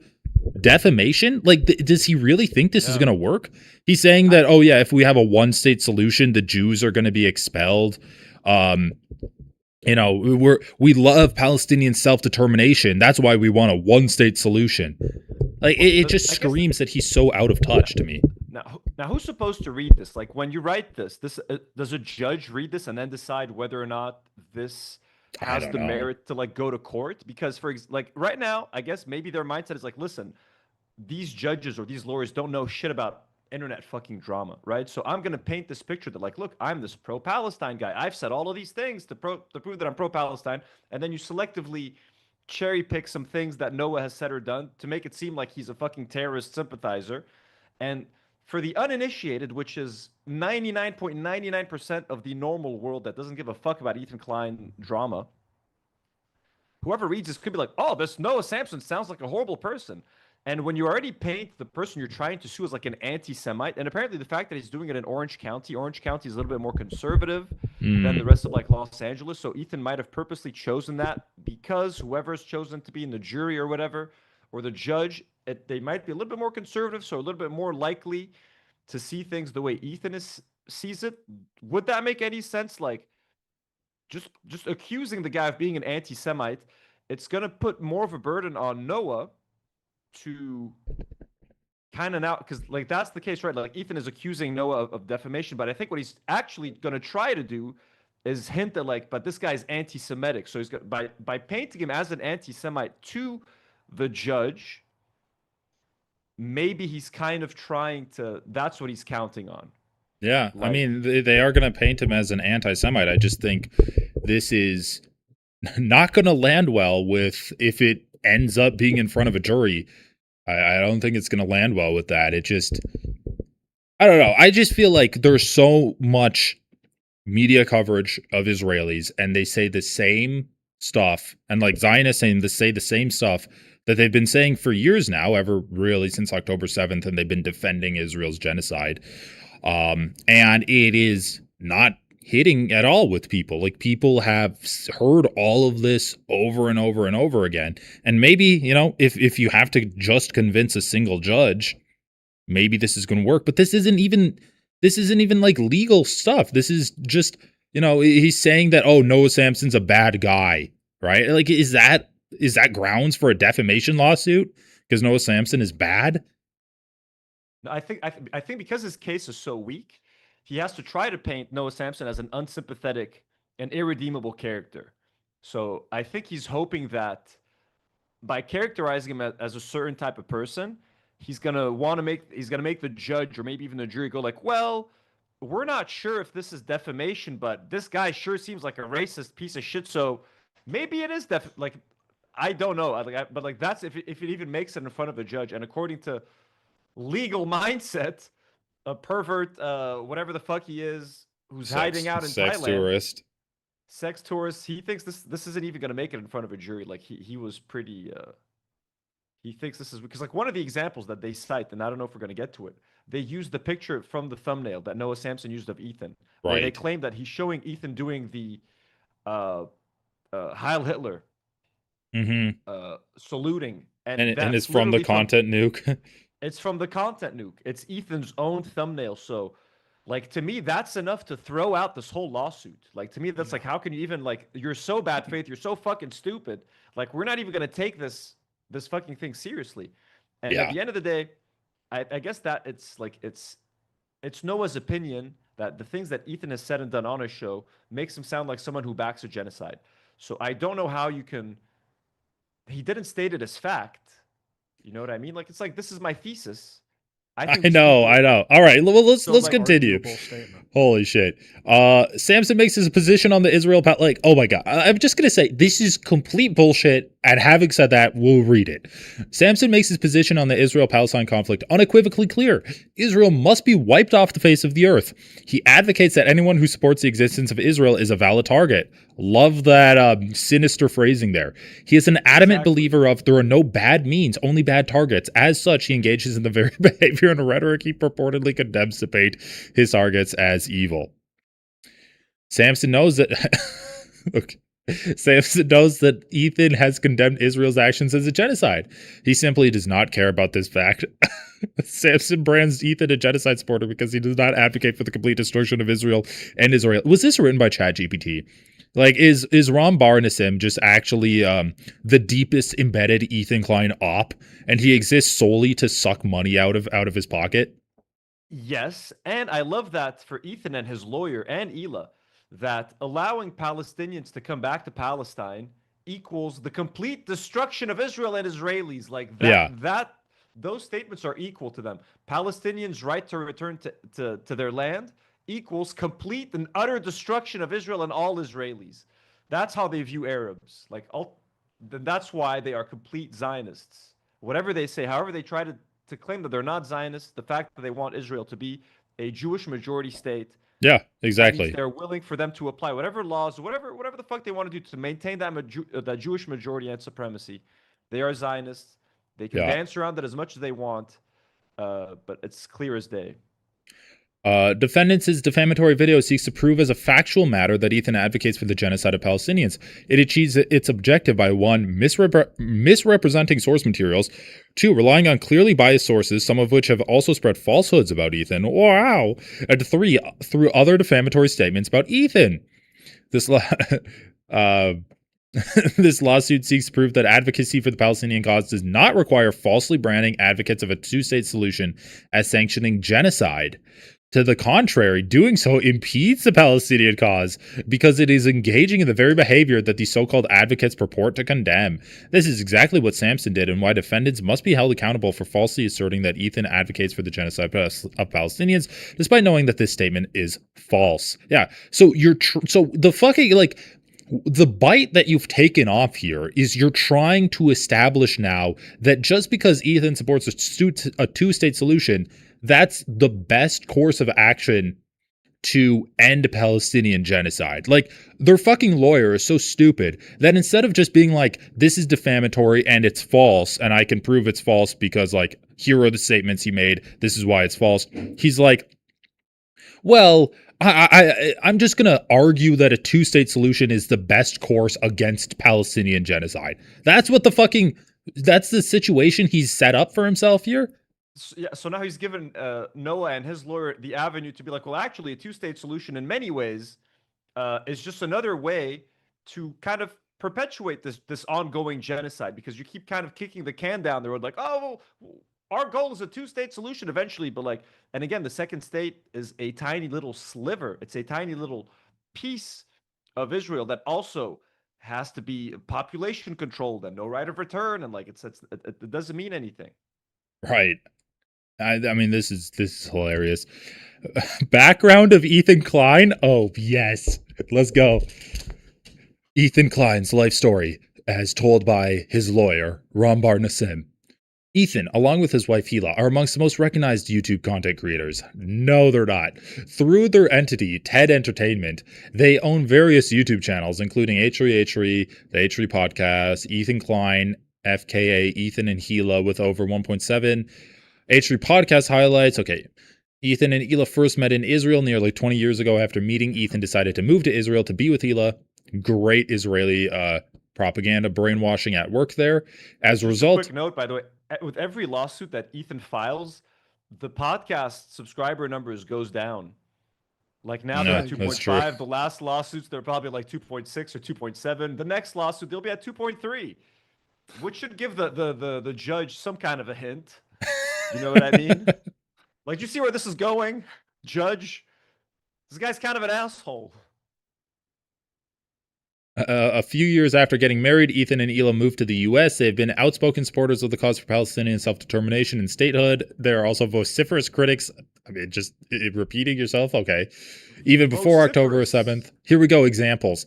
S1: defamation. Like, does he really think this is going to work? He's saying that, oh yeah, if we have a one-state solution, the Jews are going to be expelled. We love Palestinian self-determination. That's why we want a one-state solution. Like, it just screams that he's so out of touch to me.
S3: Now, who's supposed to read this? Like, when you write this does a judge read this and then decide whether or not this has the merit to like go to court? Because like right now, I guess maybe their mindset is like, listen, these judges or these lawyers don't know shit about internet fucking drama, right? So I'm gonna paint this picture that like, look, I'm this pro-Palestine guy. I've said all of these things to prove that I'm pro-Palestine, and then you selectively cherry pick some things that Noah has said or done to make it seem like he's a fucking terrorist sympathizer. And for the uninitiated, which is 99.99% of the normal world that doesn't give a fuck about Ethan Klein drama, whoever reads this could be like, oh, this Noah Samson sounds like a horrible person. And when you already paint the person you're trying to sue as like an anti-Semite, and apparently the fact that he's doing it in Orange County is a little bit more conservative than the rest of like Los Angeles. So Ethan might have purposely chosen that because whoever's chosen to be in the jury or whatever, or the judge, they might be a little bit more conservative, so a little bit more likely to see things the way Ethan sees it. Would that make any sense? Like, just accusing the guy of being an anti-Semite, it's going to put more of a burden on Noah to kind of now, because like that's the case, right? Like Ethan is accusing Noah of defamation, but I think what he's actually going to try to do is hint at like, but this guy's anti-Semitic. So he's got by painting him as an anti-Semite to the judge, maybe he's kind of trying to, that's what he's counting on.
S1: Yeah, like, I mean, they are going to paint him as an anti-Semite. I just think this is not going to land well with if it ends up being in front of a jury. I don't think it's going to land well with that. It just, I don't know. I just feel like there's so much media coverage of Israelis, and they say the same stuff, and like Zionists saying to say the same stuff that they've been saying for years now, ever really since October 7th, and they've been defending Israel's genocide. And it is not hitting at all with people. Like, people have heard all of this over and over and over again. And maybe, you know, if you have to just convince a single judge, maybe this is going to work. But this isn't even like legal stuff. This is just, you know, he's saying that, oh, Noah Samson's a bad guy, right? Like, is that grounds for a defamation lawsuit because Noah Samson is bad?
S3: I think because his case is so weak, he has to try to paint Noah Samson as an unsympathetic and irredeemable character. So I think he's hoping that by characterizing him as a certain type of person, he's gonna make the judge or maybe even the jury go like, well, we're not sure if this is defamation, but this guy sure seems like a racist piece of shit. So maybe it is like, I don't know. But like, that's if it even makes it in front of a judge. And according to legal mindset, a pervert, whatever the fuck he is, who's hiding out in Thailand, sex tourist, he thinks this isn't even going to make it in front of a jury. Like, he was pretty, he thinks this is because, like, one of the examples that they cite, and I don't know if we're going to get to it, they used the picture from the thumbnail that Noah Samson used of Ethan, where they claim that he's showing Ethan doing the Heil Hitler, saluting, and
S1: it's from the content nuke.
S3: It's from the content nuke. It's Ethan's own thumbnail. So, like, to me, that's enough to throw out this whole lawsuit. Like, to me, that's like, how can you even, like, you're so bad faith, you're so fucking stupid. Like, we're not even going to take this fucking thing seriously. And at the end of the day, I guess that it's like, it's Noah's opinion that the things that Ethan has said and done on his show makes him sound like someone who backs a genocide. So I don't know how you can, he didn't state it as fact. You know what I mean? Like, it's like, this is my thesis. I know.
S1: All right, well, let's continue. Holy shit. Samson makes his position on the Israel, like, oh my God. I'm just going to say, this is complete bullshit. And having said that, we'll read it. Samson makes his position on the Israel-Palestine conflict unequivocally clear. Israel must be wiped off the face of the earth. He advocates that anyone who supports the existence of Israel is a valid target. Love that sinister phrasing there. He is an adamant believer of there are no bad means, only bad targets. As such, he engages in the very behavior and rhetoric he purportedly condemns to paint his targets as evil. Samson knows that... okay. Samson knows that Ethan has condemned Israel's actions as a genocide. He simply does not care about this fact. Samson brands Ethan a genocide supporter because he does not advocate for the complete destruction of Israel and Israel. Was this written by ChatGPT? Like, is Ram Bar Nassim just actually the deepest embedded Ethan Klein op, and he exists solely to suck money out of his pocket?
S3: Yes, and I love that for Ethan and his lawyer and Ela, that allowing Palestinians to come back to Palestine equals the complete destruction of Israel and Israelis. Like, that those statements are equal to them. Palestinians' right to return to their land equals complete and utter destruction of Israel and all Israelis. That's how they view Arabs. Like, that's why they are complete Zionists. Whatever they say, however they try to claim that they're not Zionists, the fact that they want Israel to be a Jewish majority state.
S1: Yeah, exactly.
S3: They're willing for them to apply whatever laws, whatever the fuck they want to do to maintain that Jewish majority and supremacy. They are Zionists. They can dance around it as much as they want, but it's clear as day.
S1: Defendants' defamatory video seeks to prove as a factual matter that Ethan advocates for the genocide of Palestinians. It achieves its objective by 1, misrepresenting source materials, 2, relying on clearly biased sources, some of which have also spread falsehoods about Ethan, wow, and 3, through other defamatory statements about Ethan. This lawsuit seeks to prove that advocacy for the Palestinian cause does not require falsely branding advocates of a two-state solution as sanctioning genocide. To the contrary, doing so impedes the Palestinian cause because it is engaging in the very behavior that these so-called advocates purport to condemn. This is exactly what Samson did and why defendants must be held accountable for falsely asserting that Ethan advocates for the genocide of Palestinians, despite knowing that this statement is false. Yeah, so so the fucking, like, the bite that you've taken off here is you're trying to establish now that just because Ethan supports a two-state solution, that's the best course of action to end Palestinian genocide. Like, their fucking lawyer is so stupid that instead of just being like, this is defamatory and it's false, and I can prove it's false because, like, here are the statements he made, this is why it's false, he's like, well, I'm just going to argue that a two-state solution is the best course against Palestinian genocide. That's the situation he's set up for himself here.
S3: So now he's given Noah and his lawyer the avenue to be like, well, actually, a two-state solution in many ways is just another way to kind of perpetuate this ongoing genocide, because you keep kind of kicking the can down the road, like, oh, our goal is a two-state solution eventually, but like, and again, the second state is a tiny little sliver. It's a tiny little piece of Israel that also has to be population controlled and no right of return, and like it doesn't mean anything.
S1: Right. I mean, this is hilarious. Background of Ethan Klein. Oh, yes. Let's go. Ethan Klein's life story, as told by his lawyer, Rambar Nassim. Ethan, along with his wife Hila, are amongst the most recognized YouTube content creators. No, they're not. Through their entity, TED Entertainment, they own various YouTube channels, including H3, the H3 Podcast, Ethan Klein, FKA, Ethan and Hila with over 1.7. H3 Podcast highlights. Okay, Ethan and Hila first met in Israel nearly 20 years ago. After meeting, Ethan decided to move to Israel to be with Hila. Great Israeli propaganda brainwashing at work there. As a result,
S3: quick note, by the way, with every lawsuit that Ethan files, the podcast subscriber numbers goes down. Like now they're at 2.5. The last lawsuits, they're probably like 2.6 or 2.7. The next lawsuit, they'll be at 2.3, which should give the judge some kind of a hint. You know what I mean? Like, you see where this is going, judge? This guy's kind of an asshole.
S1: A few years after getting married, Ethan and Hila moved to the U.S. They've been outspoken supporters of the cause for Palestinian self-determination and statehood. They're also vociferous critics. I mean, just repeating yourself? Okay. Even before October 7th. Here we go, examples.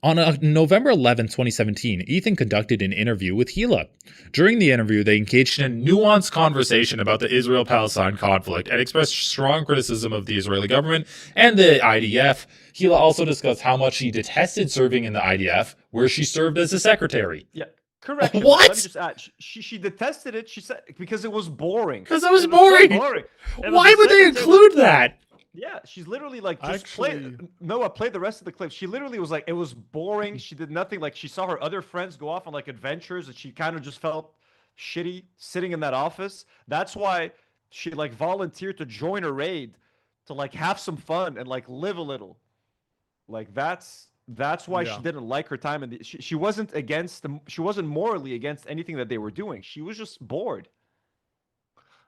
S1: On November 11, 2017, Ethan conducted an interview with Hila. During the interview, they engaged in a nuanced conversation about the Israel-Palestine conflict and expressed strong criticism of the Israeli government and the IDF. Hila also discussed how much she detested serving in the IDF, where she served as a secretary.
S3: Yeah, correct.
S1: What?
S3: Let me just add, she detested it. She said because it was boring.
S1: Because it was boring. Why would they include that?
S3: Yeah, she's literally like, just play the rest of the clip. She literally was like, it was boring. She did nothing. Like, she saw her other friends go off on like adventures, and she kind of just felt shitty sitting in that office. That's why she like volunteered to join a raid to like have some fun and like live a little. Like that's why she didn't like her time. And she wasn't she wasn't morally against anything that they were doing. She was just bored.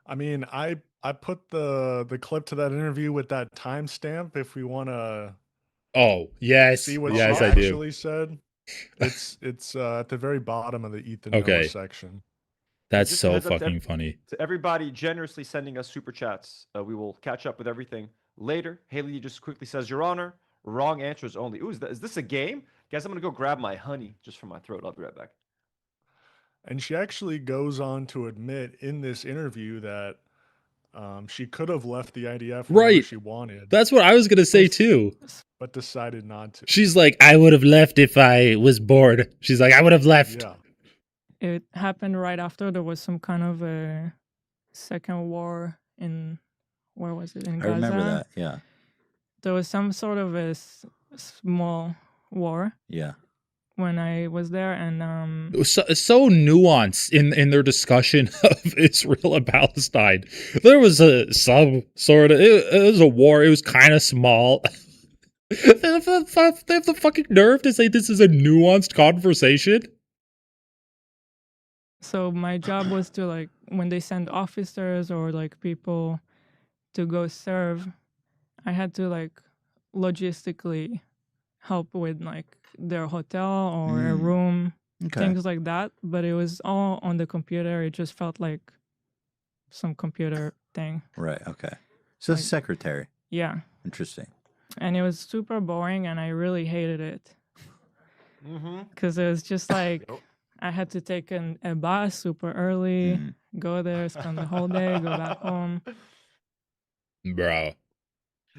S2: I mean, I put the clip to that interview with that timestamp if we want to.
S1: Oh yes,
S2: see what
S1: she
S2: actually said. It's at the very bottom of the Ethan Noah section.
S1: That's so fucking funny.
S3: To everybody generously sending us super chats, we will catch up with everything later. Haley just quickly says, "Your Honor, wrong answers only." Ooh, is this a game, guys? I'm gonna go grab my honey just from my throat. I'll be right back.
S2: And she actually goes on to admit in this interview that she could have left the IDF whenever she wanted.
S1: That's what I was going to say too.
S2: But decided not to.
S1: She's like, I would have left if I was bored. She's like, I would have left.
S11: Yeah. It happened right after there was some kind of a second war in, where was it? In Gaza?
S12: I remember that, yeah.
S11: There was some sort of a small war.
S12: Yeah.
S11: When I was there, and
S1: it was so nuanced in their discussion of Israel and Palestine. There was some sort of it was a war. It was kind of small. They have the fucking nerve to say this is a nuanced conversation.
S11: So my job was to, like, when they send officers or like people to go serve, I had to like logistically help with like their hotel or a room, things like that. But it was all on the computer. It just felt like some computer thing.
S12: Right. Okay. So like, secretary.
S11: Yeah.
S12: Interesting.
S11: And it was super boring, and I really hated it. Because it was just like
S3: Yep.
S11: I had to take a bus super early, go there, spend the whole day, go back home.
S1: Bro.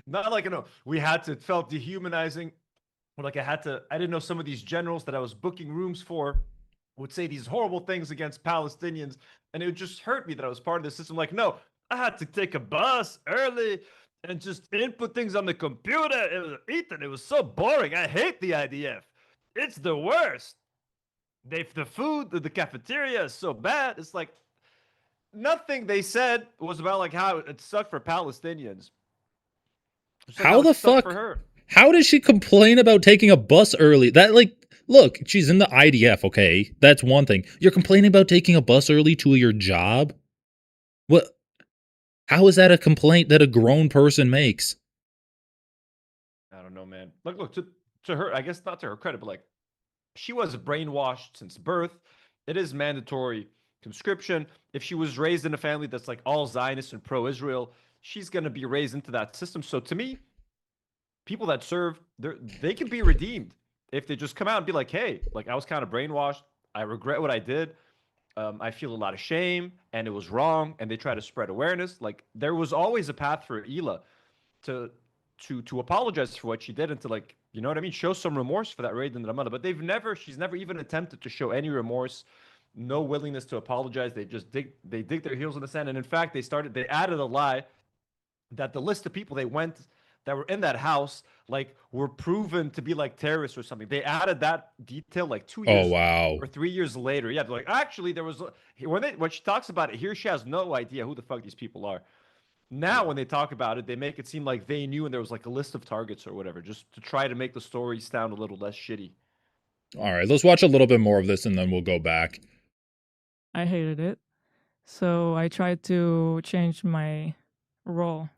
S3: Not like, we had to, it felt dehumanizing. Or like I didn't know some of these generals that I was booking rooms for would say these horrible things against Palestinians. And it would just hurt me that I was part of the system. Like, no, I had to take a bus early and just input things on the computer. It was, Ethan, it was so boring. I hate the IDF. It's the worst. The food, the cafeteria is so bad. It's like nothing they said was about like how it sucked for Palestinians. It's like
S1: How the
S3: it sucked
S1: fuck?
S3: for her.
S1: How does she complain about taking a bus early? That, like, look, she's in the IDF, okay? That's one thing. You're complaining about taking a bus early to your job? What? How is that a complaint that a grown person makes?
S3: I don't know, man. Look to her. I guess not to her credit, but like she was brainwashed since birth. It is mandatory conscription. If she was raised in a family that's like all Zionist and pro-Israel, she's gonna be raised into that system. So to me, people that serve, they can be redeemed if they just come out and be like, hey, like I was kind of brainwashed. I regret what I did. I feel a lot of shame and it was wrong. And they try to spread awareness. Like there was always a path for Ela to apologize for what she did and to, like, you know what I mean, show some remorse for that raid in Ramallah. But she's never even attempted to show any remorse, no willingness to apologize. They just dig their heels in the sand. And in fact, they added a lie that the list of people that were in that house like were proven to be like terrorists or something. They added that detail like 2 years or 3 years later. Yeah, they're like, actually, there was when she talks about it here, she has no idea who the fuck these people are. Now, when they talk about it, they make it seem like they knew and there was like a list of targets or whatever, just to try to make the story sound a little less shitty.
S1: All right, let's watch a little bit more of this and then we'll go back.
S11: I hated it. So I tried to change my role.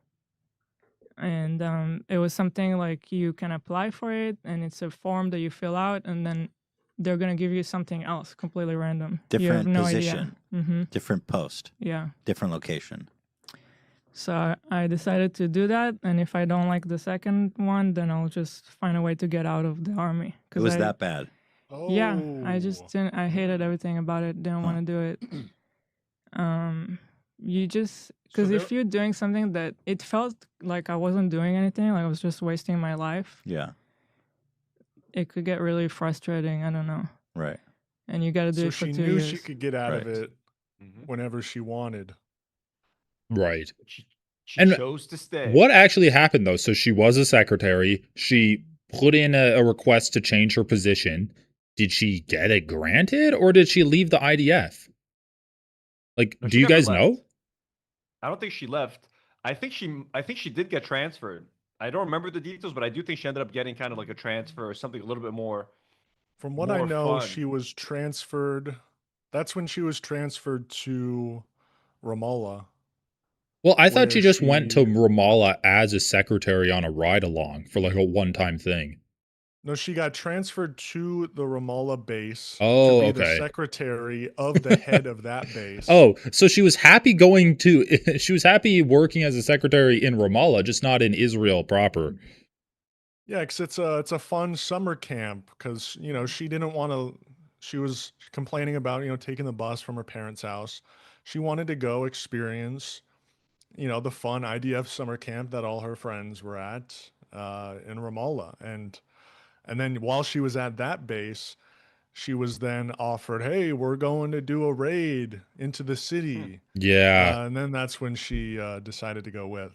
S11: And it was something like you can apply for it and it's a form that you fill out and then they're going to give you something else completely random. You have
S12: Different
S11: no
S12: position,
S11: idea.
S12: different post,
S11: Yeah.
S12: different location.
S11: So I decided to do that. And if I don't like the second one, then I'll just find a way to get out of the army.
S12: It was that bad.
S11: Yeah, I just didn't. I hated everything about it. Didn't want to do it. You just because if you're doing something that it felt like I wasn't doing anything, like I was just wasting my life.
S12: Yeah.
S11: It could get really frustrating. I don't know.
S12: Right.
S11: And you got to do it for 2 years.
S2: So she knew she could get out of it whenever she wanted.
S1: Right.
S3: She
S1: and
S3: chose to stay.
S1: What actually happened, though? So she was a secretary. She put in a request to change her position. Did she get it granted, or did she leave the IDF? Like,
S3: No,
S1: do you guys
S3: left.
S1: know?
S3: I don't think she left. I think she did get transferred. I don't remember the details, but I do think she ended up getting kind of like a transfer or something a little bit more.
S2: From what I know, she was transferred. That's when she was transferred to Ramallah.
S1: Well, I thought she just went to Ramallah as a secretary on a ride-along for like a one-time thing.
S2: No, she got transferred to the Ramallah base
S1: to
S2: be the secretary of the head of that base.
S1: Oh, so she was happy she was happy working as a secretary in Ramallah, just not in Israel proper.
S2: Yeah, because it's a fun summer camp because, she didn't want to, she was complaining about, taking the bus from her parents' house. She wanted to go experience, the fun IDF summer camp that all her friends were at in Ramallah. And then while she was at that base, she was then offered, hey, we're going to do a raid into the city.
S1: Yeah.
S2: And then that's when she decided to go with.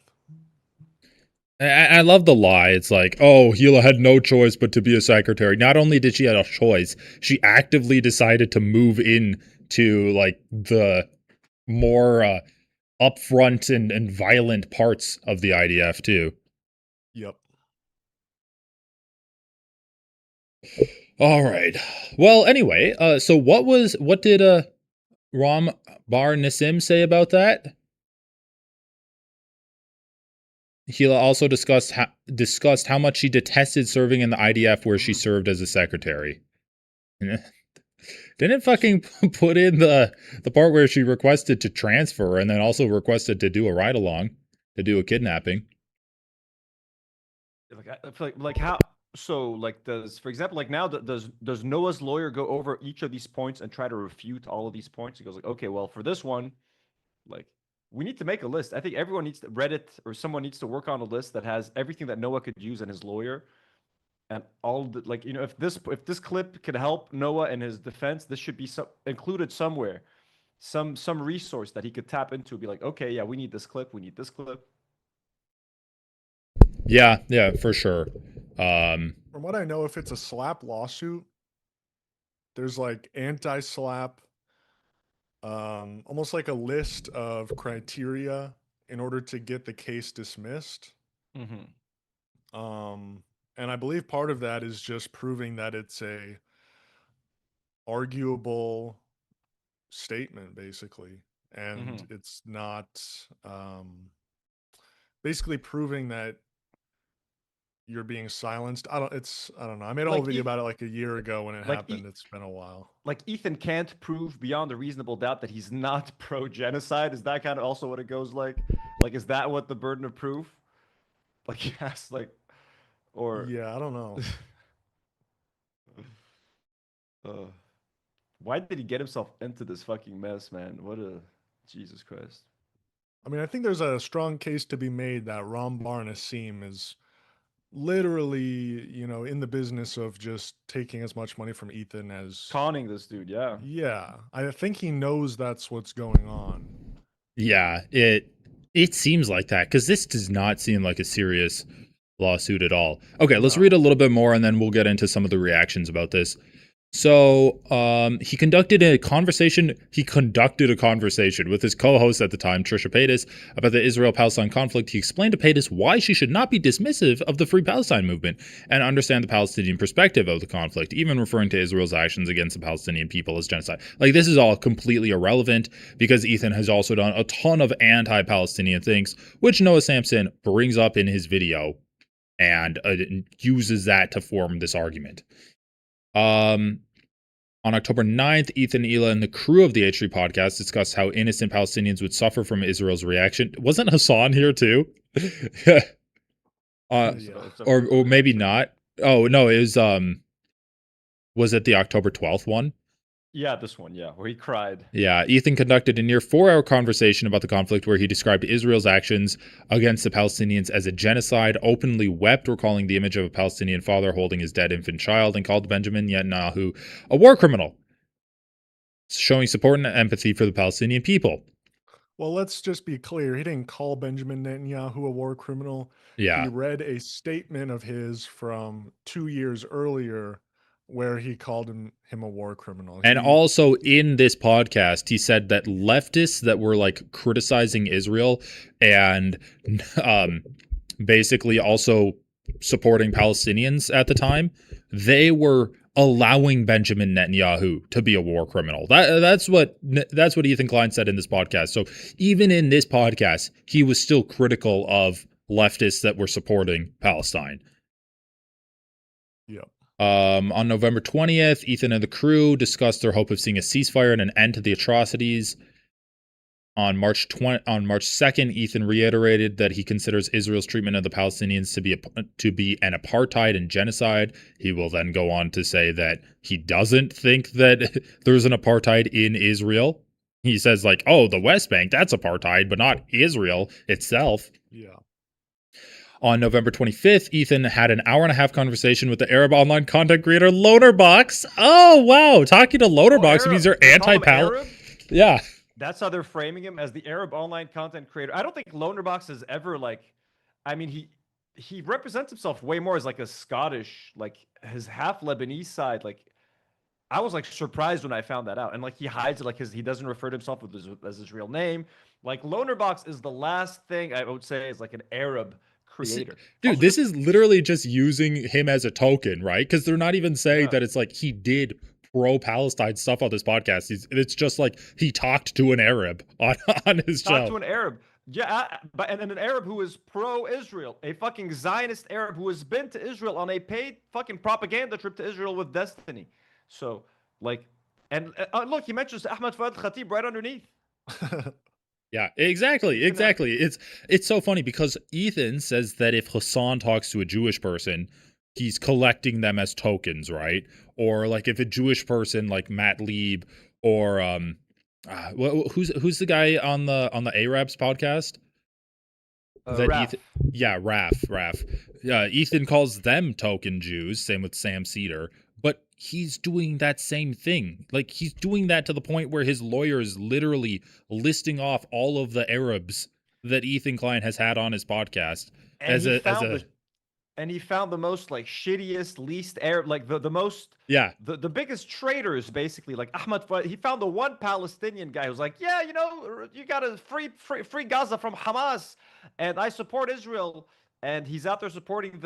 S1: I love the lie. It's like, oh, Hila had no choice but to be a secretary. Not only did she have a choice, she actively decided to move in to like the more upfront and violent parts of the IDF too.
S2: Yep.
S1: All right. Well, anyway, so what did Ram Bar Nassim say about that? Hila also discussed how much she detested serving in the IDF where she served as a secretary. Didn't fucking put in the part where she requested to transfer and then also requested to do a ride along, to do a kidnapping.
S3: I feel like how So, like, for example, like now, does Noah's lawyer go over each of these points and try to refute all of these points? He goes like, okay, well, for this one, like, we need to make a list. I think everyone needs to Reddit or someone needs to work on a list that has everything that Noah could use and his lawyer, and all the, like, if this clip could help Noah in his defense, this should be included somewhere, some resource that he could tap into. Be like, okay, yeah, we need this clip. We need this clip.
S1: Yeah, for sure.
S2: From what I know, if it's a slap lawsuit, there's like anti-slap, almost like a list of criteria in order to get the case dismissed. And I believe part of that is just proving that it's a arguable statement, basically, and it's not basically proving that you're being silenced. I don't know. I made a whole video about it like a year ago when it happened. It's been a while.
S3: Like, Ethan can't prove beyond a reasonable doubt that he's not pro-genocide. Is that kind of also what it goes like? Like, is that what the burden of proof? Like, yes, like, or
S2: yeah, I don't know.
S3: Why did he get himself into this fucking mess, man? What a Jesus Christ.
S2: I mean, I think there's a strong case to be made that Rambar Nassim is literally, in the business of just taking as much money from Ethan as
S3: conning this dude. Yeah.
S2: Yeah. I think he knows that's what's going on.
S1: Yeah, it seems like that, because this does not seem like a serious lawsuit at all. Okay, let's read a little bit more and then we'll get into some of the reactions about this. So he conducted a conversation with his co-host at the time, Trisha Paytas, about the Israel-Palestine conflict. He explained to Paytas why she should not be dismissive of the Free Palestine movement and understand the Palestinian perspective of the conflict, even referring to Israel's actions against the Palestinian people as genocide. Like, this is all completely irrelevant because Ethan has also done a ton of anti-Palestinian things, which Noah Samson brings up in his video and uses that to form this argument. On October 9th, Ethan, Ela, and the crew of the H3 podcast discussed how innocent Palestinians would suffer from Israel's reaction. Wasn't Hassan here too? Or maybe not. Oh no, it was it the October 12th one?
S3: Yeah, this one, yeah, where he cried.
S1: Yeah, Ethan conducted a near 4-hour conversation about the conflict where he described Israel's actions against the Palestinians as a genocide, openly wept, recalling the image of a Palestinian father holding his dead infant child, and called Benjamin Netanyahu a war criminal, showing support and empathy for the Palestinian people.
S2: Well, let's just be clear. He didn't call Benjamin Netanyahu a war criminal.
S1: Yeah.
S2: He read a statement of his from 2 years earlier where he called him a war criminal.
S1: And also in this podcast, he said that leftists that were like criticizing Israel and basically also supporting Palestinians at the time, they were allowing Benjamin Netanyahu to be a war criminal. That's what Ethan Klein said in this podcast. So even in this podcast, he was still critical of leftists that were supporting Palestine.
S2: Yeah.
S1: On November 20th, Ethan and the crew discussed their hope of seeing a ceasefire and an end to the atrocities. On March 2nd, Ethan reiterated that he considers Israel's treatment of the Palestinians to be an apartheid and genocide. He will then go on to say that he doesn't think that there's an apartheid in Israel. He says, like, oh, the West Bank, that's apartheid, but not Israel itself.
S2: Yeah.
S1: On November 25th, Ethan had an hour-and-a-half conversation with the Arab online content creator Lonerbox. Oh, wow. Talking to Lonerbox means they're anti-Palestine. Yeah.
S3: That's how they're framing him, as the Arab online content creator. I don't think Lonerbox is ever like, I mean, he represents himself way more as like a Scottish, like his half Lebanese side. Like, I was like surprised when I found that out. And like he hides it, like he doesn't refer to himself as his real name. Like Lonerbox is the last thing I would say is like an Arab creator.
S1: Dude, also, this is literally just using him as a token, right? Because they're not even saying that it's like he did pro-Palestine stuff on this podcast. It's just like he talked to an Arab on his show.
S3: Talked to an Arab. Yeah, and an Arab who is pro-Israel, a fucking Zionist Arab who has been to Israel on a paid fucking propaganda trip to Israel with Destiny. So, like, and look, he mentions Ahmed Fouad Khatib right underneath.
S1: Yeah, exactly. It's so funny because Ethan says that if Hassan talks to a Jewish person, he's collecting them as tokens, right? Or like if a Jewish person like Matt Lieb or who's the guy on the Arabs podcast?
S3: Raph.
S1: Raph. Ethan calls them token Jews. Same with Sam Cedar. But he's doing that same thing. Like he's doing that to the point where his lawyer is literally listing off all of the Arabs that Ethan Klein has had on his podcast
S3: And he found the most like shittiest, least Arab, like the most the biggest traitors basically. Like Ahmad, he found the one Palestinian guy who's like, yeah, you know, you gotta free Gaza from Hamas, and I support Israel. And he's out there supporting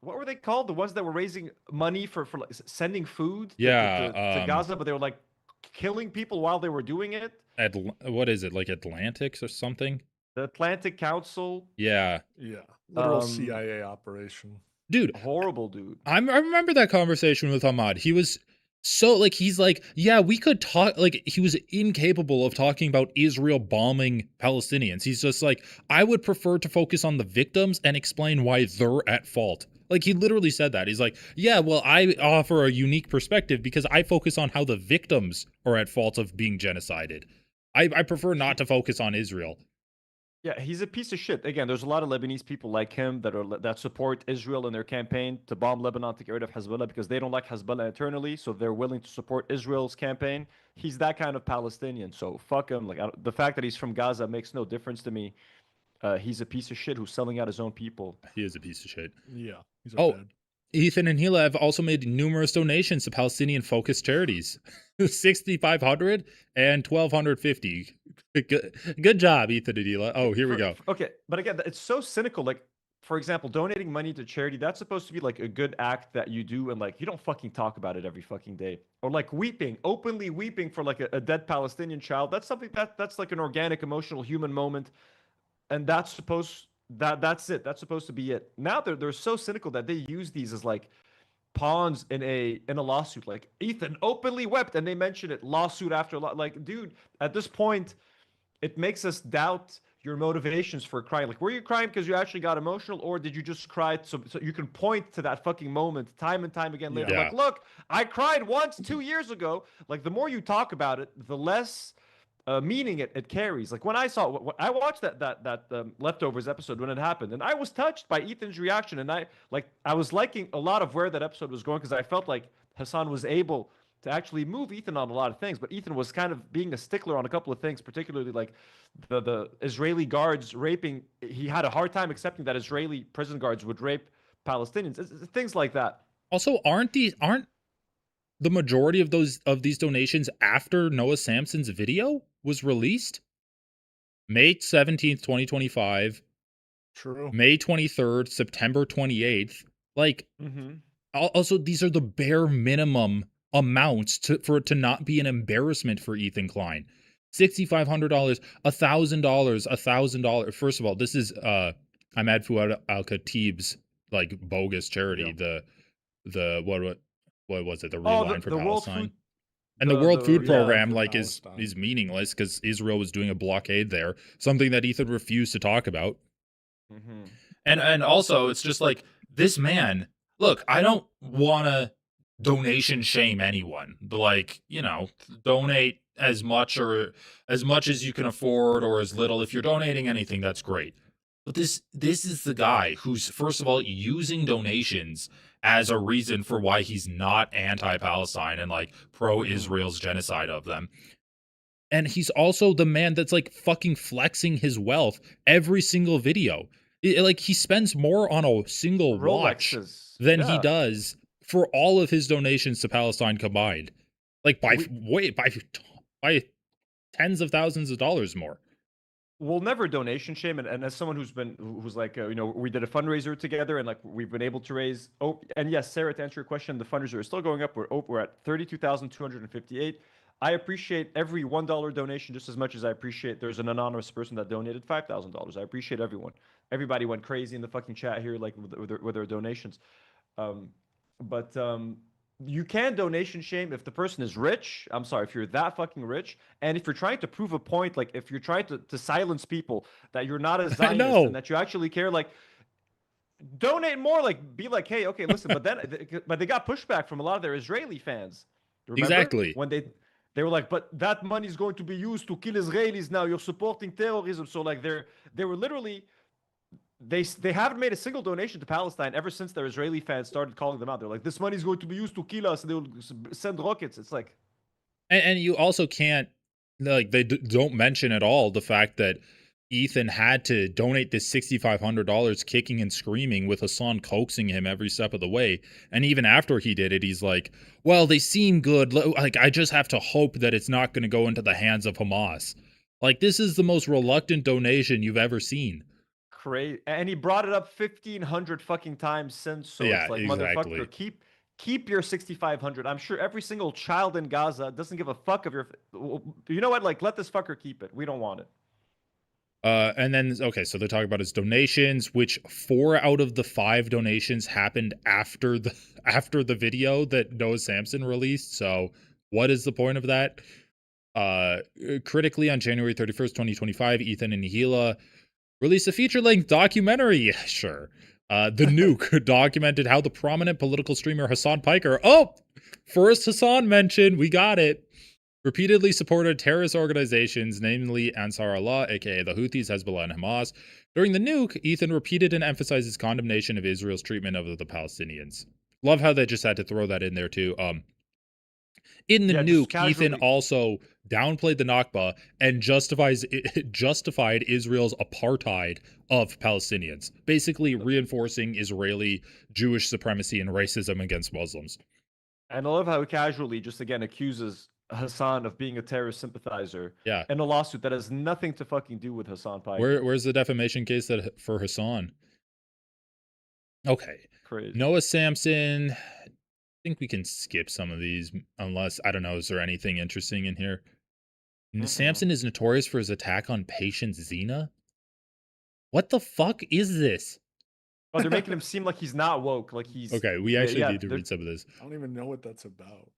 S3: what were they called? The ones that were raising money for like, sending food to Gaza, but they were like killing people while they were doing it.
S1: What is it, like Atlantics or something?
S3: The Atlantic Council.
S1: Yeah.
S2: Literal CIA operation.
S1: Dude.
S3: Horrible dude.
S1: I remember that conversation with Ahmad. He was so like, he's like, yeah, we could talk, like he was incapable of talking about Israel bombing Palestinians. He's just like, I would prefer to focus on the victims and explain why they're at fault. Like he literally said that. He's like, yeah, well, I offer a unique perspective because I focus on how the victims are at fault of being genocided. I prefer not to focus on Israel.
S3: Yeah, he's a piece of shit. Again, there's a lot of Lebanese people like him that support Israel in their campaign to bomb Lebanon to get rid of Hezbollah because they don't like Hezbollah internally, so they're willing to support Israel's campaign. He's that kind of Palestinian, so fuck him. Like the fact that he's from Gaza makes no difference to me. He's a piece of shit who's selling out his own people.
S1: He is a piece of shit.
S2: Yeah, he's bad.
S1: Ethan and Hila have also made numerous donations to Palestinian-focused charities. 6,500 and 1,250. Good job, Ethan and Hila. Oh, here we go.
S3: Okay, but again, it's so cynical. Like, for example, donating money to charity, that's supposed to be like a good act that you do, and like you don't fucking talk about it every fucking day. Or like openly weeping for like a dead Palestinian child. That's something that's like an organic, emotional, human moment, and that's it. That's supposed to be it. Now they're so cynical that they use these as like pawns in a lawsuit. Like Ethan openly wept, and they mention it lawsuit after like, dude, at this point, it makes us doubt your motivations for crying. Like, were you crying because you actually got emotional, or did you just cry so you can point to that fucking moment time and time again later?
S1: Yeah.
S3: Like, look, I cried once 2 years ago. Like, the more you talk about it, the less meaning it carries. Like when I watched that Leftovers episode when it happened, and I was touched by Ethan's reaction, and I was liking a lot of where that episode was going because I felt like Hassan was able to actually move Ethan on a lot of things, but Ethan was kind of being a stickler on a couple of things, particularly like the Israeli guards raping. He had a hard time accepting that Israeli prison guards would rape Palestinians, things like that.
S1: Also, aren't the majority of these donations after Noah Samson's video was released? May 17th, 2025.
S2: True.
S1: May 23rd, September 28th. Like, also, these are the bare minimum amounts for it to not be an embarrassment for Ethan Klein. $6,500, $1,000, $1,000. First of all, this is Ahmad Fuad Al-Khatib's like bogus charity.
S2: Yeah.
S1: The what was it? The Real Line for Palestine. And the
S2: World
S1: Food
S2: Food
S1: Program
S2: like
S1: is meaningless because Israel was doing a blockade there, something that Ethan refused to talk about. And also, it's just like, this man, look, I don't want to donation shame anyone, but like, you know, donate as much as you can afford, or as little. If you're donating anything, that's great. But this is the guy who's, first of all, using donations as a reason for why he's not anti-Palestine and like pro-Israel's genocide of them. And he's also the man that's like fucking flexing his wealth every single video. Like he spends more on a single watch than he does for all of his donations to Palestine combined. Like by tens of thousands of dollars more.
S3: We'll never donation shame, and as someone who's like, you know, we did a fundraiser together, and like we've been able to raise. Oh, and yes, Sarah, to answer your question, the fundraiser is still going up. We're at 32,258. I appreciate every $1 donation just as much as I appreciate there's an anonymous person that donated $5,000. I appreciate everyone. Everybody went crazy in the fucking chat here, like with their donations. But you can donation shame if the person is rich. I'm sorry, if you're that fucking rich, and if you're trying to prove a point, like if you're trying to silence people that you're not a Zionist and that you actually care, like donate more. Like, be like, hey, okay, listen. But they got pushback from a lot of their Israeli fans. Remember?
S1: Exactly.
S3: When they were like, but that money is going to be used to kill Israelis now. You're supporting terrorism. So like they were literally they haven't made a single donation to Palestine ever since their Israeli fans started calling them out. They're like, this money is going to be used to kill us. And they will send rockets. It's like,
S1: and you also can't, like, they don't mention at all the fact that Ethan had to donate this $6,500 kicking and screaming with Hassan coaxing him every step of the way. And even after he did it, he's like, well, they seem good. Like, I just have to hope that it's not going to go into the hands of Hamas. Like, this is the most reluctant donation you've ever seen.
S3: crazy. And he brought it up 1,500 fucking times since. So
S1: Yeah,
S3: it's like,
S1: exactly.
S3: motherfucker, keep your 6,500. I'm sure every single child in Gaza doesn't give a fuck of your. You know what? Like, let this fucker keep it. We don't want it.
S1: And then, okay, so they're talking about his donations, which 4 out of the 5 donations happened after the video that Noah Samsen released. So what is the point of that? Critically, on January 31st, 2025, Ethan and Hila released a feature-length documentary. Sure. The Nuke documented how the prominent political streamer Hassan Piker, first Hassan mention, we got it, repeatedly supported terrorist organizations, namely Ansar Allah, aka the Houthis, Hezbollah, and Hamas. During the Nuke, Ethan repeated and emphasized his condemnation of Israel's treatment of the Palestinians. Love how they just had to throw that in there too. In the Nuke, Ethan also downplayed the Nakba and justified Israel's apartheid of Palestinians, basically reinforcing Israeli Jewish supremacy and racism against Muslims.
S3: And I love how he casually just again accuses Hassan of being a terrorist sympathizer.
S1: Yeah.
S3: In a lawsuit that has nothing to fucking do with Hassan Piker.
S1: Where's the defamation case for Hassan? Okay.
S3: Crazy.
S1: Noah Samsen. I think we can skip some of these unless, I don't know, is there anything interesting in here? Samsen is notorious for his attack on patient Zena. What the fuck is this?
S3: Oh, they're making him seem like he's not woke. Like he's
S1: okay. We actually need to read some of this.
S2: I don't even know what that's about.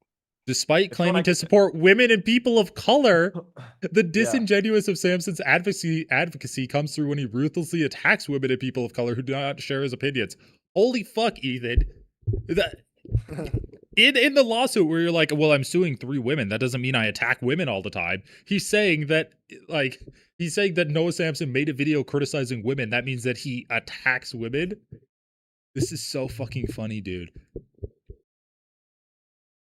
S1: Despite claiming to support women and people of color, the disingenuous of Samson's advocacy comes through when he ruthlessly attacks women and people of color who do not share his opinions. Holy fuck, Ethan. In the lawsuit where you're like, well, I'm suing 3 women, that doesn't mean I attack women all the time. He's saying that Noah Samsen made a video criticizing women. That means that he attacks women. This is so fucking funny, dude.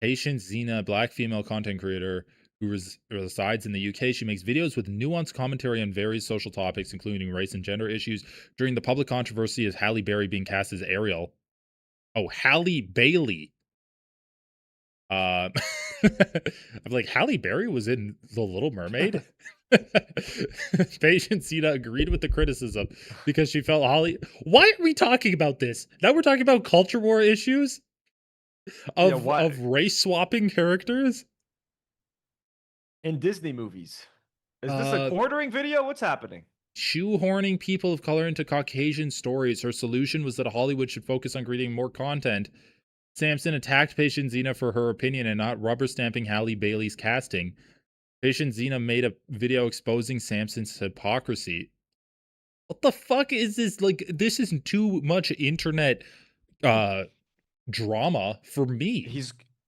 S1: Patient Zena, black female content creator who resides in the UK. She makes videos with nuanced commentary on various social topics, including race and gender issues. During the public controversy of Halle Berry being cast as Ariel. Oh, Halle Bailey. I'm like, Halle Berry was in The Little Mermaid? Patient Zena agreed with the criticism because she felt Why are we talking about this? Now we're talking about culture war issues? Of race swapping characters
S3: in Disney movies. Is this an ordering video? What's happening?
S1: Shoehorning people of color into Caucasian stories. Her solution was that Hollywood should focus on creating more content. Samsen attacked Patient Zena for her opinion and not rubber stamping Halle Bailey's casting. Patient Zena made a video exposing Samsen's hypocrisy. What the fuck is this? Like, this is too much internet drama for me.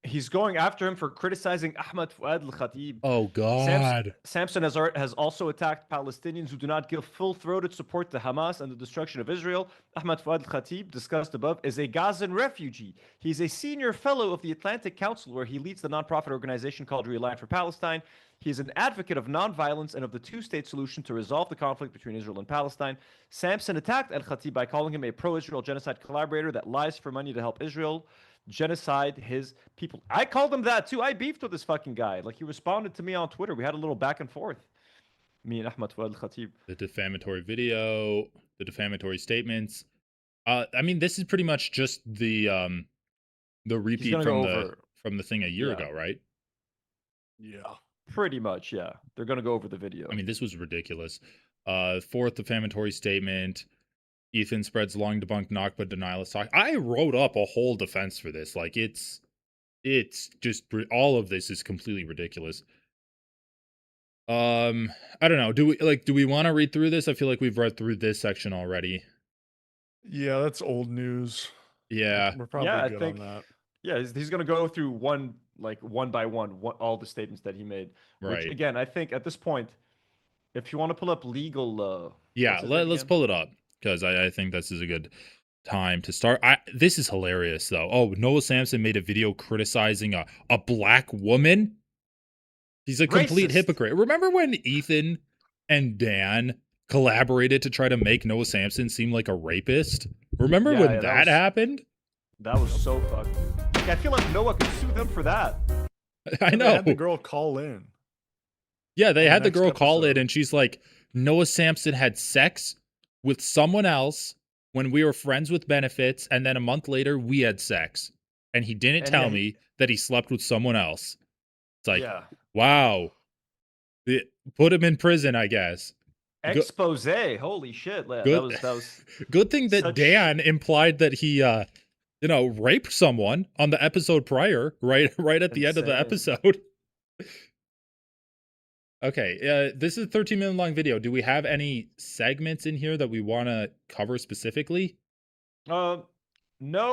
S3: He's going after him for criticizing Ahmad Fuad al-Khatib.
S1: Oh God.
S3: Samsen has also attacked Palestinians who do not give full-throated support to Hamas and the destruction of Israel. Ahmad Fuad al-Khatib, discussed above, is a Gazan refugee. He's a senior fellow of the Atlantic Council, where he leads the nonprofit organization called Realign for Palestine. He is an advocate of nonviolence and of the two-state solution to resolve the conflict between Israel and Palestine. Samsen attacked al-Khatib by calling him a pro-Israel genocide collaborator that lies for money to help Israel genocide his people. I called him that too. I beefed with this fucking guy. Like, he responded to me on Twitter. We had a little back and forth. Me and Ahmad Fuad al-Khatib.
S1: The defamatory video, the defamatory statements. I mean, this is pretty much just the repeat from the thing a year ago, right?
S2: Yeah.
S3: Pretty much, yeah. They're gonna go over the video.
S1: I mean, this was ridiculous. 4th defamatory statement. Ethan spreads long debunked Nakba denialist talk. I wrote up a whole defense for this. Like, it's just, all of this is completely ridiculous. I don't know. Do we want to read through this? I feel like we've read through this section already.
S2: Yeah, that's old news.
S1: Yeah.
S2: We're probably
S3: Yeah, I
S2: good
S3: think.
S2: on that.
S3: Yeah, he's going to go through one by one, all the statements that he made. Which
S1: Right.
S3: again, I think at this point, if you want to pull up legal,
S1: Yeah,
S3: what's his name
S1: let's
S3: again?
S1: pull it up because I think this is a good time to start. This is hilarious though. Oh, Noah Sampson made a video criticizing a black woman. He's a complete
S3: Racist.
S1: hypocrite. Remember when Ethan and Dan collaborated to try to make Noah Sampson seem like a rapist? Remember
S3: Yeah,
S1: when
S3: yeah,
S1: that happened?
S3: That was so fucked. Like, I feel like Noah could sue them for that.
S1: I
S2: They
S1: know.
S2: had the girl call in.
S1: Yeah, they
S2: on the
S1: had the
S2: next
S1: girl call in
S2: episode.
S1: and she's like, Noah Sampson had sex with someone else when we were friends with benefits, and then a month later we had sex. And he didn't
S3: And
S1: tell
S3: yeah,
S1: me that he slept with someone else. It's like,
S3: yeah.
S1: wow. Put him in prison, I guess.
S3: Expose. Holy shit. Yeah,
S1: Good,
S3: that was
S1: good thing that
S3: such-
S1: Dan implied that he raped someone on the episode prior, right at the end of the
S3: Insane.
S1: episode. Okay, this is a 13-minute long video. Do we have any segments in here that we want to cover specifically?
S3: No,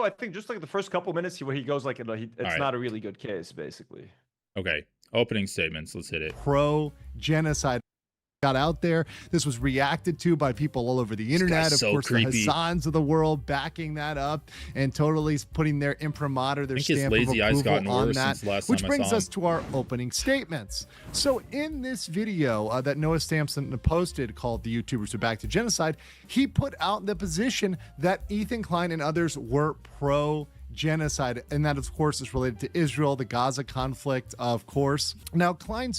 S3: I think just like the first couple minutes where he goes like, it's
S1: right.
S3: not a really good case, basically.
S1: Okay, opening statements. Let's hit it.
S13: Pro-genocide got out there. This was reacted to by people all over the internet. Of
S1: so
S13: course,
S1: creepy.
S13: the Hassans of the world backing that up and totally putting their imprimatur, their
S1: I think his
S13: stamp of
S1: lazy eyes gotten
S13: approval on
S1: worse
S13: that.
S1: since the last
S13: Which
S1: time I
S13: brings
S1: saw
S13: us
S1: him.
S13: to our opening statements. So in this video that Noah Sampson posted called "The YouTubers Are Back to Genocide," he put out the position that Ethan Klein and others were pro-genocide, and that of course is related to Israel, the Gaza conflict, of course. Now, Klein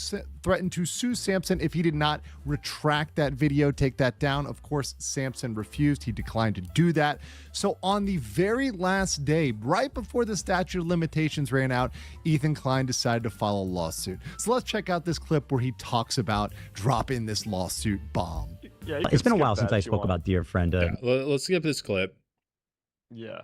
S13: threatened to sue Sampson if he did not retract that video, take that down. Of course, Sampson refused. He declined to do that. So on the very last day, right before the statute of limitations ran out, Ethan Klein decided to file a lawsuit. So let's check out this clip where he talks about dropping this lawsuit bomb.
S3: Yeah,
S10: It's been a while since I spoke about dear friend.
S1: Yeah, let's skip this clip.
S3: Yeah.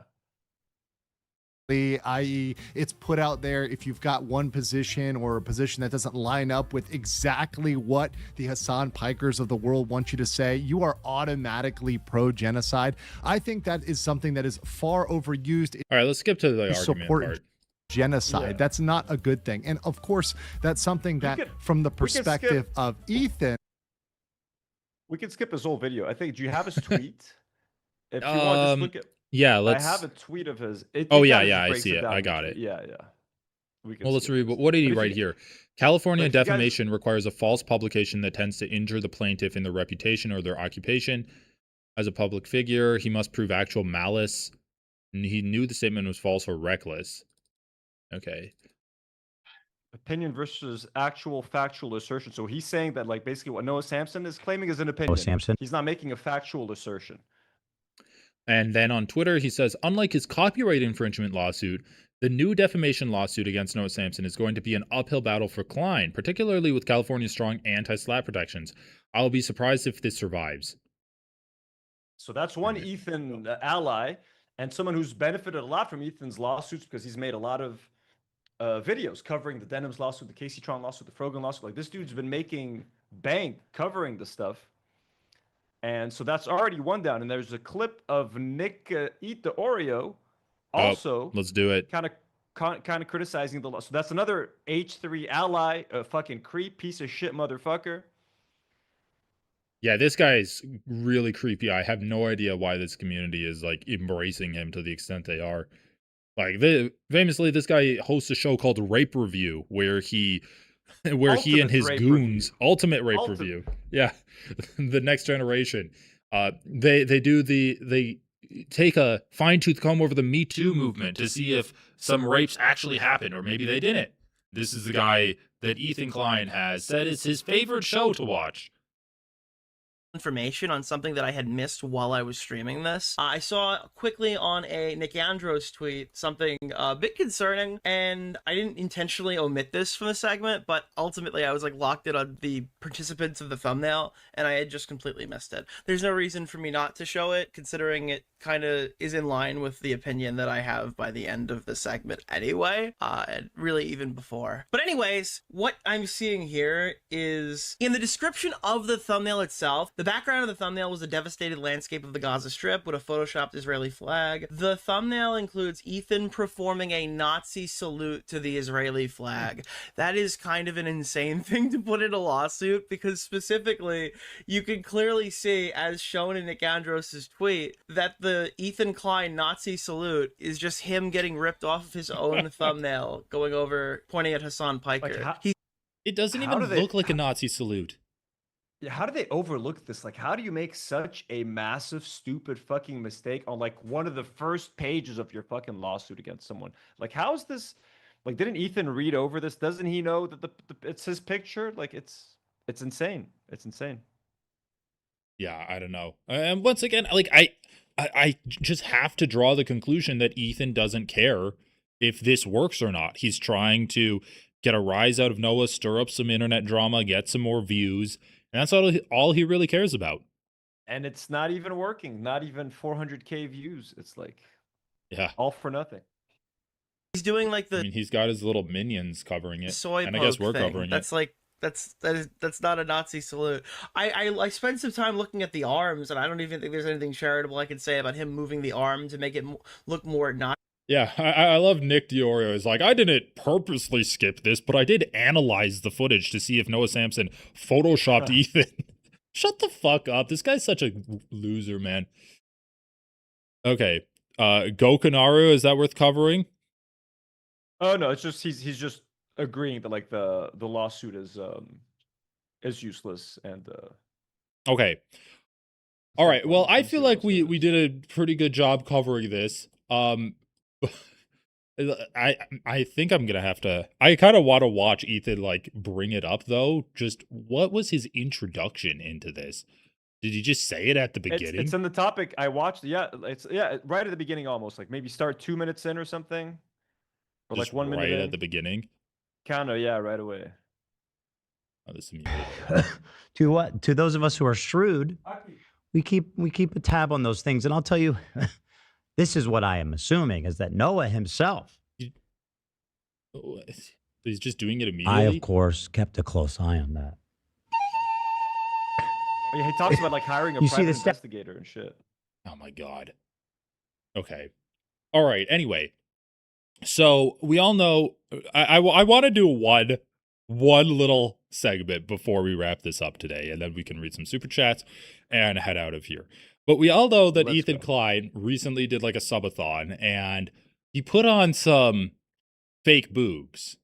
S13: I.e., it's put out there if you've got one position or a position that doesn't line up with exactly what the Hassan Pikers of the world want you to say, you are automatically pro-genocide. I think that is something that is far overused.
S1: All right, let's skip to the argument
S13: Support
S1: part.
S13: genocide.
S3: Yeah.
S13: That's not a good thing. And of course, that's something that from the
S3: we can skip-
S13: perspective of Ethan.
S3: We can skip his whole video. I think, do you have his tweet? If you want to just look at...
S1: Yeah, let's...
S3: I have a tweet of his.
S1: Oh, yeah, I see it. I got it.
S3: Yeah. We can
S1: Well, let's
S3: skip
S1: read.
S3: this.
S1: What did he
S3: But if
S1: write
S3: you-
S1: here? California
S3: but if you guys-
S1: defamation requires a false publication that tends to injure the plaintiff in their reputation or their occupation. As a public figure, he must prove actual malice. And he knew the statement was false or reckless. Okay.
S3: Opinion versus actual factual assertion. So he's saying that, like, basically what Noah Sampson is claiming is an opinion.
S10: Sampson.
S3: He's not making a factual assertion.
S1: And then on Twitter, he says, unlike his copyright infringement lawsuit, the new defamation lawsuit against Noah Sampson is going to be an uphill battle for Klein, particularly with California's strong anti-slap protections. I'll be surprised if this survives.
S3: So that's one Ethan ally and someone who's benefited a lot from Ethan's lawsuits because he's made a lot of videos covering the Denims lawsuit, the Casey Tron lawsuit, the Frogan lawsuit. Like, this dude's been making bank covering the stuff. And so that's already one down. And there's a clip of Nick Eat the Oreo also
S1: let's do it.
S3: kind of criticizing the law. So that's another H3 ally, a fucking creep, piece of shit motherfucker.
S1: Yeah, this guy's really creepy. I have no idea why this community is like embracing him to the extent they are. Like, famously, this guy hosts a show called Rape Review, where he and his goons, Ultimate Rape Review. Yeah, the next generation. They take a fine-tooth comb over the Me Too movement to see if some rapes actually happened, or maybe they didn't. This is the guy that Ethan Klein has said is his favorite show to watch.
S14: Information on something that I had missed while I was streaming this. I saw quickly on a Nick Andros tweet something a bit concerning, and I didn't intentionally omit this from the segment, but ultimately I was like locked in on the participants of the thumbnail, and I had just completely missed it. There's no reason for me not to show it, considering it kind of is in line with the opinion that I have by the end of the segment anyway, and really even before. But anyways, what I'm seeing here is in the description of the thumbnail itself, The background of the thumbnail was a devastated landscape of the Gaza Strip with a photoshopped Israeli flag. The thumbnail includes Ethan performing a Nazi salute to the Israeli flag. That is kind of an insane thing to put in a lawsuit, because specifically, you can clearly see, as shown in Nick Andros' tweet, that the Ethan Klein Nazi salute is just him getting ripped off of his own thumbnail, going over, pointing at Hassan Piker.
S1: It doesn't
S15: How
S1: even
S15: do they-
S1: look like a Nazi salute.
S15: Yeah, how do they overlook this? Like, how do you make such a massive, stupid fucking mistake on like one of the first pages of your fucking lawsuit against someone? Like, how is this? Like, didn't Ethan read over this? Doesn't he know that it's his picture? Like, it's insane. It's insane.
S1: Yeah, I don't know. And once again, like I just have to draw the conclusion that Ethan doesn't care if this works or not. He's trying to get a rise out of Noah, stir up some internet drama, get some more views, and that's all he really cares about.
S15: And it's not even working. Not even 400K views. It's like,
S1: yeah,
S15: all for nothing.
S14: He's doing like the
S1: I mean, he's got his little minions covering it,
S14: soy
S1: and I guess
S14: poke
S1: we're
S14: thing.
S1: covering
S14: That's
S1: it.
S14: like that's not a Nazi salute. I spent some time looking at the arms, and I don't even think there's anything charitable I could say about him moving the arm to make it look more Nazi.
S1: Yeah, I love Nick Diorio. Is like, I didn't purposely skip this, but I did analyze the footage to see if Noah Sampson photoshopped Ethan. Shut the fuck up. This guy's such a loser, man. Okay. Gokanaru, is that worth covering?
S15: Oh no, it's just he's just agreeing that like the lawsuit is useless and
S1: Okay. All right. Well, I feel like we did a pretty good job covering this. I think I'm gonna have to. I kind of want to watch Ethan like bring it up though. Just what was his introduction into this? Did he just say it at the beginning?
S15: it's in the topic I watched. Yeah, it's right at the beginning, almost like maybe start 2 minutes in or something, or
S1: Just
S15: like 1 minute
S1: right
S15: in.
S1: at the beginning.
S15: Counter, yeah, right away.
S1: Oh, this is
S10: To those of us who are shrewd, we keep a tab on those things, and I'll tell you, this is what I am assuming is that Noah himself.
S1: He's just doing it immediately.
S10: I, of course, kept a close eye on that.
S15: Oh, yeah, he talks about like hiring a
S10: You see
S15: private
S10: the step-
S15: investigator and shit.
S1: Oh my god. Okay. All right. Anyway, so we all know. I want to do one little segment before we wrap this up today, and then we can read some super chats and head out of here. But we all know that Ethan Klein recently did like a subathon, and he put on some fake boobs.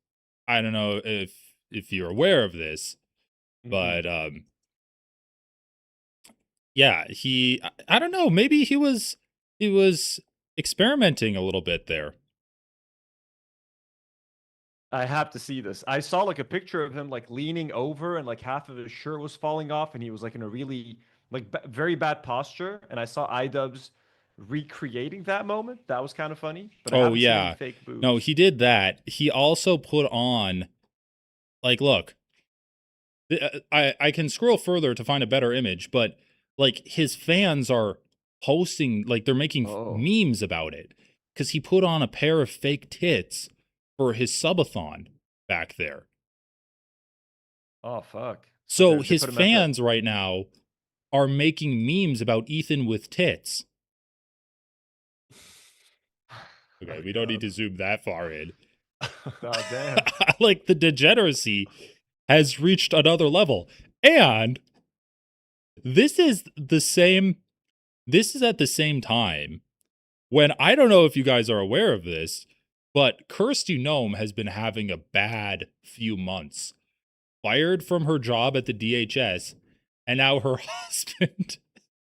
S1: I don't know if you're aware of this, but yeah, I don't know, maybe he was experimenting a little bit there.
S15: I have to see this. I saw like a picture of him like leaning over and like half of his shirt was falling off and he was like in a really like very bad posture. And I saw iDubbbz recreating that moment. That was kind of funny. But I
S1: Oh
S15: haven't seen any
S1: yeah.
S15: fake boobs.
S1: No, he did that. He also put on, like, look, I can scroll further to find a better image, but like his fans are posting, like they're making memes about it because he put on a pair of fake tits for his subathon back there.
S15: Oh fuck.
S1: So
S15: They
S1: his
S15: put him at the-
S1: fans right now are making memes about Ethan with tits. Okay, we don't need to zoom that far in.
S15: Oh damn.
S1: Like the degeneracy has reached another level. And this is at the same time when, I don't know if you guys are aware of this, but Kirsty Nome has been having a bad few months. Fired from her job at the DHS, and now her husband.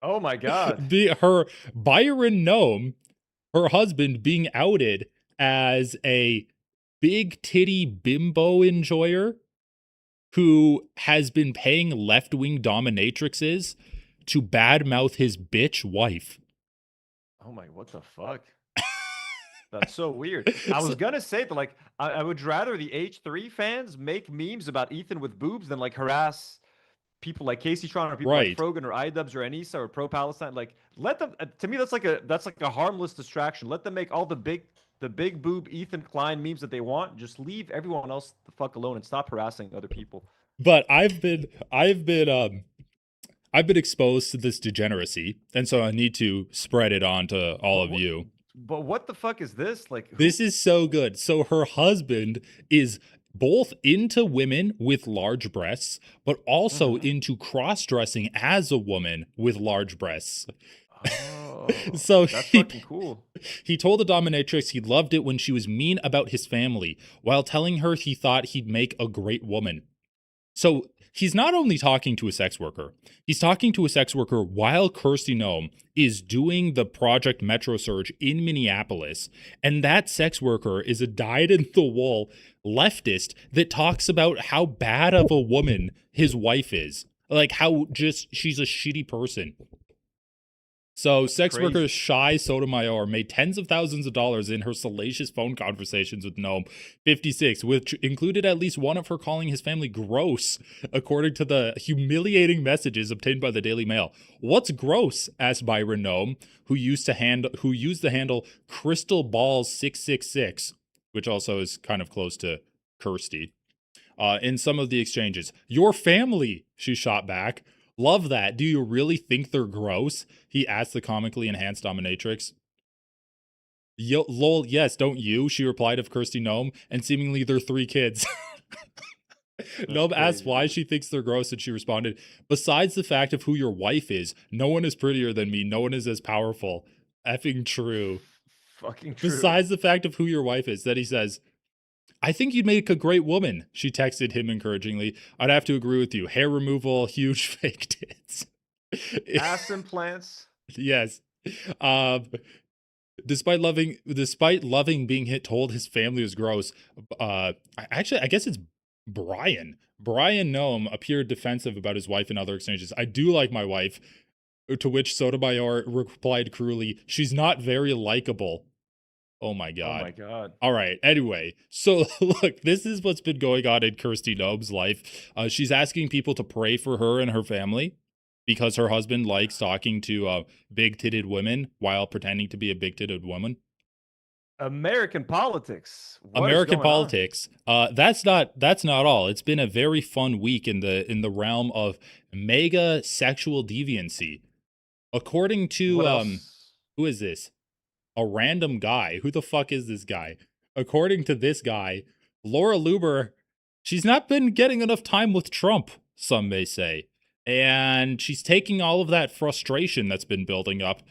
S15: Oh my god.
S1: Her Byron Nome, her husband, being outed as a big titty bimbo enjoyer who has been paying left-wing dominatrixes to badmouth his bitch wife.
S15: Oh my, what the fuck? That's so weird. I was gonna say that, like, I would rather the H3 fans make memes about Ethan with boobs than like harass people like Casey Tron or people
S1: Right.
S15: like Frogan or iDubbbz or Anissa or pro Palestine. Like, let them. To me, that's like a harmless distraction. Let them make all the big boob Ethan Klein memes that they want. Just leave everyone else the fuck alone and stop harassing other people.
S1: But I've I've been exposed to this degeneracy, and so I need to spread it on to all of you.
S15: But what the fuck is this? Like,
S1: this is so good. So her husband is both into women with large breasts, but also into cross-dressing as a woman with large breasts.
S15: Oh,
S1: so
S15: that's fucking cool.
S1: He told the dominatrix he loved it when she was mean about his family, while telling her he thought he'd make a great woman. So he's not only talking to a sex worker, he's talking to a sex worker while Kirsty Noem is doing the Project Metro Surge in Minneapolis. And that sex worker is a dyed-in-the-wool leftist that talks about how bad of a woman his wife is. Like how just she's a shitty person. So sex worker Shai Sotomayor made tens of thousands of dollars in her salacious phone conversations with Noem 56, which included at least one of her calling his family gross, according to the humiliating messages obtained by the Daily Mail. What's gross? Asked Byron Noem, who used the handle Crystal Balls 666, which also is kind of close to Kirsty. In some of the exchanges, your family, she shot back. Love that. Do you really think they're gross? He asked the comically enhanced dominatrix. Lol, yes, don't you? She replied of Kirsty Noem, and seemingly their 3 kids. Noem asked why she thinks they're gross, and she responded, besides the fact of who your wife is, no one is prettier than me. No one is as powerful. Effing true.
S15: Fucking true.
S1: Besides the fact of who your wife is, then he says, I think you'd make a great woman, she texted him encouragingly. I'd have to agree with you. Hair removal, huge fake tits.
S15: Ass implants.
S1: Yes. Despite loving being told his family was gross, I guess it's Brian. Brian Noem appeared defensive about his wife in other exchanges. I do like my wife, to which Sotomayor replied cruelly, she's not very likable. Oh my God.
S15: Oh my God.
S1: All right. Anyway, so look, this is what's been going on in Kirsty Noem's life. She's asking people to pray for her and her family because her husband likes talking to big-titted women while pretending to be a big-titted woman.
S15: American politics.
S1: American politics. That's not all. It's been a very fun week in the realm of mega sexual deviancy. According to who is this? A random guy. Who the fuck is this guy? According to this guy, Laura Luber, she's not been getting enough time with Trump, some may say. And she's taking all of that frustration that's been building up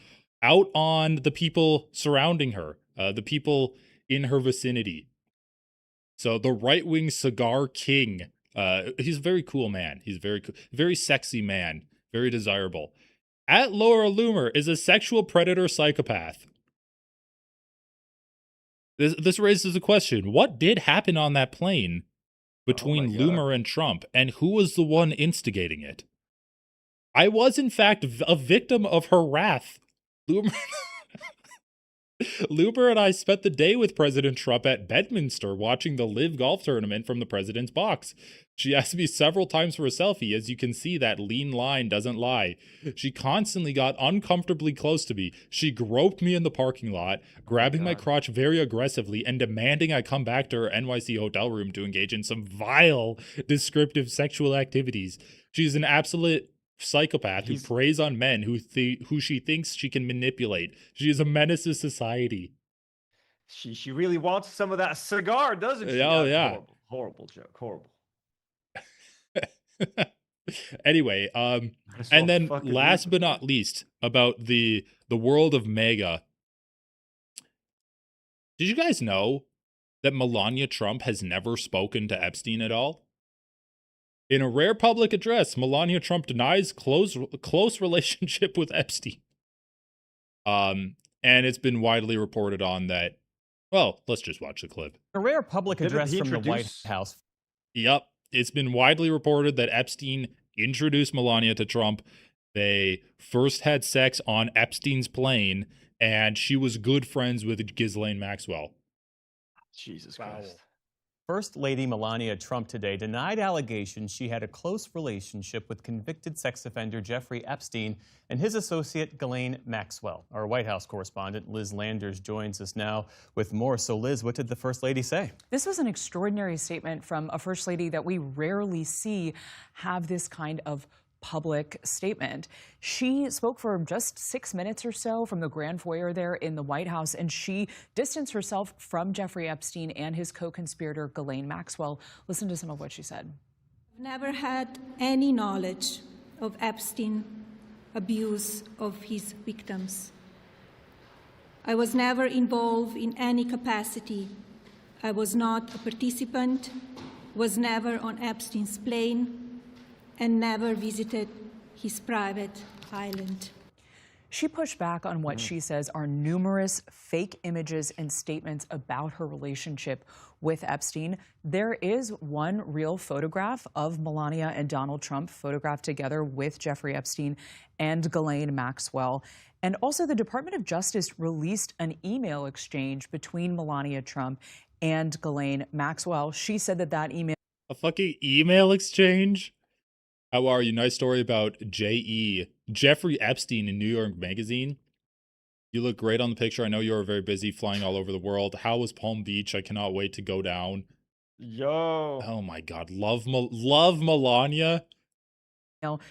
S1: out on the people surrounding her, the people in her vicinity. So the right-wing cigar king, he's a very cool man. He's a very sexy man, very desirable. At Laura Loomer is a sexual predator psychopath. This raises a question. What did happen on that plane between Loomer and Trump, and who was the one instigating it? I was, in fact, a victim of her wrath. Loomer and I spent the day with President Trump at Bedminster watching the Live Golf Tournament from the president's box. She asked me several times for a selfie. As you can see, that lean line doesn't lie. She constantly got uncomfortably close to me. She groped me in the parking lot, grabbing my crotch very aggressively and demanding I come back to her NYC hotel room to engage in some vile, descriptive sexual activities. She's an absolute psychopath who preys on men who she thinks she can manipulate. She is a menace to society.
S15: She really wants some of that cigar, doesn't she?
S1: Oh, yeah.
S15: Horrible joke. Horrible.
S1: Anyway, and then last but not least, about the world of MAGA. Did you guys know that Melania Trump has never spoken to Epstein at all? In a rare public address, Melania Trump denies close relationship with Epstein. And it's been widely reported on that. Well, let's just watch the clip.
S16: A rare public address from the White House.
S1: Yep. It's been widely reported that Epstein introduced Melania to Trump. They first had sex on Epstein's plane, and she was good friends with Ghislaine Maxwell.
S15: Jesus Christ.
S16: First Lady Melania Trump today denied allegations she had a close relationship with convicted sex offender Jeffrey Epstein and his associate Ghislaine Maxwell. Our White House correspondent Liz Landers joins us now with more. So Liz, what did the First Lady say?
S17: This was an extraordinary statement from a First Lady that we rarely see have this kind of public statement. She spoke for just 6 minutes or so from the grand foyer there in the White House, and she distanced herself from Jeffrey Epstein and his co-conspirator Ghislaine Maxwell. Listen to some of what she said.
S18: I've never had any knowledge of Epstein abuse of his victims. I was never involved in any capacity. I was not a participant, was never on Epstein's plane, and never visited his private island.
S17: She pushed back on what she says are numerous fake images and statements about her relationship with Epstein. There is one real photograph of Melania and Donald Trump photographed together with Jeffrey Epstein and Ghislaine Maxwell. And also, the Department of Justice released an email exchange between Melania Trump and Ghislaine Maxwell. She said that email...
S1: A fucking email exchange? How are you? Nice story about Jeffrey Epstein in New York Magazine. You look great on the picture. I know you are very busy flying all over the world. How was Palm Beach? I cannot wait to go down.
S15: Yo.
S1: Oh my God. Love Melania.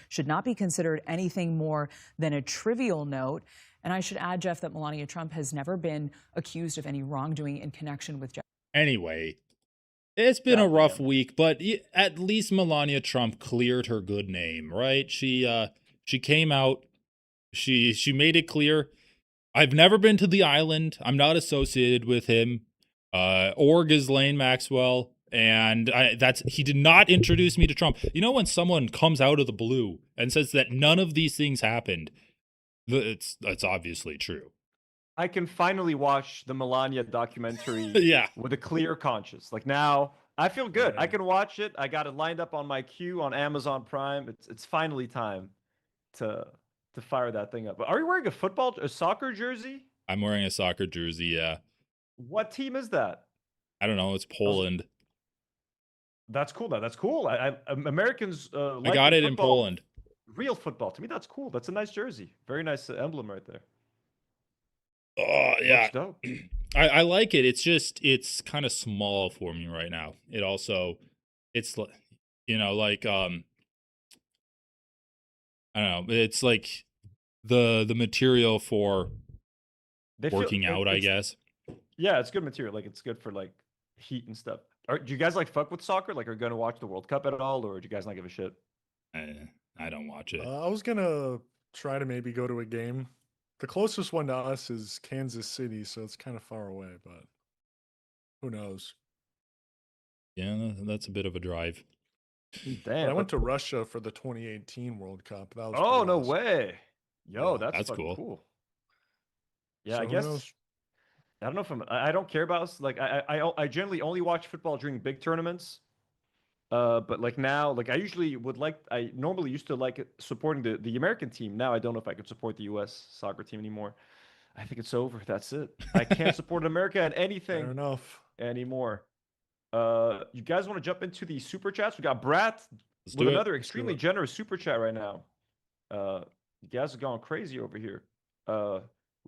S17: Should not be considered anything more than a trivial note. And I should add, Jeff, that Melania Trump has never been accused of any wrongdoing in connection with Jeff.
S1: Anyway, it's been a rough week, but at least Melania Trump cleared her good name, right? She came out. She made it clear. I've never been to the island. I'm not associated with him or Ghislaine Maxwell. And he did not introduce me to Trump. You know, when someone comes out of the blue and says that none of these things happened, that's obviously true.
S15: I can finally watch the Melania documentary
S1: yeah.
S15: with a clear conscience. Like now, I feel good. I can watch it. I got it lined up on my queue on Amazon Prime. It's finally time to fire that thing up. But are you wearing a soccer jersey?
S1: I'm wearing a soccer jersey, yeah.
S15: What team is that?
S1: I don't know. It's Poland.
S15: That's cool. That's cool. Americans like
S1: I got it in Poland.
S15: Real football. To me, that's cool. That's a nice jersey. Very nice emblem right there.
S1: Oh, yeah. I like it. It's kind of small for me right now. It also, it's, you know, like, I don't know. It's like the material for working out, I guess.
S15: Yeah, it's good material. Like, it's good for, like, heat and stuff. Do you guys like fuck with soccer? Like, are you going to watch the World Cup at all, or do you guys not give a shit?
S1: I don't watch it.
S2: I was gonna try to maybe go to a game. The closest one to us is Kansas City, so it's kind of far away, but who knows?
S1: Yeah, that's a bit of a drive.
S15: Damn.
S2: I went to Russia for the 2018 World Cup. That was
S15: no
S2: awesome.
S15: way. Yo,
S2: Yeah,
S15: that's cool. Yeah,
S2: So
S15: I
S2: who
S15: guess.
S2: knows?
S15: I don't know if I don't care about like I generally only watch football during big tournaments. But like now, like I normally used to like supporting the American team. Now I don't know if I could support the US soccer team anymore. I think it's over. That's it. I can't support America at anything
S2: Fair enough.
S15: anymore. You guys want to jump into the super chats? We got Brat with another extremely generous super chat right now. You guys are going crazy over here.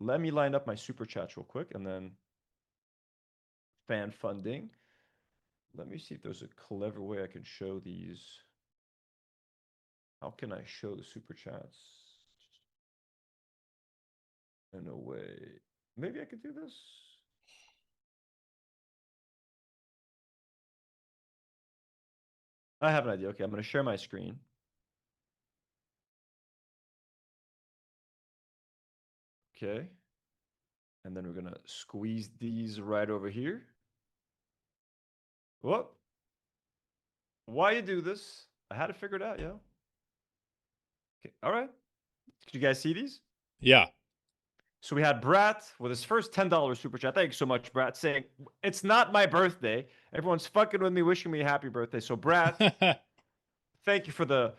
S15: Let me line up my super chats real quick and then fan funding. Let me see if there's a clever way I can show these. How can I show the super chats? In a way. Maybe I could do this. I have an idea. Okay, I'm going to share my screen. Okay. And then we're going to squeeze these right over here. Whoop. Why you do this? I had it figured out, yo. Okay, all right. Did you guys see these?
S1: Yeah.
S15: So we had Brat with his first $10 super chat. Thank you so much, Brat, saying, it's not my birthday. Everyone's fucking with me, wishing me a happy birthday. So, Brat, thank you for the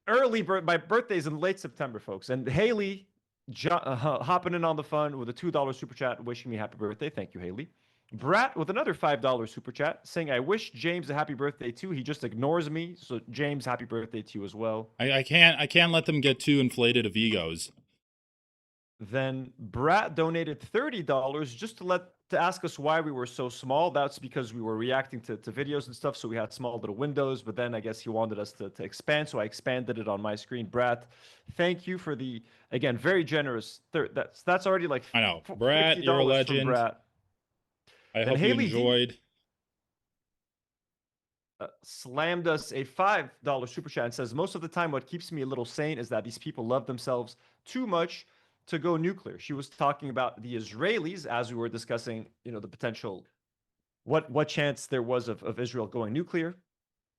S15: early birth. My birthday's in late September, folks. And Haley hopping in on the fun with a $2 super chat, wishing me happy birthday. Thank you, Haley. Brat with another $5 super chat saying, I wish James a happy birthday too. He just ignores me. So James, happy birthday to you as well.
S1: I can't let them get too inflated of egos.
S15: Then Brat donated $30 just to let to ask us why we were so small. That's because we were reacting to videos and stuff, so we had small little windows. But then I guess he wanted us to expand, so I expanded it on my screen. Brat, thank you for the, again, very generous. That's already like
S1: I know, Brat, you're a
S15: $50 from
S1: legend.
S15: Brat.
S1: I
S15: And
S1: hope
S15: Haley
S1: you
S15: D
S1: enjoyed.
S15: Slammed us a $5 super chat and says, most of the time what keeps me a little sane is that these people love themselves too much to go nuclear. She was talking about the Israelis as we were discussing, the potential, what chance there was of Israel going nuclear.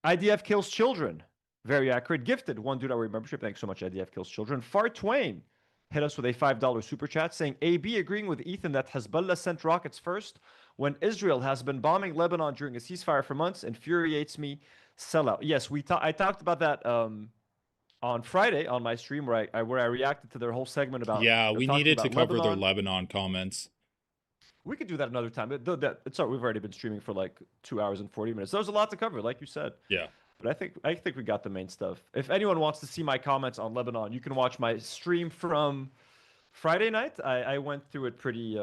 S15: IDF kills children. Very accurate. Gifted. One dude our membership. Thanks so much, IDF kills children. Far Twain hit us with a $5 super chat saying, AB agreeing with Ethan that Hezbollah sent rockets first when Israel has been bombing Lebanon during a ceasefire for months infuriates me. Sellout. Yes, I talked about that on Friday on my stream where I reacted to their whole segment about
S1: We
S15: talking
S1: needed to
S15: about
S1: cover their
S15: Lebanon.
S1: Lebanon comments.
S15: We could do that another time. It's all, we've already been streaming for like 2 hours and 40 minutes. There's a lot to cover, like you said.
S1: Yeah.
S15: But I think we got the main stuff. If anyone wants to see my comments on Lebanon, you can watch my stream from Friday night. I went through it pretty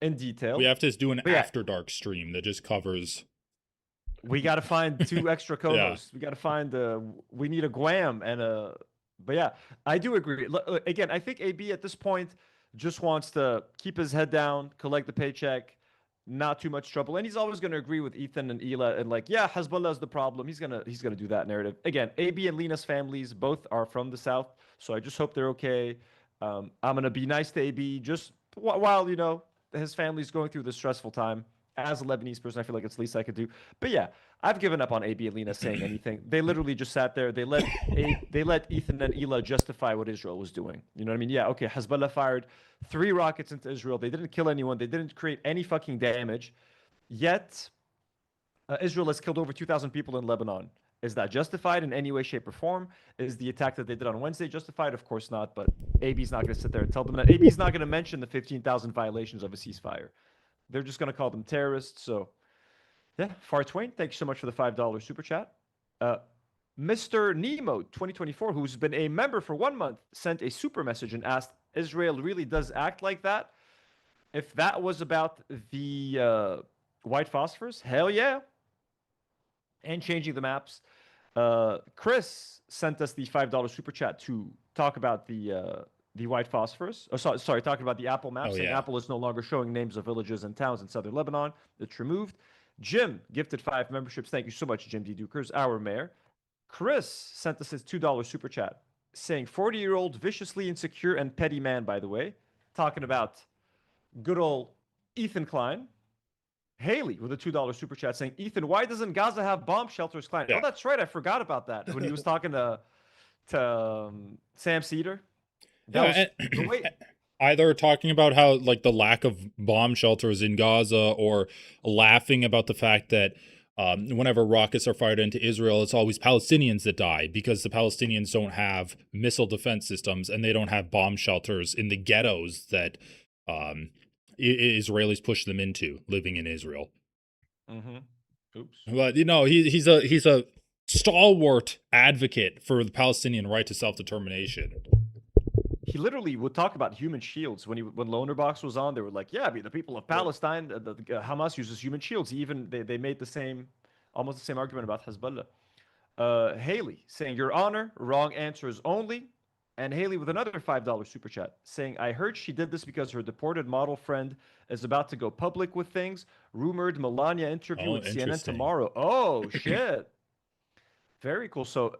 S15: in detail.
S1: We have to do an
S15: But yeah,
S1: after dark stream that just covers.
S15: we got to find 2 extra co-hosts. We got to find we need a Guam and a. But yeah, I do agree. Again, I think AB at this point just wants to keep his head down, collect the paycheck, not too much trouble, and he's always going to agree with Ethan and Ela and like, yeah, Hezbollah is the problem. He's gonna do that narrative again. AB and Lena's families both are from the south, so I just hope they're okay. I'm gonna be nice to AB just while his family's going through this stressful time. As a Lebanese person, I feel like it's the least I could do. But yeah, I've given up on AB and Lena saying anything. They literally just sat there. They let Ethan and Ela justify what Israel was doing. You know what I mean? Yeah, okay. Hezbollah fired 3 rockets into Israel. They didn't kill anyone. They didn't create any fucking damage. Yet, Israel has killed over 2,000 people in Lebanon. Is that justified in any way, shape, or form? Is the attack that they did on Wednesday justified? Of course not. But AB's not going to sit there and tell them that. AB's not going to mention the 15,000 violations of a ceasefire. They're just going to call them terrorists. So, yeah, Far Twain, thank you so much for the $5 super chat. Mr. Nemo 2024, who's been a member for 1 month, sent a super message and asked, Israel really does act like that? If that was about the white phosphorus, hell yeah. And changing the maps. Chris sent us the $5 super chat to talk about the white phosphorus. Oh, sorry, talking about the Apple map. Saying Apple is no longer showing names of villages and towns in southern Lebanon. It's removed. Jim gifted 5 memberships. Thank you so much, Jim D. Dukers, our mayor. Chris sent us his $2 super chat saying 40-year-old viciously insecure and petty man, by the way. Talking about good old Ethan Klein. Haley with a $2 super chat saying, Ethan, why doesn't Gaza have bomb shelters, Klein? Yeah. Oh, that's right. I forgot about that when he was talking to Sam Cedar.
S1: Either talking about how like the lack of bomb shelters in Gaza or laughing about the fact that whenever rockets are fired into Israel, it's always Palestinians that die because the Palestinians don't have missile defense systems and they don't have bomb shelters in the ghettos that Israelis push them into living in Israel.
S15: Mm-hmm. Oops.
S1: But he's a stalwart advocate for the Palestinian right to self-determination.
S15: He literally would talk about human shields when Lonerbox was on. They were like, "Yeah, I mean, the people of Palestine, the Hamas uses human shields." They made almost the same argument about Hezbollah. Haley saying, "Your Honor, wrong answers only." And Haley with another $5 super chat saying, "I heard she did this because her deported model friend is about to go public with things. Rumored Melania interview with CNN tomorrow." Oh shit! Very cool. So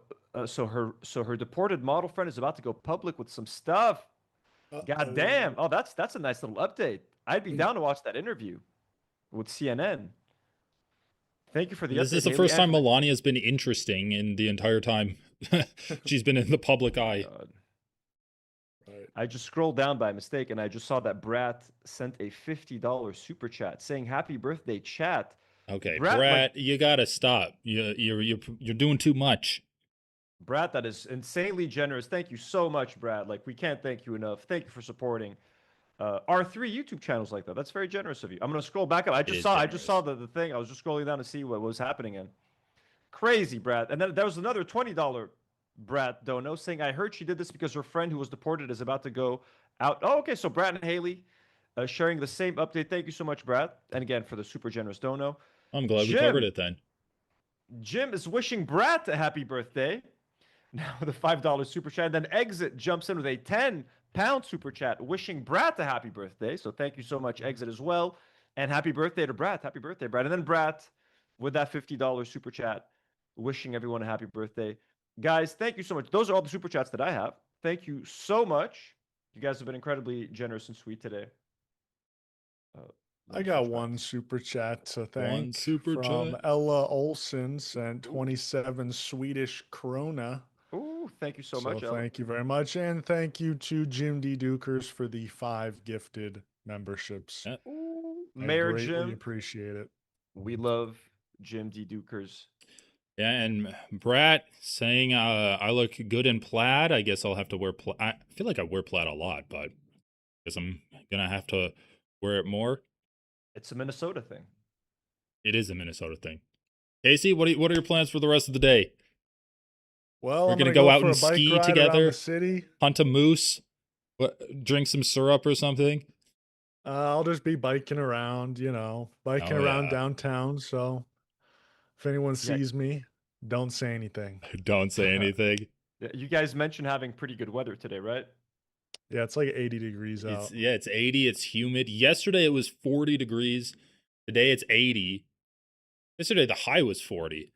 S15: her deported model friend is about to go public with some stuff. God damn. Oh, that's a nice little update. I'd be down to watch that interview with CNN. Thank you for the update.
S1: This is the first time Melania's been interesting in the entire time she's been in the public eye.
S15: I just scrolled down by mistake and I just saw that Brat sent a $50 super chat saying happy birthday, chat.
S1: Okay, Brat, you gotta stop. You're doing too much.
S15: Brad, that is insanely generous. Thank you so much, Brad. Like, we can't thank you enough. Thank you for supporting our 3 YouTube channels like that. That's very generous of you. I'm gonna scroll back up. I just saw the thing. I was just scrolling down to see what was happening in. Crazy, Brad. And then there was another $20 Brad dono saying, I heard she did this because her friend who was deported is about to go out. Oh, okay. So Brad and Haley sharing the same update. Thank you so much, Brad. And again, for the super generous dono.
S1: I'm glad we covered it then.
S15: Jim is wishing Brad a happy birthday. Now with a $5 super chat. Then Exit jumps in with a £10 super chat, wishing Brad a happy birthday. So thank you so much, Exit, as well. And happy birthday to Brad. Happy birthday, Brad. And then Brad with that $50 super chat, wishing everyone a happy birthday. Guys, thank you so much. Those are all the super chats that I have. Thank you so much. You guys have been incredibly generous and sweet today.
S2: I got one super chat to thank.
S1: One super
S2: from
S1: chat.
S2: Ella Olsen sent 27 Swedish krona.
S15: Ooh, thank you so much, Ella.
S2: Thank you very much. And thank you to Jim D. Dukers for the 5 gifted memberships.
S15: Ooh,
S2: I
S15: Mayor
S2: greatly
S15: Jim.
S2: appreciate it.
S15: We love Jim D. Dukers.
S1: Yeah, and Brad saying I look good in plaid. I guess I'll have to wear plaid. I feel like I wear plaid a lot, but I guess I'm going to have to wear it more.
S15: It's a Minnesota thing.
S1: It is a Minnesota thing. Casey, what are your plans for the rest of the day?
S2: Well,
S1: We're
S2: I'm
S1: gonna
S2: gonna
S1: go out
S2: for
S1: and
S2: a bike
S1: ski
S2: ride around
S1: together,
S2: the city.
S1: hunt a moose, drink some syrup or something.
S2: I'll just be biking around, biking
S1: Oh,
S2: around
S1: yeah.
S2: downtown. So if anyone
S15: Yeah.
S2: sees me, don't say anything.
S1: Don't say anything.
S15: Yeah, you guys mentioned having pretty good weather today, right?
S2: Yeah, it's like 80 degrees out.
S1: It's 80. It's humid. Yesterday it was 40 degrees. Today it's 80. Yesterday the high was 40.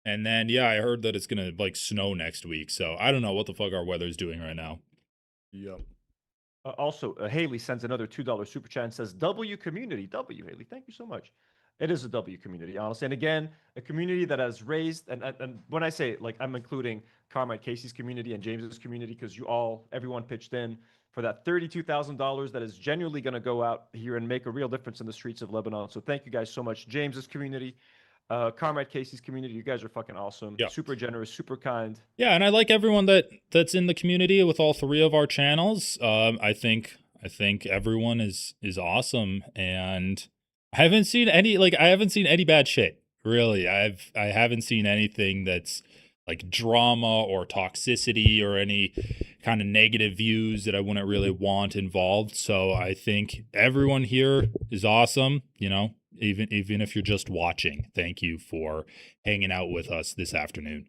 S1: And then I heard that it's gonna like snow next week. So I don't know what the fuck our weather's doing right now.
S2: Yep.
S15: Also, Haley sends another $2 super chat and says, W community. W, Haley. Thank you so much. It is a W community, honestly. And again, a community that has raised, and when I say, like, I'm including Carmine Casey's community and James's community, because everyone pitched in for that $32,000 that is genuinely going to go out here and make a real difference in the streets of Lebanon. So thank you guys so much. James's community, Carmine Casey's community, you guys are fucking awesome.
S1: Yeah.
S15: Super generous, super kind.
S1: Yeah, and I like everyone that's in the community with all 3 of our channels. I think everyone is awesome, and I haven't seen any bad shit. Really, I haven't seen anything that's like drama or toxicity or any kind of negative views that I wouldn't really want involved. So I think everyone here is awesome. Even if you're just watching, thank you for hanging out with us this afternoon.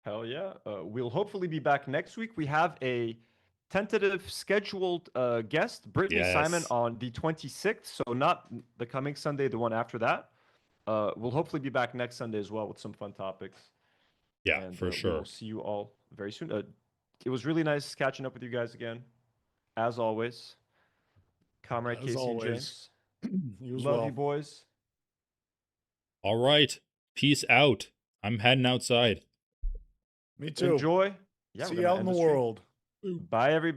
S15: Hell yeah. We'll hopefully be back next week. We have a tentative scheduled guest, Brittany Simon, on the 26th. So not the coming Sunday, the one after that. We'll hopefully be back next Sunday as well with some fun topics.
S1: Yeah,
S15: and,
S1: for sure.
S15: We'll see you all very soon. It was really nice catching up with you guys again. As always. Comrade
S2: As
S15: Casey
S2: always.
S15: and James.
S2: You as
S15: Love
S2: well.
S15: you, boys.
S1: All right. Peace out. I'm heading outside.
S2: Me too.
S15: Enjoy. Yeah,
S2: See
S15: we're
S2: you
S15: gonna
S2: out in
S15: end
S2: the
S15: stream.
S2: world.
S15: Bye, everybody.